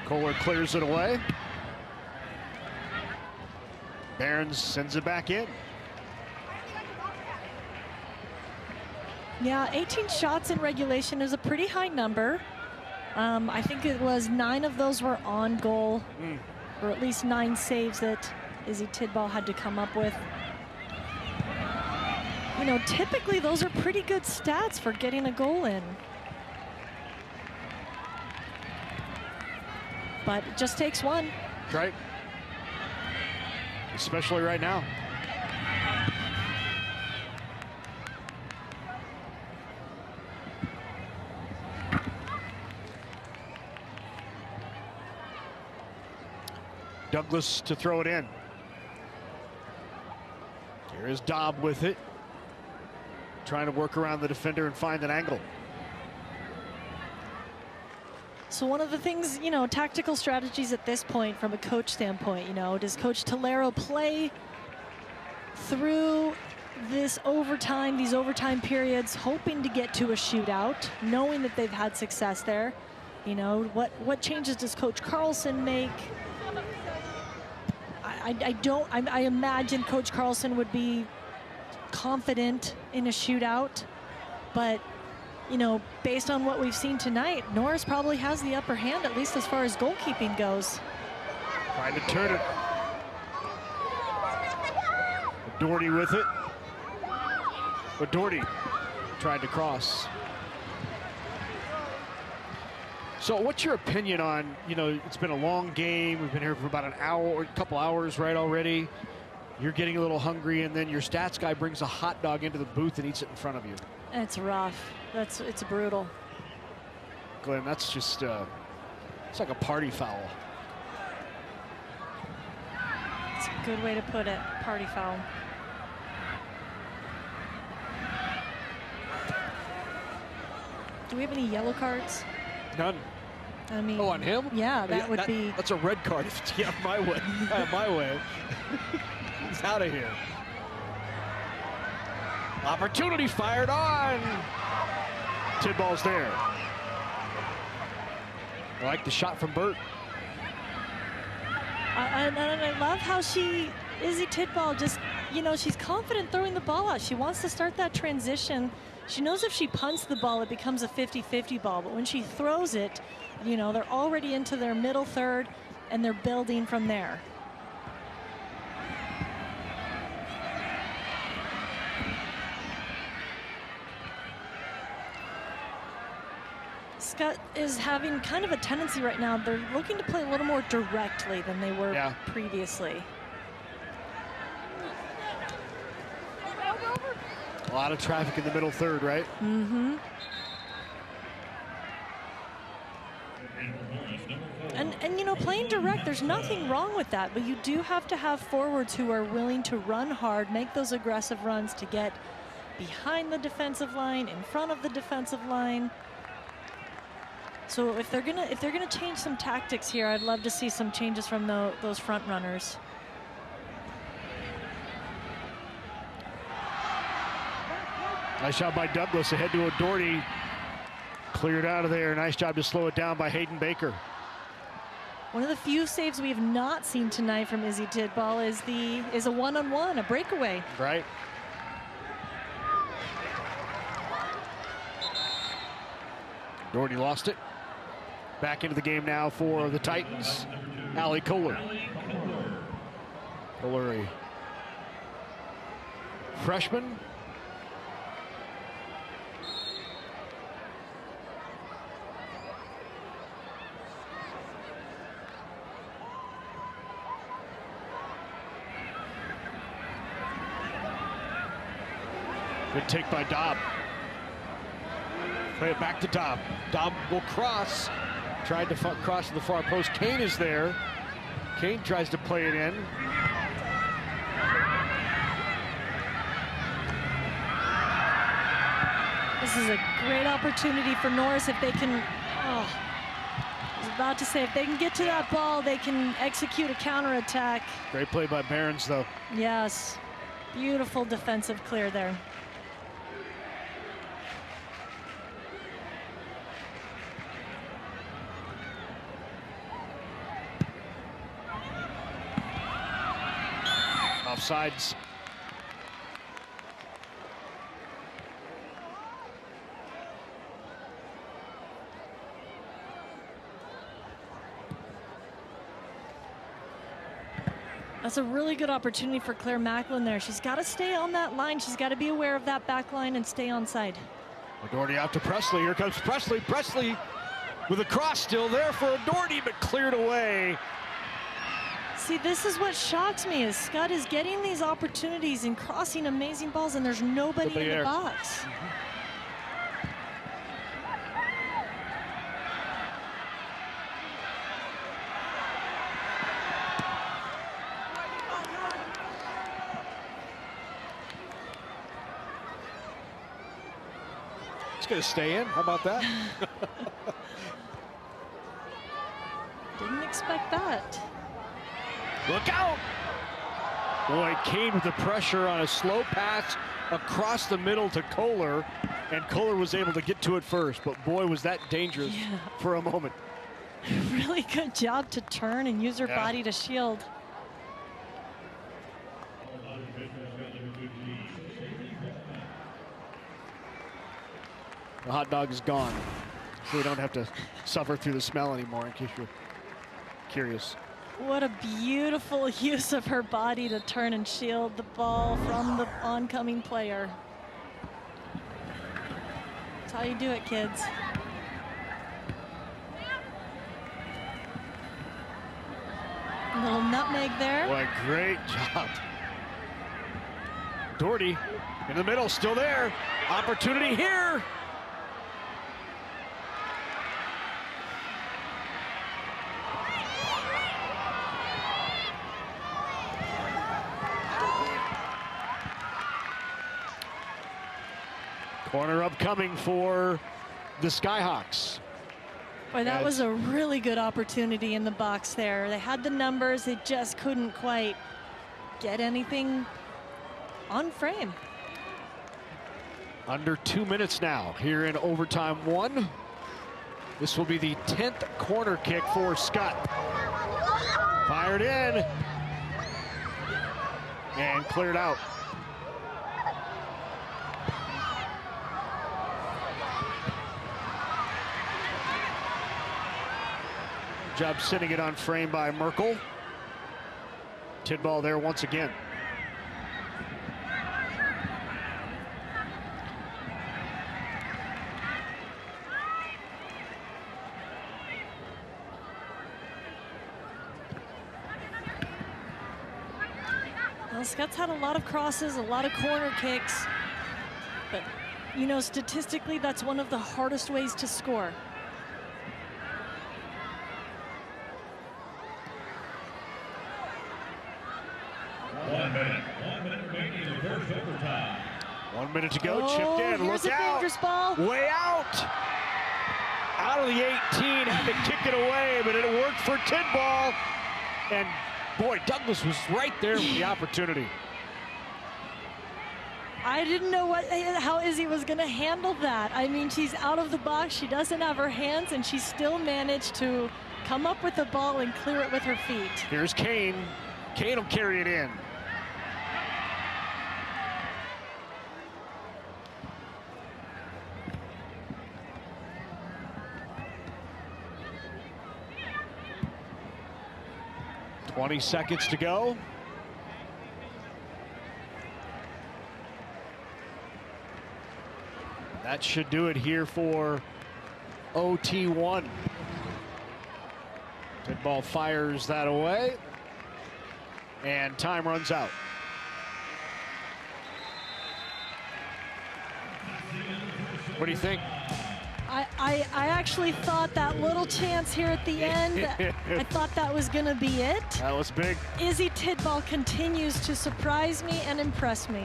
Kohler clears it away. Barons sends it back in. Yeah, 18 shots in regulation is a pretty high number. I think it was 9 of those were on goal, or at least 9 saves that Izzy Tidball had to come up with. You know, typically those are pretty good stats for getting a goal in. But it just takes one. Right. Especially right now. Douglas to throw it in. Here is Dobb with it. Trying to work around the defender and find an angle. So one of the things, you know, tactical strategies at this point from a coach standpoint, you know, does Coach Tolero play through these overtime periods, hoping to get to a shootout, knowing that they've had success there? You know, what changes does Coach Carlson make? I imagine Coach Carlson would be confident in a shootout, but you know, based on what we've seen tonight, Norris probably has the upper hand, at least as far as goalkeeping goes. Trying to turn it. Doherty with it. But Doherty tried to cross. So what's your opinion on, you know, it's been a long game. We've been here for about an hour or a couple hours, right, already. You're getting a little hungry, and then your stats guy brings a hot dog into the booth and eats it in front of you. It's rough. It's brutal. Glenn, that's just, it's like a party foul. It's a good way to put it, party foul. Do we have any yellow cards? None. I mean, oh, on him? Yeah, That's a red card if it's my way. My way. He's out of here. Opportunity fired on. Tidball's there. I like the shot from Burt. And I love how Izzy Tidball just, you know, she's confident throwing the ball out. She wants to start that transition. She knows if she punts the ball, it becomes a 50-50 ball. But when she throws it, you know, they're already into their middle third, and they're building from there. Skutt is having kind of a tendency right now. They're looking to play a little more directly than they were previously. A lot of traffic in the middle third, right? Mm-hmm. And you know, playing direct, there's nothing wrong with that, but you do have to have forwards who are willing to run hard, make those aggressive runs to get behind the defensive line, in front of the defensive line. So if they're gonna change some tactics here, I'd love to see some changes from those front runners. Nice job by Douglas ahead to O'Doherty. Cleared out of there. Nice job to slow it down by Hayden Baker. One of the few saves we have not seen tonight from Izzy Tidball is a one-on-one, a breakaway. Right. Doherty lost it. Back into the game now for the Titans. Allie Kohler. Kohler, a freshman. Good take by Dobb. Play it back to Dobb. Dobb will cross. Tried to cross to the far post. Kane is there. Kane tries to play it in. This is a great opportunity for Norris if they can, I was about to say, if they can get to that ball, they can execute a counterattack. Great play by Behrens, though. Yes, beautiful defensive clear there. Offsides. That's a really good opportunity for Claire Macklin there. She's got to stay on that line. She's got to be aware of that back line and stay onside. O'Doherty out to Presley. Here comes Presley. Presley with a cross still there for O'Doherty, but cleared away. See, this is what shocks me, is Skutt is getting these opportunities and crossing amazing balls, and there's nobody in the box. It's going to stay in. How about that? Didn't expect that. Look out! Boy, Kane with the pressure on a slow pass across the middle to Kohler, and Kohler was able to get to it first, but boy, was that dangerous for a moment. Really good job to turn and use her body to shield. The hot dog is gone, so we don't have to suffer through the smell anymore, in case you're curious. What a beautiful use of her body to turn and shield the ball from the oncoming player. That's how you do it, kids. A little nutmeg there. Boy, great job. Doherty in the middle, still there. Opportunity here. Corner upcoming for the Skyhawks. Boy, that was a really good opportunity in the box there. They had the numbers, they just couldn't quite get anything on frame. Under 2 minutes now here in overtime 1. This will be the 10th corner kick for Skutt. Fired in and cleared out. Job sending it on frame by Merkel. Tidball there once again. Well, Skutt's had a lot of crosses, a lot of corner kicks, but you know, statistically, that's one of the hardest ways to score. One minute remaining in the first overtime. 1 minute to go, chipped in, look out. Dangerous ball. Way out. Out of the 18, had to kick it away, but it worked for Tidball. And boy, Douglas was right there with the opportunity. I didn't know how Izzy was going to handle that. I mean, she's out of the box, she doesn't have her hands, and she still managed to come up with the ball and clear it with her feet. Here's Kane. Kane will carry it in. "20 seconds to go." That should do it here for OT1. Tidball fires that away, and time runs out. What do you think? I actually thought that little chance here at the end, I thought that was going to be it. That was big. Izzy Tidball continues to surprise me and impress me.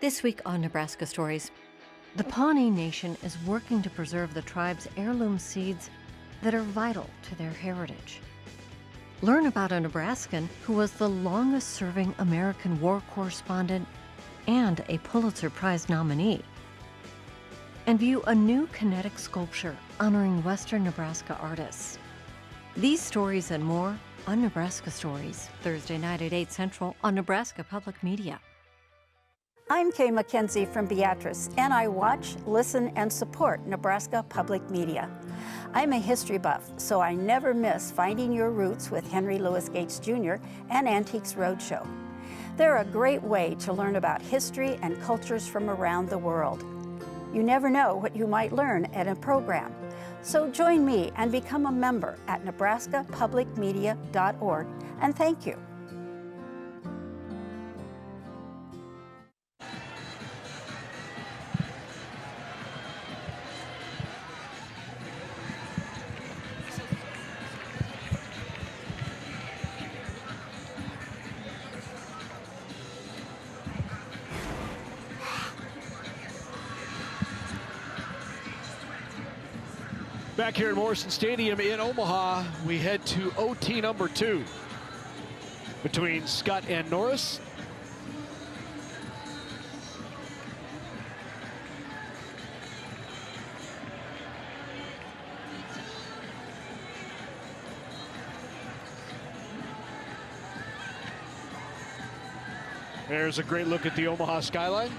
This week on Nebraska Stories, the Pawnee Nation is working to preserve the tribe's heirloom seeds that are vital to their heritage. Learn about a Nebraskan who was the longest-serving American war correspondent and a Pulitzer Prize nominee. And view a new kinetic sculpture honoring Western Nebraska artists. These stories and more on Nebraska Stories, Thursday night at 8 Central on Nebraska Public Media. I'm Kay McKenzie from Beatrice, and I watch, listen, and support Nebraska Public Media. I'm a history buff, so I never miss Finding Your Roots with Henry Louis Gates Jr. and Antiques Roadshow. They're a great way to learn about history and cultures from around the world. You never know what you might learn at a program. So join me and become a member at nebraskapublicmedia.org, and thank you. Back here at Morrison Stadium in Omaha, we head to OT number 2 between Skutt and Norris. There's a great look at the Omaha skyline.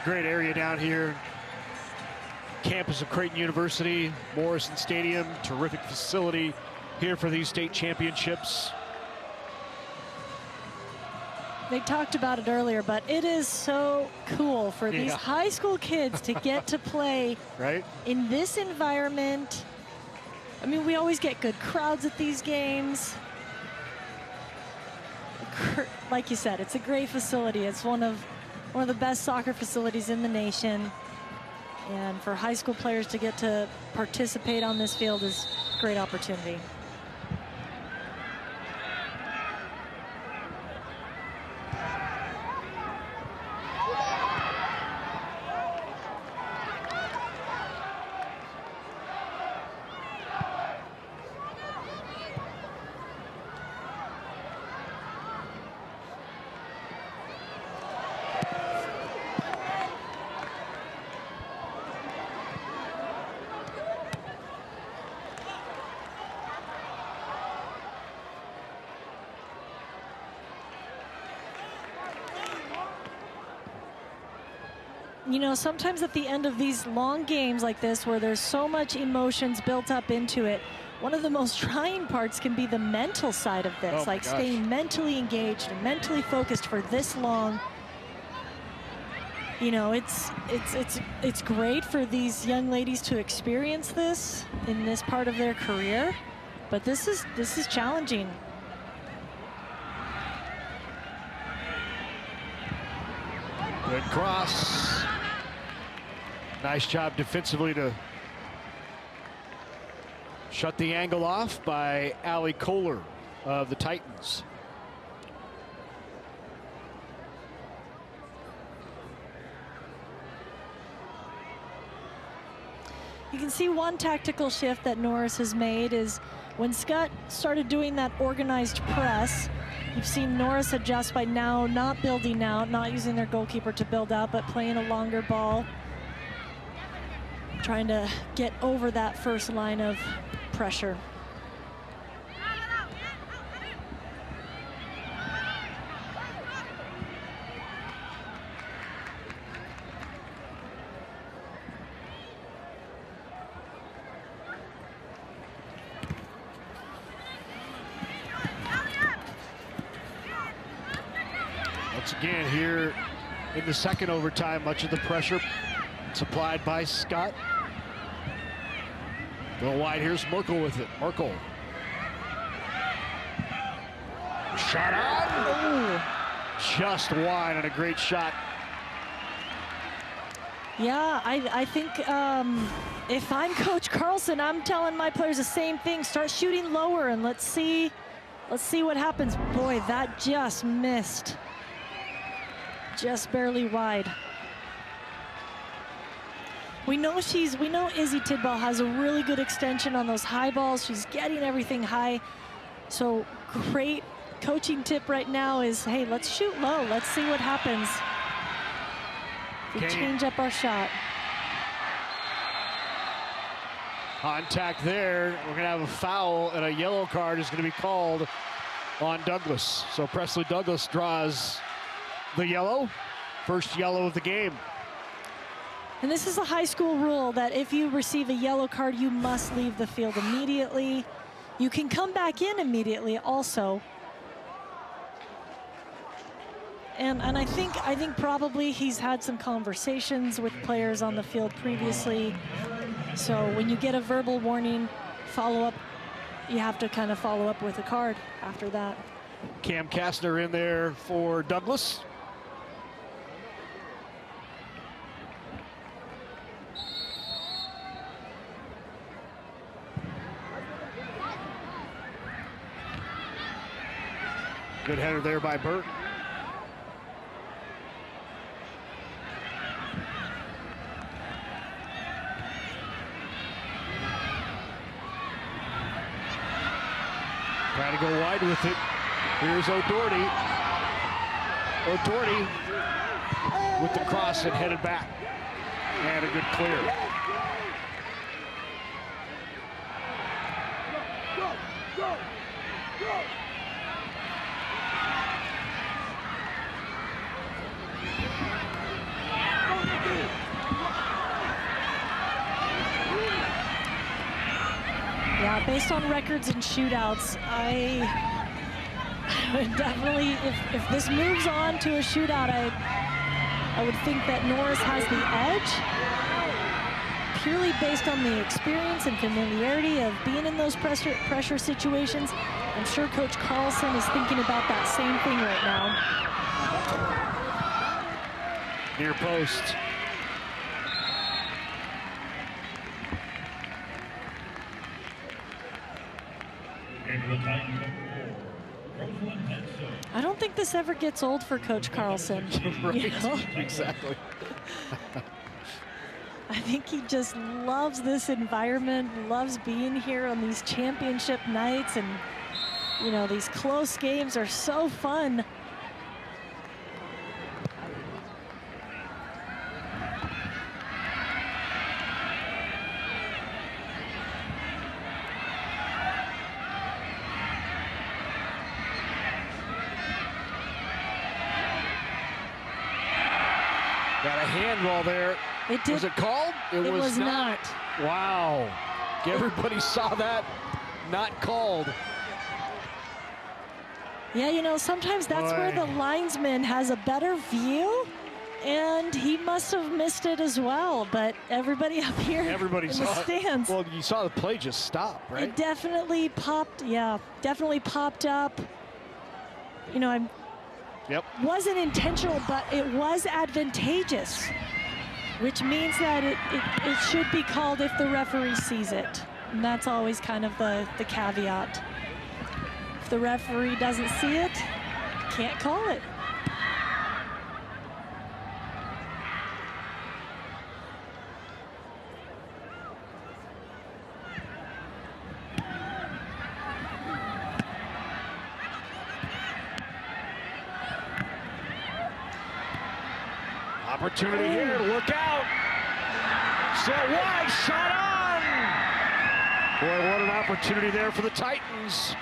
Great area down here. Campus of Creighton University, Morrison Stadium, terrific facility here for these state championships. They talked about it earlier, but it is so cool for these high school kids to get to play right in this environment. I mean, we always get good crowds at these games. Like you said, it's a great facility. It's one of the best soccer facilities in the nation. And for high school players to get to participate on this field is a great opportunity. You know, sometimes at the end of these long games like this, where there's so much emotions built up into it, one of the most trying parts can be the mental side of this, like staying mentally engaged and mentally focused for this long. You know, it's great for these young ladies to experience this in this part of their career, but this is challenging. Good cross. Nice job defensively to shut the angle off by Allie Kohler of the Titans. You can see one tactical shift that Norris has made is when Skutt started doing that organized press. You've seen Norris adjust by now not building out, not using their goalkeeper to build out, but playing a longer ball, trying to get over that first line of pressure. Once again here in the second overtime, much of the pressure supplied by Skutt. Go wide, here's Merkel with it. Merkel. Shot on. Ooh. Just wide and a great shot. Yeah, I think if I'm Coach Carlson, I'm telling my players the same thing. Start shooting lower and let's see what happens. Boy, that just missed. Just barely wide. We know Izzy Tidball has a really good extension on those high balls. She's getting everything high. So great coaching tip right now is, hey, let's shoot low. Let's see what happens. We change up our shot. Contact there. We're gonna have a foul and a yellow card is gonna be called on Douglas. So Presley Douglas draws the yellow, first yellow of the game. And this is a high school rule that if you receive a yellow card, you must leave the field immediately. You can come back in immediately also. And I think probably he's had some conversations with players on the field previously. So when you get a verbal warning, follow up, you have to kind of follow up with a card after that. Cam Kastner in there for Douglas. Good header there by Burton. Trying to go wide with it. Here's O'Doherty. O'Doherty with the cross and headed back. And a good clear. Yeah, based on records and shootouts, I would definitely, if this moves on to a shootout, I would think that Norris has the edge, purely based on the experience and familiarity of being in those pressure situations. I'm sure Coach Carlson is thinking about that same thing right now. Near post. I don't think this ever gets old for Coach Carlson. Right, you know? Exactly. I think he just loves this environment, loves being here on these championship nights, and you know, these close games are so fun. Got a handball there. It did. Was it called? It was not. Wow. Everybody saw that. Not called. Yeah, you know, sometimes that's where the linesman has a better view, and he must have missed it as well. But everybody up here in the stands. Well, you saw the play just stop, right? It definitely popped. Yeah, definitely popped up. You know, wasn't intentional, but it was advantageous, which means that it should be called if the referee sees it. And that's always kind of the caveat. If the referee doesn't see it, can't call it. Opportunity here, look out. Set wide, shot on. Boy, what an opportunity there for the Titans.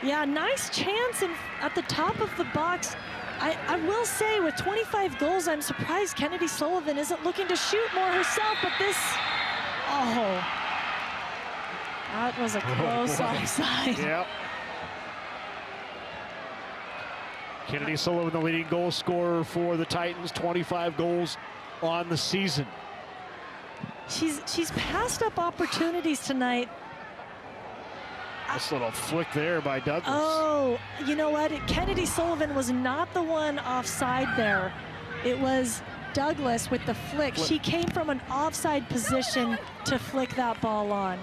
Yeah, nice chance at the top of the box. I will say, with 25 goals, I'm surprised Kennedy Sullivan isn't looking to shoot more herself, but this, that was a close offside. Yep. Kennedy Sullivan, the leading goal scorer for the Titans, 25 goals on the season. She's passed up opportunities tonight. This little flick there by Douglas. Oh, you know what? Kennedy Sullivan was not the one offside there. It was Douglas with the flick. She came from an offside position to flick that ball on.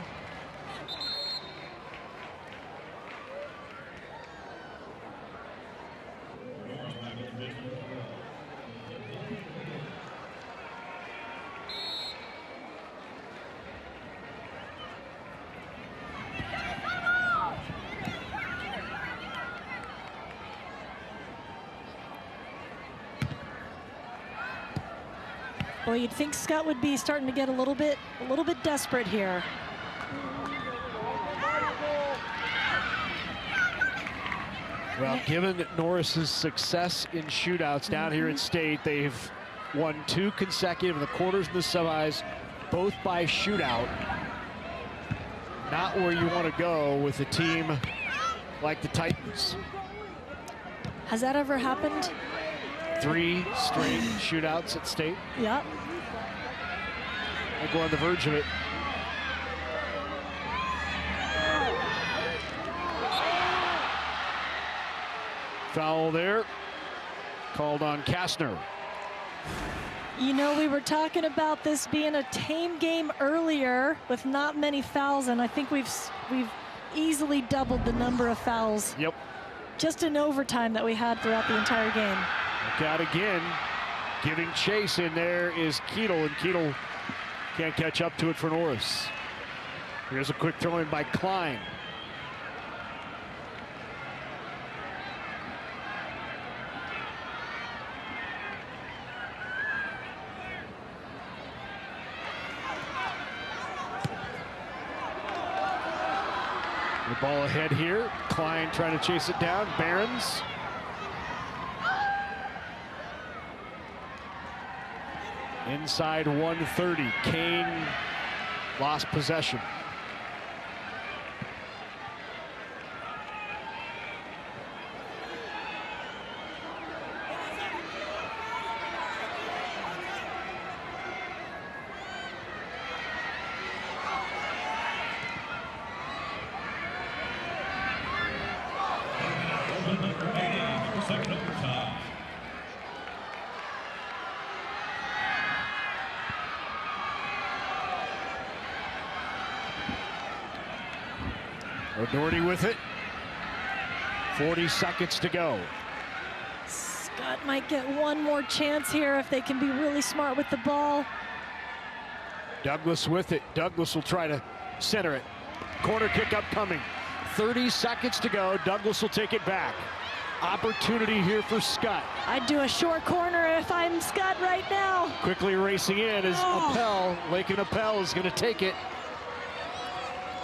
Well, you'd think Skutt would be starting to get a little bit desperate here. Well, given Norris's success in shootouts down here at State, they've won 2 consecutive in the quarters and the semis, both by shootout. Not where you want to go with a team like the Titans. Has that ever happened? 3 straight shootouts at State. Yep. I go on the verge of it. Foul there. Called on Kastner. You know, we were talking about this being a tame game earlier with not many fouls, and I think we've easily doubled the number of fouls. Yep. Just in overtime that we had throughout the entire game. Look out again. Giving chase in there is Keetle, and Keetle can't catch up to it for Norris. Here's a quick throw in by Klein. The ball ahead here. Klein trying to chase it down. Barons. Inside 130. Kane lost possession. O'Doherty with it. 40 seconds to go. Skutt might get one more chance here if they can be really smart with the ball. Douglas with it. Douglas will try to center it. Corner kick upcoming. 30 seconds to go. Douglas will take it back. Opportunity here for Skutt. I'd do a short corner if I'm Skutt right now. Quickly racing in is Appel. Lakin Appel is going to take it.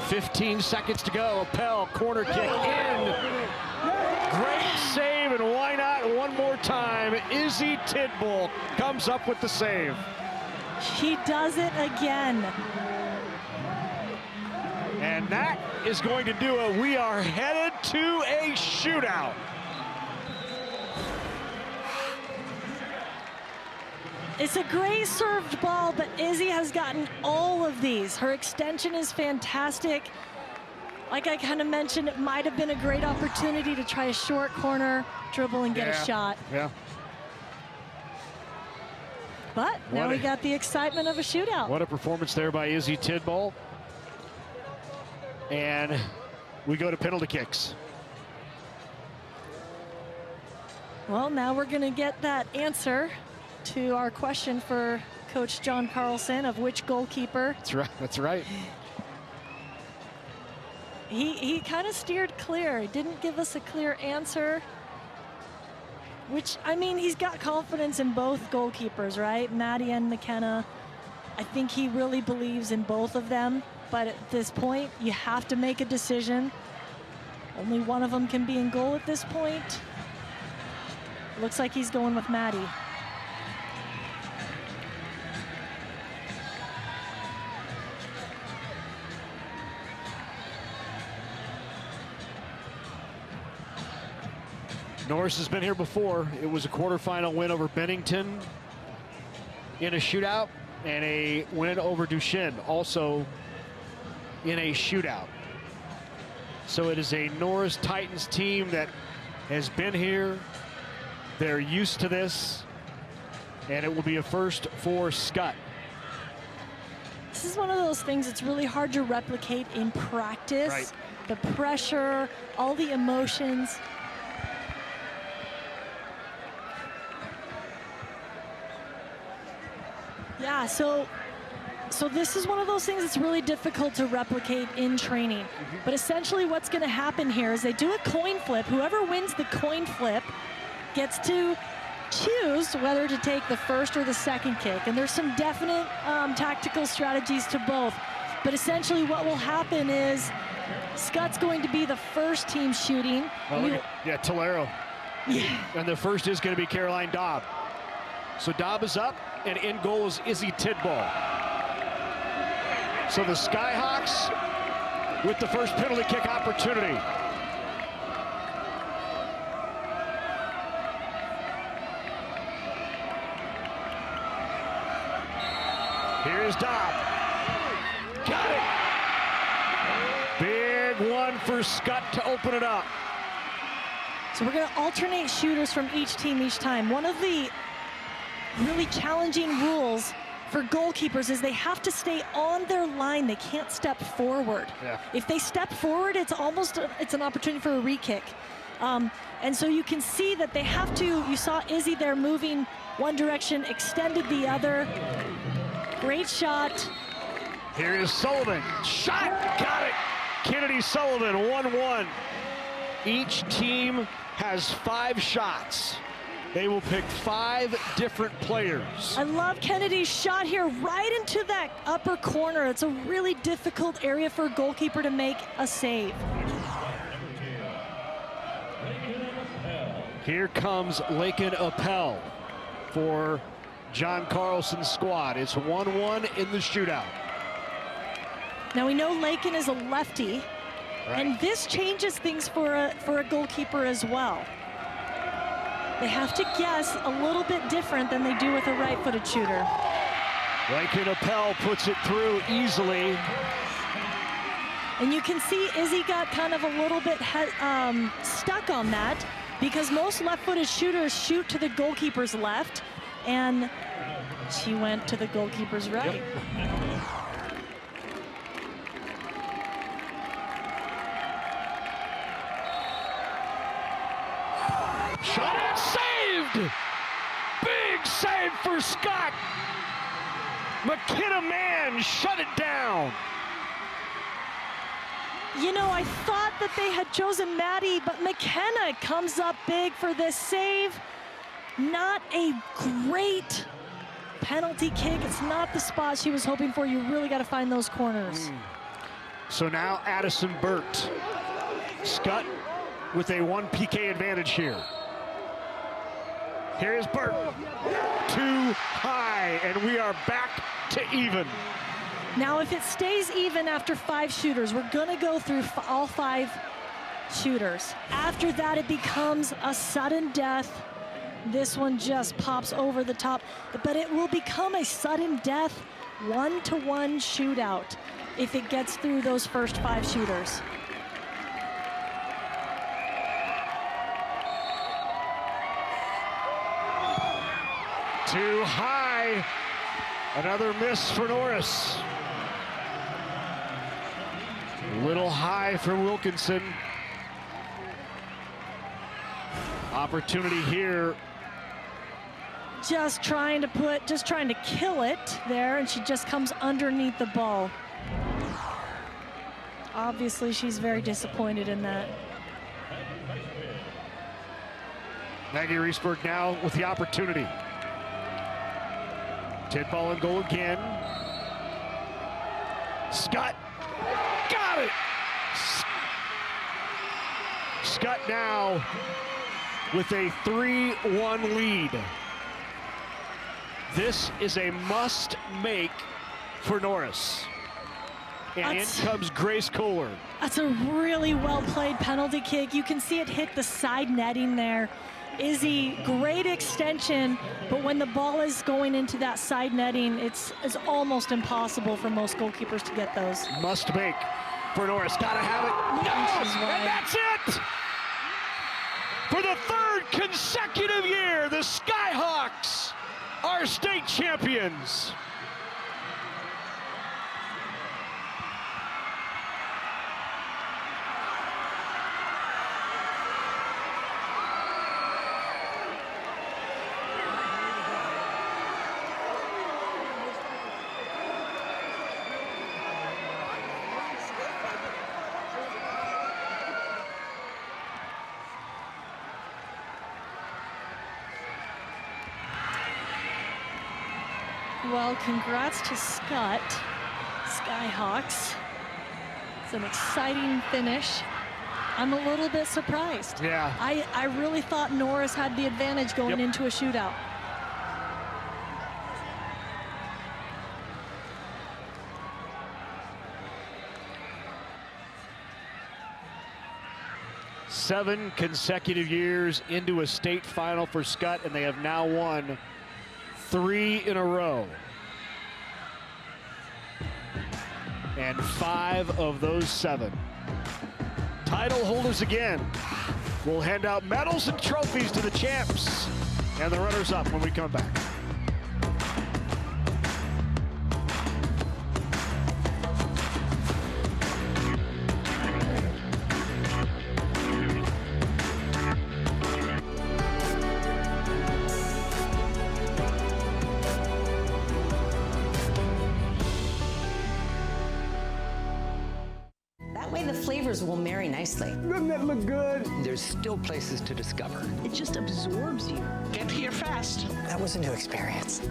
15 seconds to go. Appel, corner kick in. Great save, and why not one more time? Izzy Tidball comes up with the save. He does it again. And that is going to do it. We are headed to a shootout. It's a great served ball, but Izzy has gotten all of these. Her extension is fantastic. Like I kind of mentioned, it might have been a great opportunity to try a short corner, dribble, and get a shot. Yeah. But now we got the excitement of a shootout. What a performance there by Izzy Tidball. And we go to penalty kicks. Well, now we're going to get that answer to our question for Coach John Carlson of which goalkeeper. That's right. That's right. He kind of steered clear. He didn't give us a clear answer. Which, I mean, he's got confidence in both goalkeepers, right? Maddie and McKenna. I think he really believes in both of them. But at this point, you have to make a decision. Only one of them can be in goal at this point. Looks like he's going with Maddie. Norris has been here before. It was a quarterfinal win over Bennington in a shootout, and a win over Duchesne also in a shootout. So it is a Norris Titans team that has been here. They're used to this, and it will be a first for Skutt. This is one of those things that's really hard to replicate in practice. Right. The pressure, all the emotions. Yeah, so this is one of those things that's really difficult to replicate in training. But essentially what's going to happen here is they do a coin flip. Whoever wins the coin flip gets to choose whether to take the first or the second kick. And there's some definite tactical strategies to both. But essentially what will happen is Skutt's going to be the first team shooting. Yeah, Tolero. Yeah. And the first is going to be Caroline Dobb. So Dobb is up, and in goal is Izzy Tidball. So the Skyhawks with the first penalty kick opportunity. Here's Dobb. Got it. Big one for Skutt to open it up. So we're going to alternate shooters from each team each time. One of the really challenging rules for goalkeepers is they have to stay on their line. They can't step forward. Yeah. If they step forward, it's an opportunity for a re-kick. And so you can see that they have to, you saw Izzy there moving one direction, extended the other. Great shot. Here is Sullivan. Shot! Got it! Kennedy Sullivan, 1-1. Each team has 5 shots. They will pick 5 different players. I love Kennedy's shot here right into that upper corner. It's a really difficult area for a goalkeeper to make a save. Here comes Lakin Appel for John Carlson's squad. It's 1-1 in the shootout. Now we know Lakin is a lefty, and this changes things for a goalkeeper as well. They have to guess a little bit different than they do with a right-footed shooter. Lakin Appel puts it through easily. And you can see Izzy got kind of a little bit stuck on that, because most left-footed shooters shoot to the goalkeeper's left, and she went to the goalkeeper's right. Yep. Shot and saved! Big save for Skutt! McKenna Mann shut it down. You know, I thought that they had chosen Maddie, but McKenna comes up big for this save. Not a great penalty kick. It's not the spot she was hoping for. You really got to find those corners. So now Addison Burt. Skutt with a 1 PK advantage here. Here is Burt. Too high, and we are back to even. Now, if it stays even after 5 shooters, we're going to go through all 5 shooters. After that, it becomes a sudden death. This one just pops over the top, but it will become a sudden death 1-to-1 shootout if it gets through those first 5 shooters. Too high. Another miss for Norris. A little high for Wilkinson. Opportunity here. Just trying to kill it there, and she just comes underneath the ball. Obviously, she's very disappointed in that. Maggie Reesberg now with the opportunity. 10 ball and goal again. Skutt got it. Skutt now with a 3-1 lead. This is a must make for Norris. And in comes Grace Kohler. That's a really well played penalty kick. You can see it hit the side netting there. Izzy, great extension, but when the ball is going into that side netting, it's almost impossible for most goalkeepers to get those. Must make for Norris. Gotta have it. No! And that's it! For the 3rd consecutive year, the Skyhawks are state champions. Well, congrats to Skutt, Skyhawks. It's an exciting finish. I'm a little bit surprised. Yeah. I really thought Norris had the advantage going into a shootout. Seven consecutive years into a state final for Skutt, and they have now won 3 in a row. And 5 of those 7. Title holders again. We'll hand out medals and trophies to the champs and the runners-up when we come back. flavors will marry nicely. Doesn't it look good? There's still places to discover. It just absorbs you. Get here fast. That was a new experience.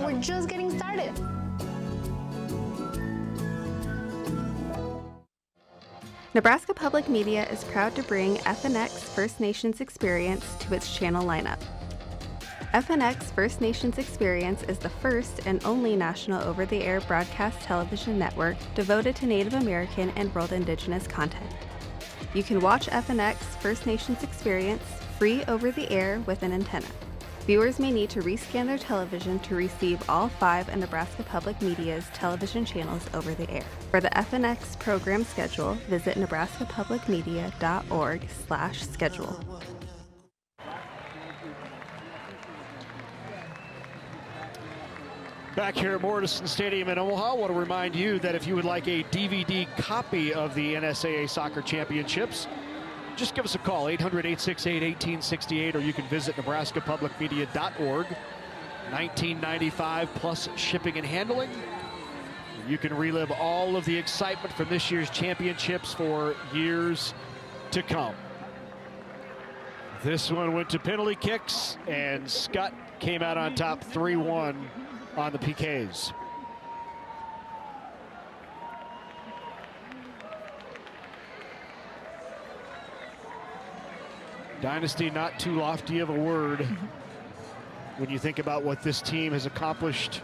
We're just getting started. Nebraska Public Media is proud to bring FNX First Nations Experience to its channel lineup. FNX First Nations Experience is the first and only national over-the-air broadcast television network devoted to Native American and World Indigenous content. You can watch FNX First Nations Experience free over the air with an antenna. Viewers may need to rescan their television to receive all 5 of Nebraska Public Media's television channels over the air. For the FNX program schedule, visit nebraskapublicmedia.org/schedule. Back here at Morrison Stadium in Omaha, I want to remind you that if you would like a DVD copy of the NSAA Soccer Championships, just give us a call, 800-868-1868, or you can visit nebraskapublicmedia.org. $19.95 plus shipping and handling. You can relive all of the excitement from this year's championships for years to come. This one went to penalty kicks, and Skutt came out on top 3-1 on the PKs. Dynasty, not too lofty of a word when you think about what this team has accomplished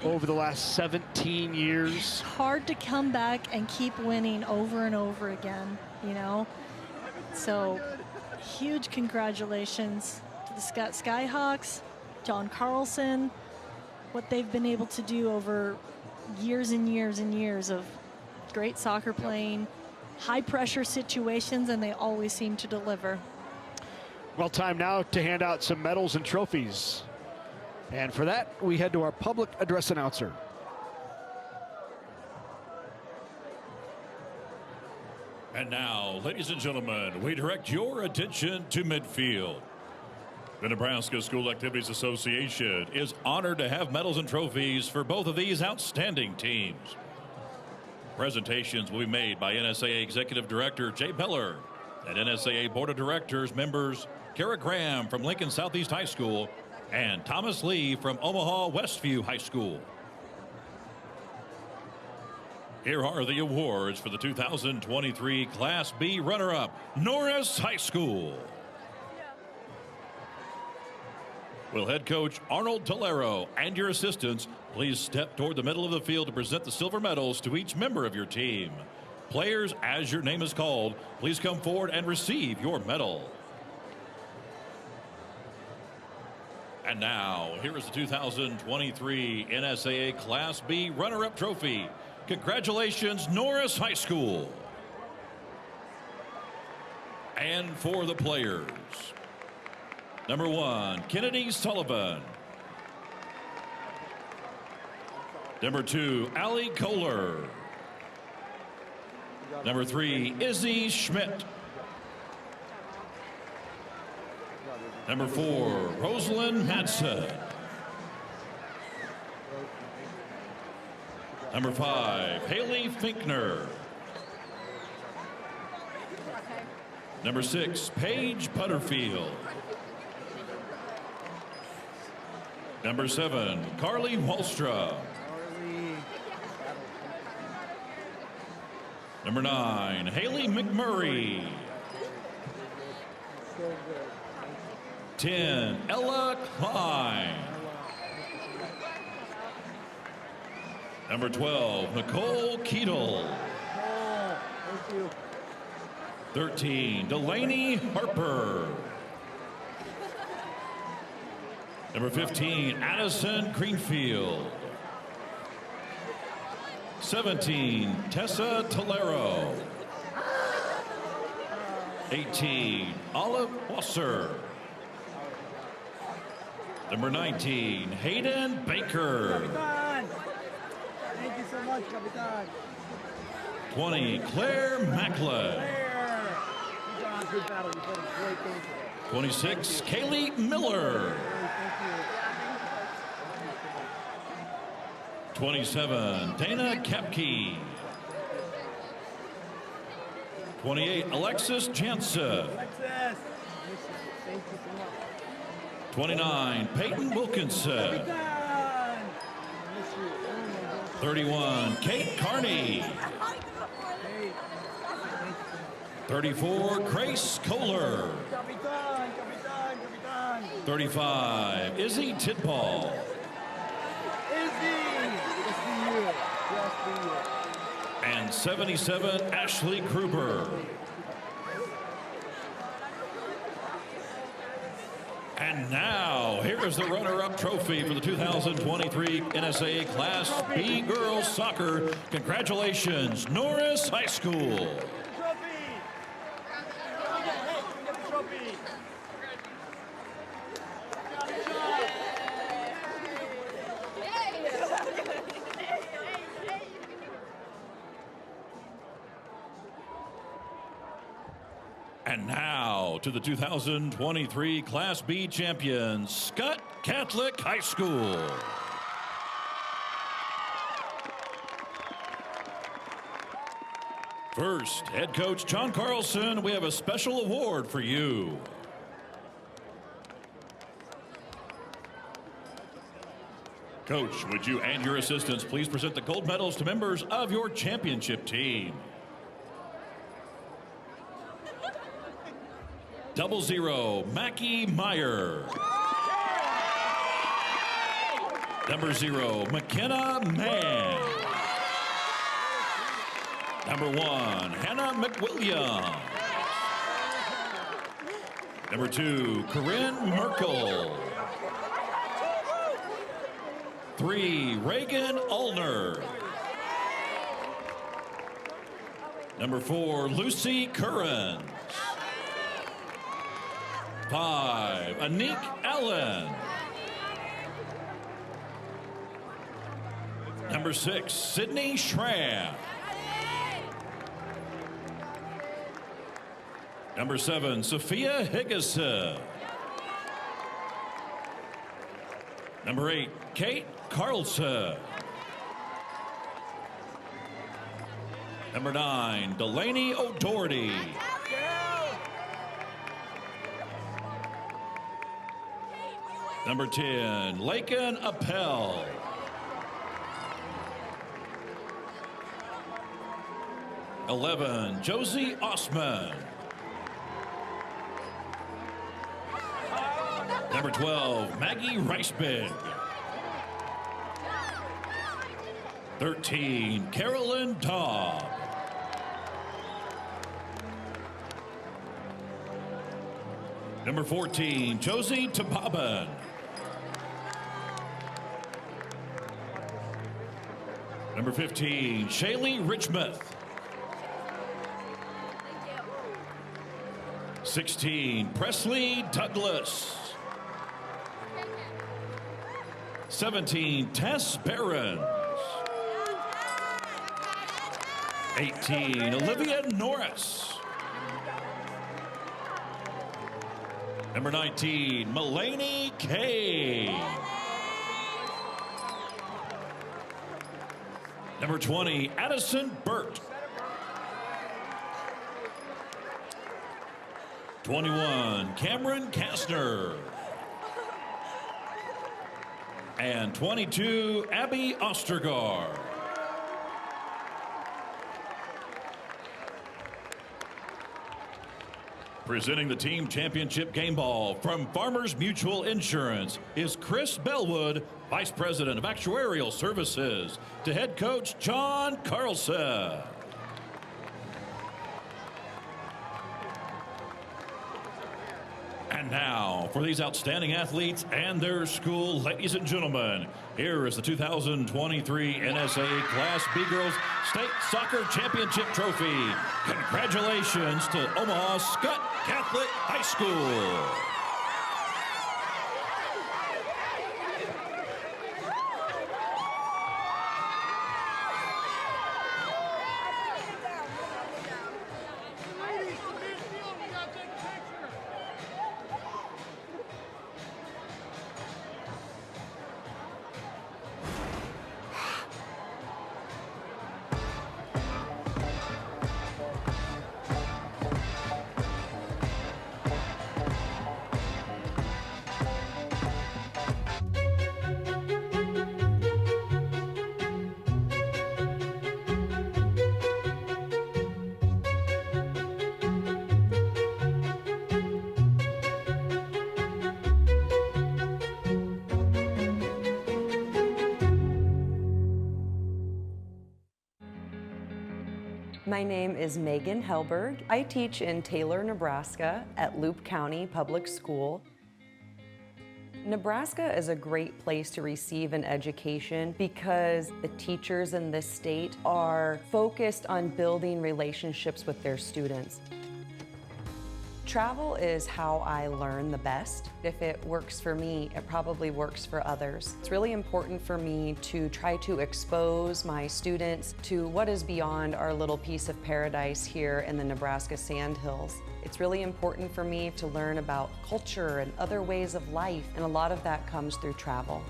over the last 17 years. It's hard to come back and keep winning over and over again, you know? So, huge congratulations to the Skyhawks, John Carlson, what they've been able to do over years and years and years of great soccer playing, high pressure situations, and they always seem to deliver. Well, time now to hand out some medals and trophies. And for that, we head to our public address announcer. And now, ladies and gentlemen, we direct your attention to midfield. The Nebraska School Activities Association is honored to have medals and trophies for both of these outstanding teams. Presentations will be made by NSAA Executive Director Jay Beller and NSAA Board of Directors members Kara Graham from Lincoln Southeast High School and Thomas Lee from Omaha Westview High School. Here are the awards for the 2023 Class B runner-up, Norris High School. Will head coach Arnold Tolero and your assistants please step toward the middle of the field to present the silver medals to each member of your team. Players, as your name is called, please come forward and receive your medal. And now, here is the 2023 NSAA Class B runner-up trophy. Congratulations, Norris High School. And for the players, number 1, Kennedy Sullivan. Number 2, Allie Kohler. Number 3, Izzy Schmidt. Number 4, Rosalind Madsen. Number 5, Haley Finkner. Number 6, Paige Butterfield. Number 7, Carly Wallstra. Number 9, Haley McMurray. 10, Ella Klein. Number 12, Nicole Keatle. 13, Delaney Harper. Number 15, Addison Greenfield. 17, Tessa Tolero. 18, Olive Wasser. Number 19, Hayden Baker. Thank you so much, Capitan. 20, Claire Macklin. Good battle. You played a great game. 26, Kaylee Miller. 27, Dana Kepke. 28, Alexis Jansa. 29, Peyton Wilkinson. 31, Kate Carney. 34, Grace Kohler. 35, Izzy Tidball. And 77, Ashley Gruber. And now, here is the runner-up trophy for the 2023 NSAA Class B Girls Soccer. Congratulations, Norris High School. And now to the 2023 Class B champions, Skutt Catholic High School. First, head coach John Carlson, we have a special award for you. Coach, would you and your assistants please present the gold medals to members of your championship team? 00, Mackie Meyer. Number 0, McKenna Mann. Number 1, Hannah McWilliams. Number 2, Corinne Merkel. 3, Reagan Ulner. Number 4, Lucy Curran. 5, Anik Allen. Number 6, Sydney Schramm. Number 7, Sophia Higgison. Number 8, Kate Carlson. Number 9, Delaney O'Doherty. Number 10, Laken Appel. Josie Osman. Number 12, Maggie Reisbig. 13, Carolyn Taub. Number 14, Josie Tababan. Number 15, Shaylee Richmouth. 16, Presley Douglas. 17, Tess Barron. 18, Olivia Norris. Number 19, Mulaney Kay. Number 20, Addison Burt. 21, Cameron Kastner. And 22, Abby Ostergaard. Presenting the team championship game ball from Farmers Mutual Insurance is Chris Bellwood, Vice President of Actuarial Services, to head coach John Carlson. And now, for these outstanding athletes and their school, ladies and gentlemen, here is the 2023 NSAA Class B Girls State Soccer Championship Trophy. Congratulations to Omaha Skutt Catholic High School. My name is Megan Helberg. I teach in Taylor, Nebraska at Loop County Public School. Nebraska is a great place to receive an education because the teachers in this state are focused on building relationships with their students. Travel is how I learn the best. If it works for me, it probably works for others. It's really important for me to try to expose my students to what is beyond our little piece of paradise here in the Nebraska Sandhills. It's really important for me to learn about culture and other ways of life, and a lot of that comes through travel.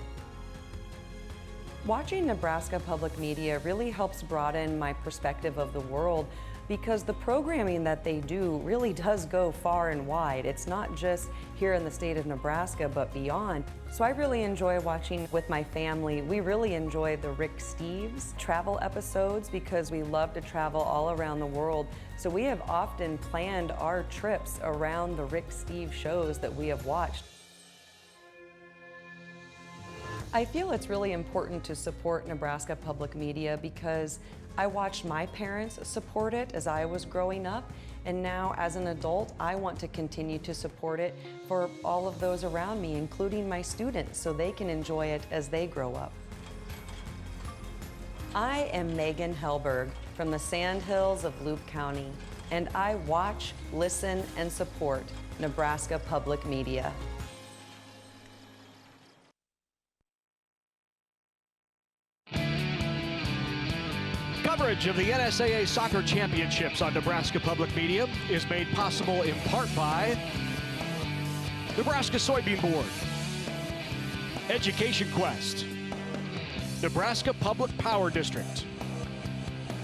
Watching Nebraska Public Media really helps broaden my perspective of the world because the programming that they do really does go far and wide. It's not just here in the state of Nebraska, but beyond. So I really enjoy watching with my family. We really enjoy the Rick Steves travel episodes because we love to travel all around the world. So we have often planned our trips around the Rick Steves shows that we have watched. I feel it's really important to support Nebraska Public Media because I watched my parents support it as I was growing up, and now as an adult, I want to continue to support it for all of those around me, including my students, so they can enjoy it as they grow up. I am Megan Helberg from the Sandhills of Loop County, and I watch, listen, and support Nebraska Public Media. Coverage of the NSAA Soccer Championships on Nebraska Public Media is made possible in part by Nebraska Soybean Board, Education Quest, Nebraska Public Power District,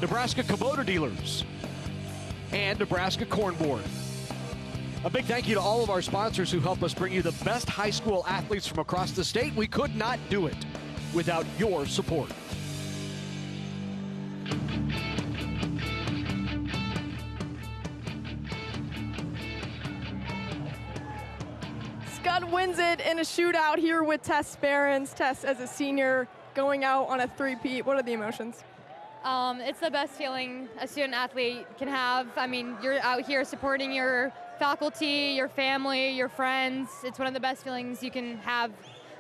Nebraska Kubota Dealers, and Nebraska Corn Board. A big thank you to all of our sponsors who help us bring you the best high school athletes from across the state. We could not do it without your support. Skutt wins it in a shootout here with Tess Barons. Tess, as a senior, going out on a three-peat. What are the emotions? It's the best feeling a student athlete can have. I mean, you're out here supporting your faculty, your family, your friends. It's one of the best feelings you can have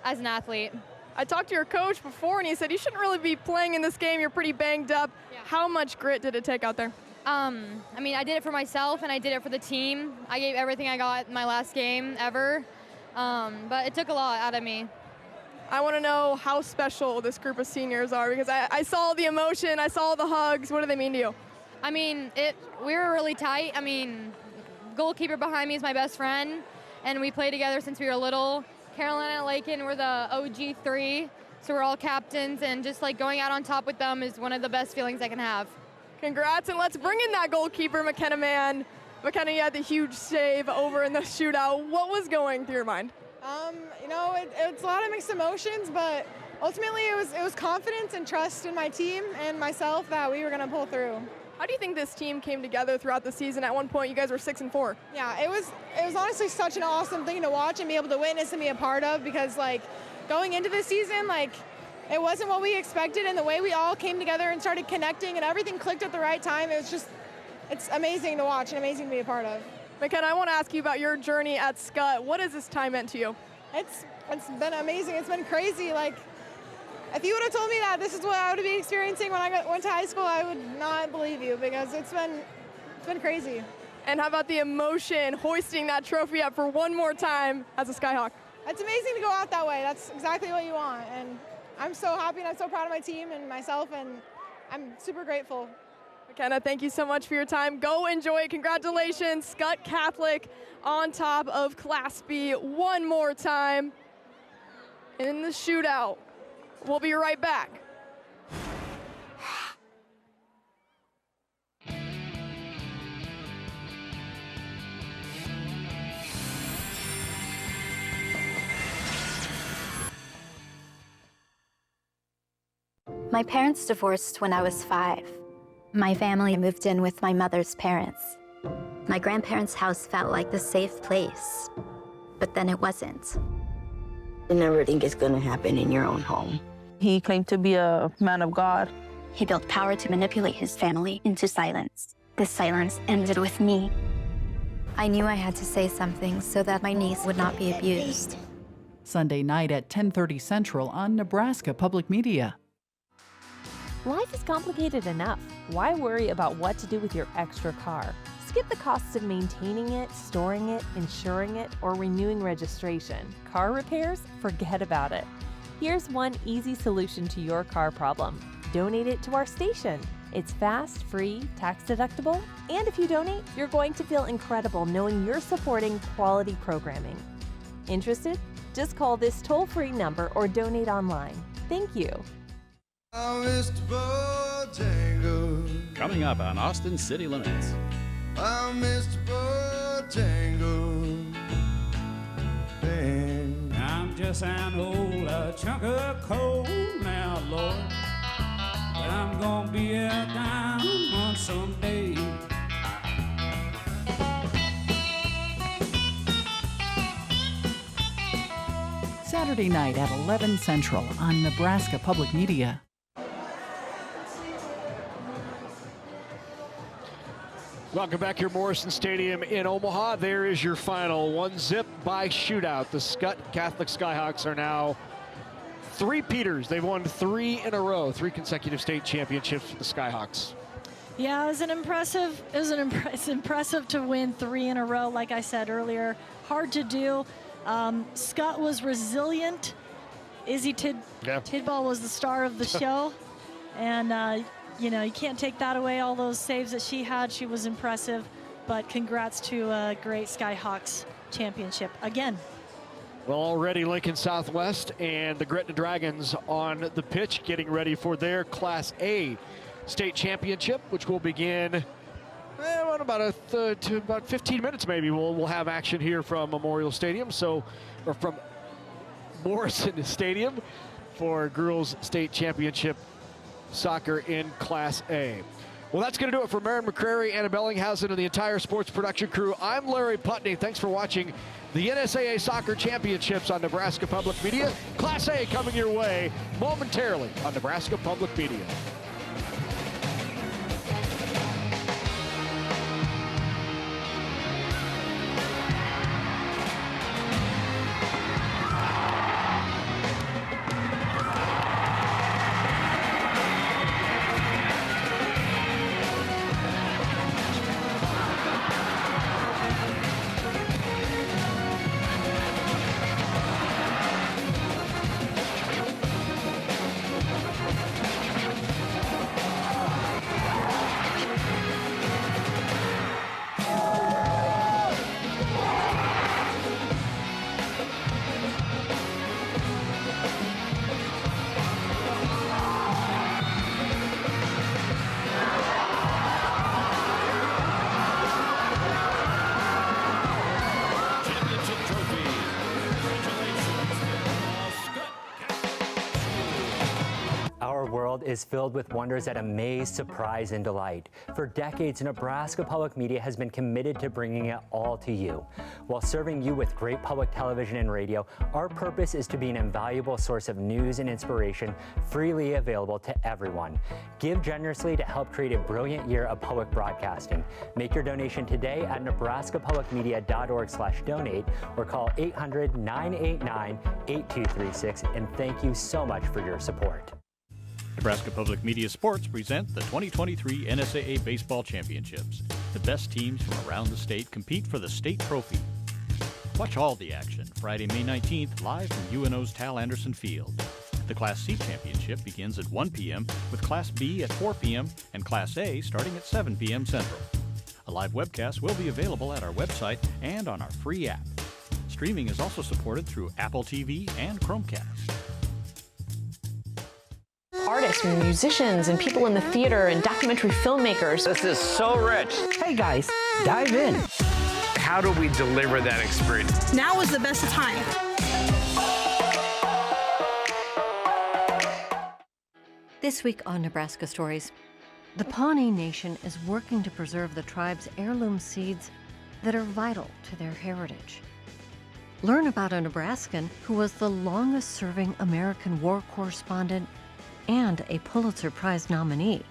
as an athlete. I talked to your coach before, and he said you shouldn't really be playing in this game. You're pretty banged up. Yeah. How much grit did it take out there? I mean, I did it for myself, and I did it for the team. I gave everything I got in my last game ever, but it took a lot out of me. I want to know how special this group of seniors are, because I saw the emotion, I saw the hugs. What do they mean to you? I mean, we were really tight. I mean, goalkeeper behind me is my best friend, and we played together since we were little. Carolina and Lakin were the OG 3, so we're all captains, and just like going out on top with them is one of the best feelings I can have. Congrats, and let's bring in that goalkeeper, McKenna Mann. McKenna, you had the huge save over in the shootout. What was going through your mind? You know, it's a lot of mixed emotions, but ultimately it was confidence and trust in my team and myself that we were going to pull through. How do you think this team came together throughout the season? At one point, you guys were 6-4. Yeah, it was honestly such an awesome thing to watch and be able to witness and be a part of, because like going into the season, like it wasn't what we expected, and the way we all came together and started connecting and everything clicked at the right time, it's amazing to watch and amazing to be a part of. McKenna, I want to ask you about your journey at Skutt. What has this time meant to you? It's been amazing. It's been crazy. Like, if you would have told me that this is what I would be experiencing when I went to high school, I would not believe you, because it's been crazy. And how about the emotion, hoisting that trophy up for one more time as a Skyhawk? It's amazing to go out that way. That's exactly what you want. And I'm so happy and I'm so proud of my team and myself, and I'm super grateful. McKenna, thank you so much for your time. Go enjoy it. Congratulations, Skutt Catholic on top of Class B one more time in the shootout. We'll be right back. My parents divorced when I was 5. My family moved in with my mother's parents. My grandparents' house felt like the safe place, but then it wasn't. You never think it's gonna happen in your own home. He claimed to be a man of God, He built power to manipulate his family into silence. This silence ended with me. I knew I had to say something so that my niece would not be abused. Sunday night at 10:30 Central on Nebraska Public Media. Life is complicated enough. Why worry about what to do with your extra car? Skip the costs of maintaining it, storing it, insuring it, or renewing registration. Car repairs? Forget about it. Here's one easy solution to your car problem. Donate it to our station. It's fast, free, tax deductible, and if you donate, you're going to feel incredible knowing you're supporting quality programming. Interested? Just call this toll-free number or donate online. Thank you. Coming up on Austin City Limits. I'm just an old chunk of coal now, Lord, but I'm gonna be a diamond someday. Saturday night at 11 Central on Nebraska Public Media. Welcome back here, Morrison Stadium in Omaha. There is your final 1-zip by shootout. The Skutt Catholic Skyhawks are now three-peaters. They've won 3 in a row, 3 consecutive state championships for the Skyhawks. Yeah, it's impressive to win 3 in a row. Like I said earlier, hard to do. Skutt was resilient. Izzy Tidball was the star of the show, and you can't take that away. All those saves that she had, she was impressive. But congrats to a great Skyhawks championship again. Well, already Lincoln Southwest and the Gretna Dragons on the pitch, getting ready for their Class A state championship, which will begin in about 15 minutes. Maybe we'll have action here from Memorial Stadium, or from Morrison Stadium for girls state championship soccer in Class A. Well, that's going to do it for Maren McCrary, Anna Bellinghausen, and the entire sports production crew. I'm Larry Putney. Thanks for watching the NSAA Soccer Championships on Nebraska Public Media. Class A coming your way momentarily on Nebraska Public Media. Is filled with wonders that amaze, surprise, and delight. For decades, Nebraska Public Media has been committed to bringing it all to you. While serving you with great public television and radio, our purpose is to be an invaluable source of news and inspiration, freely available to everyone. Give generously to help create a brilliant year of public broadcasting. Make your donation today at nebraskapublicmedia.org/donate or call 800-989-8236, and thank you so much for your support. Nebraska Public Media Sports present the 2023 NSAA Baseball Championships. The best teams from around the state compete for the state trophy. Watch all the action Friday, May 19th, live from UNO's Tal Anderson Field. The Class C Championship begins at 1 p.m. with Class B at 4 p.m. and Class A starting at 7 p.m. Central. A live webcast will be available at our website and on our free app. Streaming is also supported through Apple TV and Chromecast. Artists and musicians and people in the theater and documentary filmmakers. This is so rich. Hey guys, dive in. How do we deliver that experience? Now is the best time. This week on Nebraska Stories, the Pawnee Nation is working to preserve the tribe's heirloom seeds that are vital to their heritage. Learn about a Nebraskan who was the longest-serving American war correspondent and a Pulitzer Prize nominee.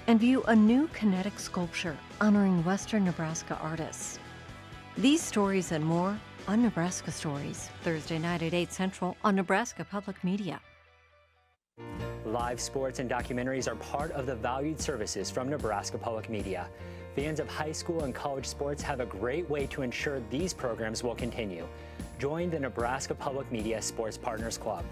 And view a new kinetic sculpture honoring Western Nebraska artists. These stories and more on Nebraska Stories, Thursday night at 8 Central on Nebraska Public Media. Live sports and documentaries are part of the valued services from Nebraska Public Media. Fans of high school and college sports have a great way to ensure these programs will continue. Join the Nebraska Public Media Sports Partners Club.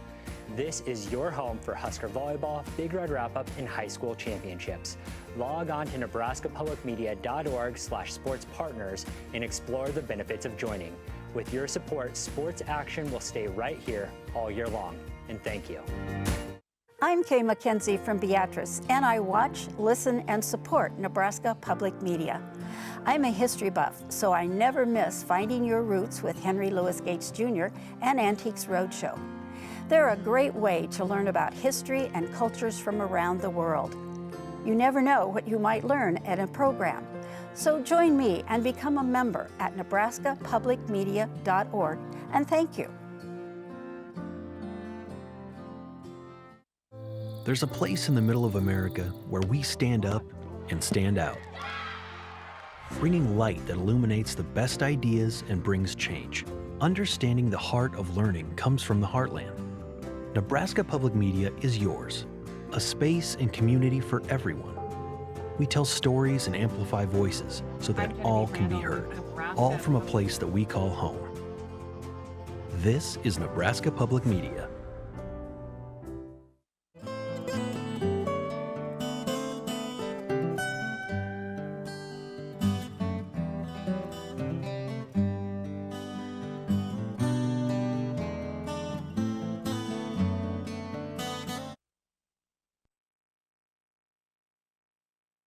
This is your home for Husker Volleyball, Big Red Wrap-Up, and high school championships. Log on to nebraskapublicmedia.org/sportspartners and explore the benefits of joining. With your support, sports action will stay right here all year long. And thank you. I'm Kay McKenzie from Beatrice, and I watch, listen, and support Nebraska Public Media. I'm a history buff, so I never miss Finding Your Roots with Henry Louis Gates Jr. and Antiques Roadshow. They're a great way to learn about history and cultures from around the world. You never know what you might learn at a program. So join me and become a member at nebraskapublicmedia.org, and thank you. There's a place in the middle of America where we stand up and stand out, bringing light that illuminates the best ideas and brings change. Understanding the heart of learning comes from the heartland. Nebraska Public Media is yours, a space and community for everyone. We tell stories and amplify voices so that all can be heard, all from a place that we call home. This is Nebraska Public Media.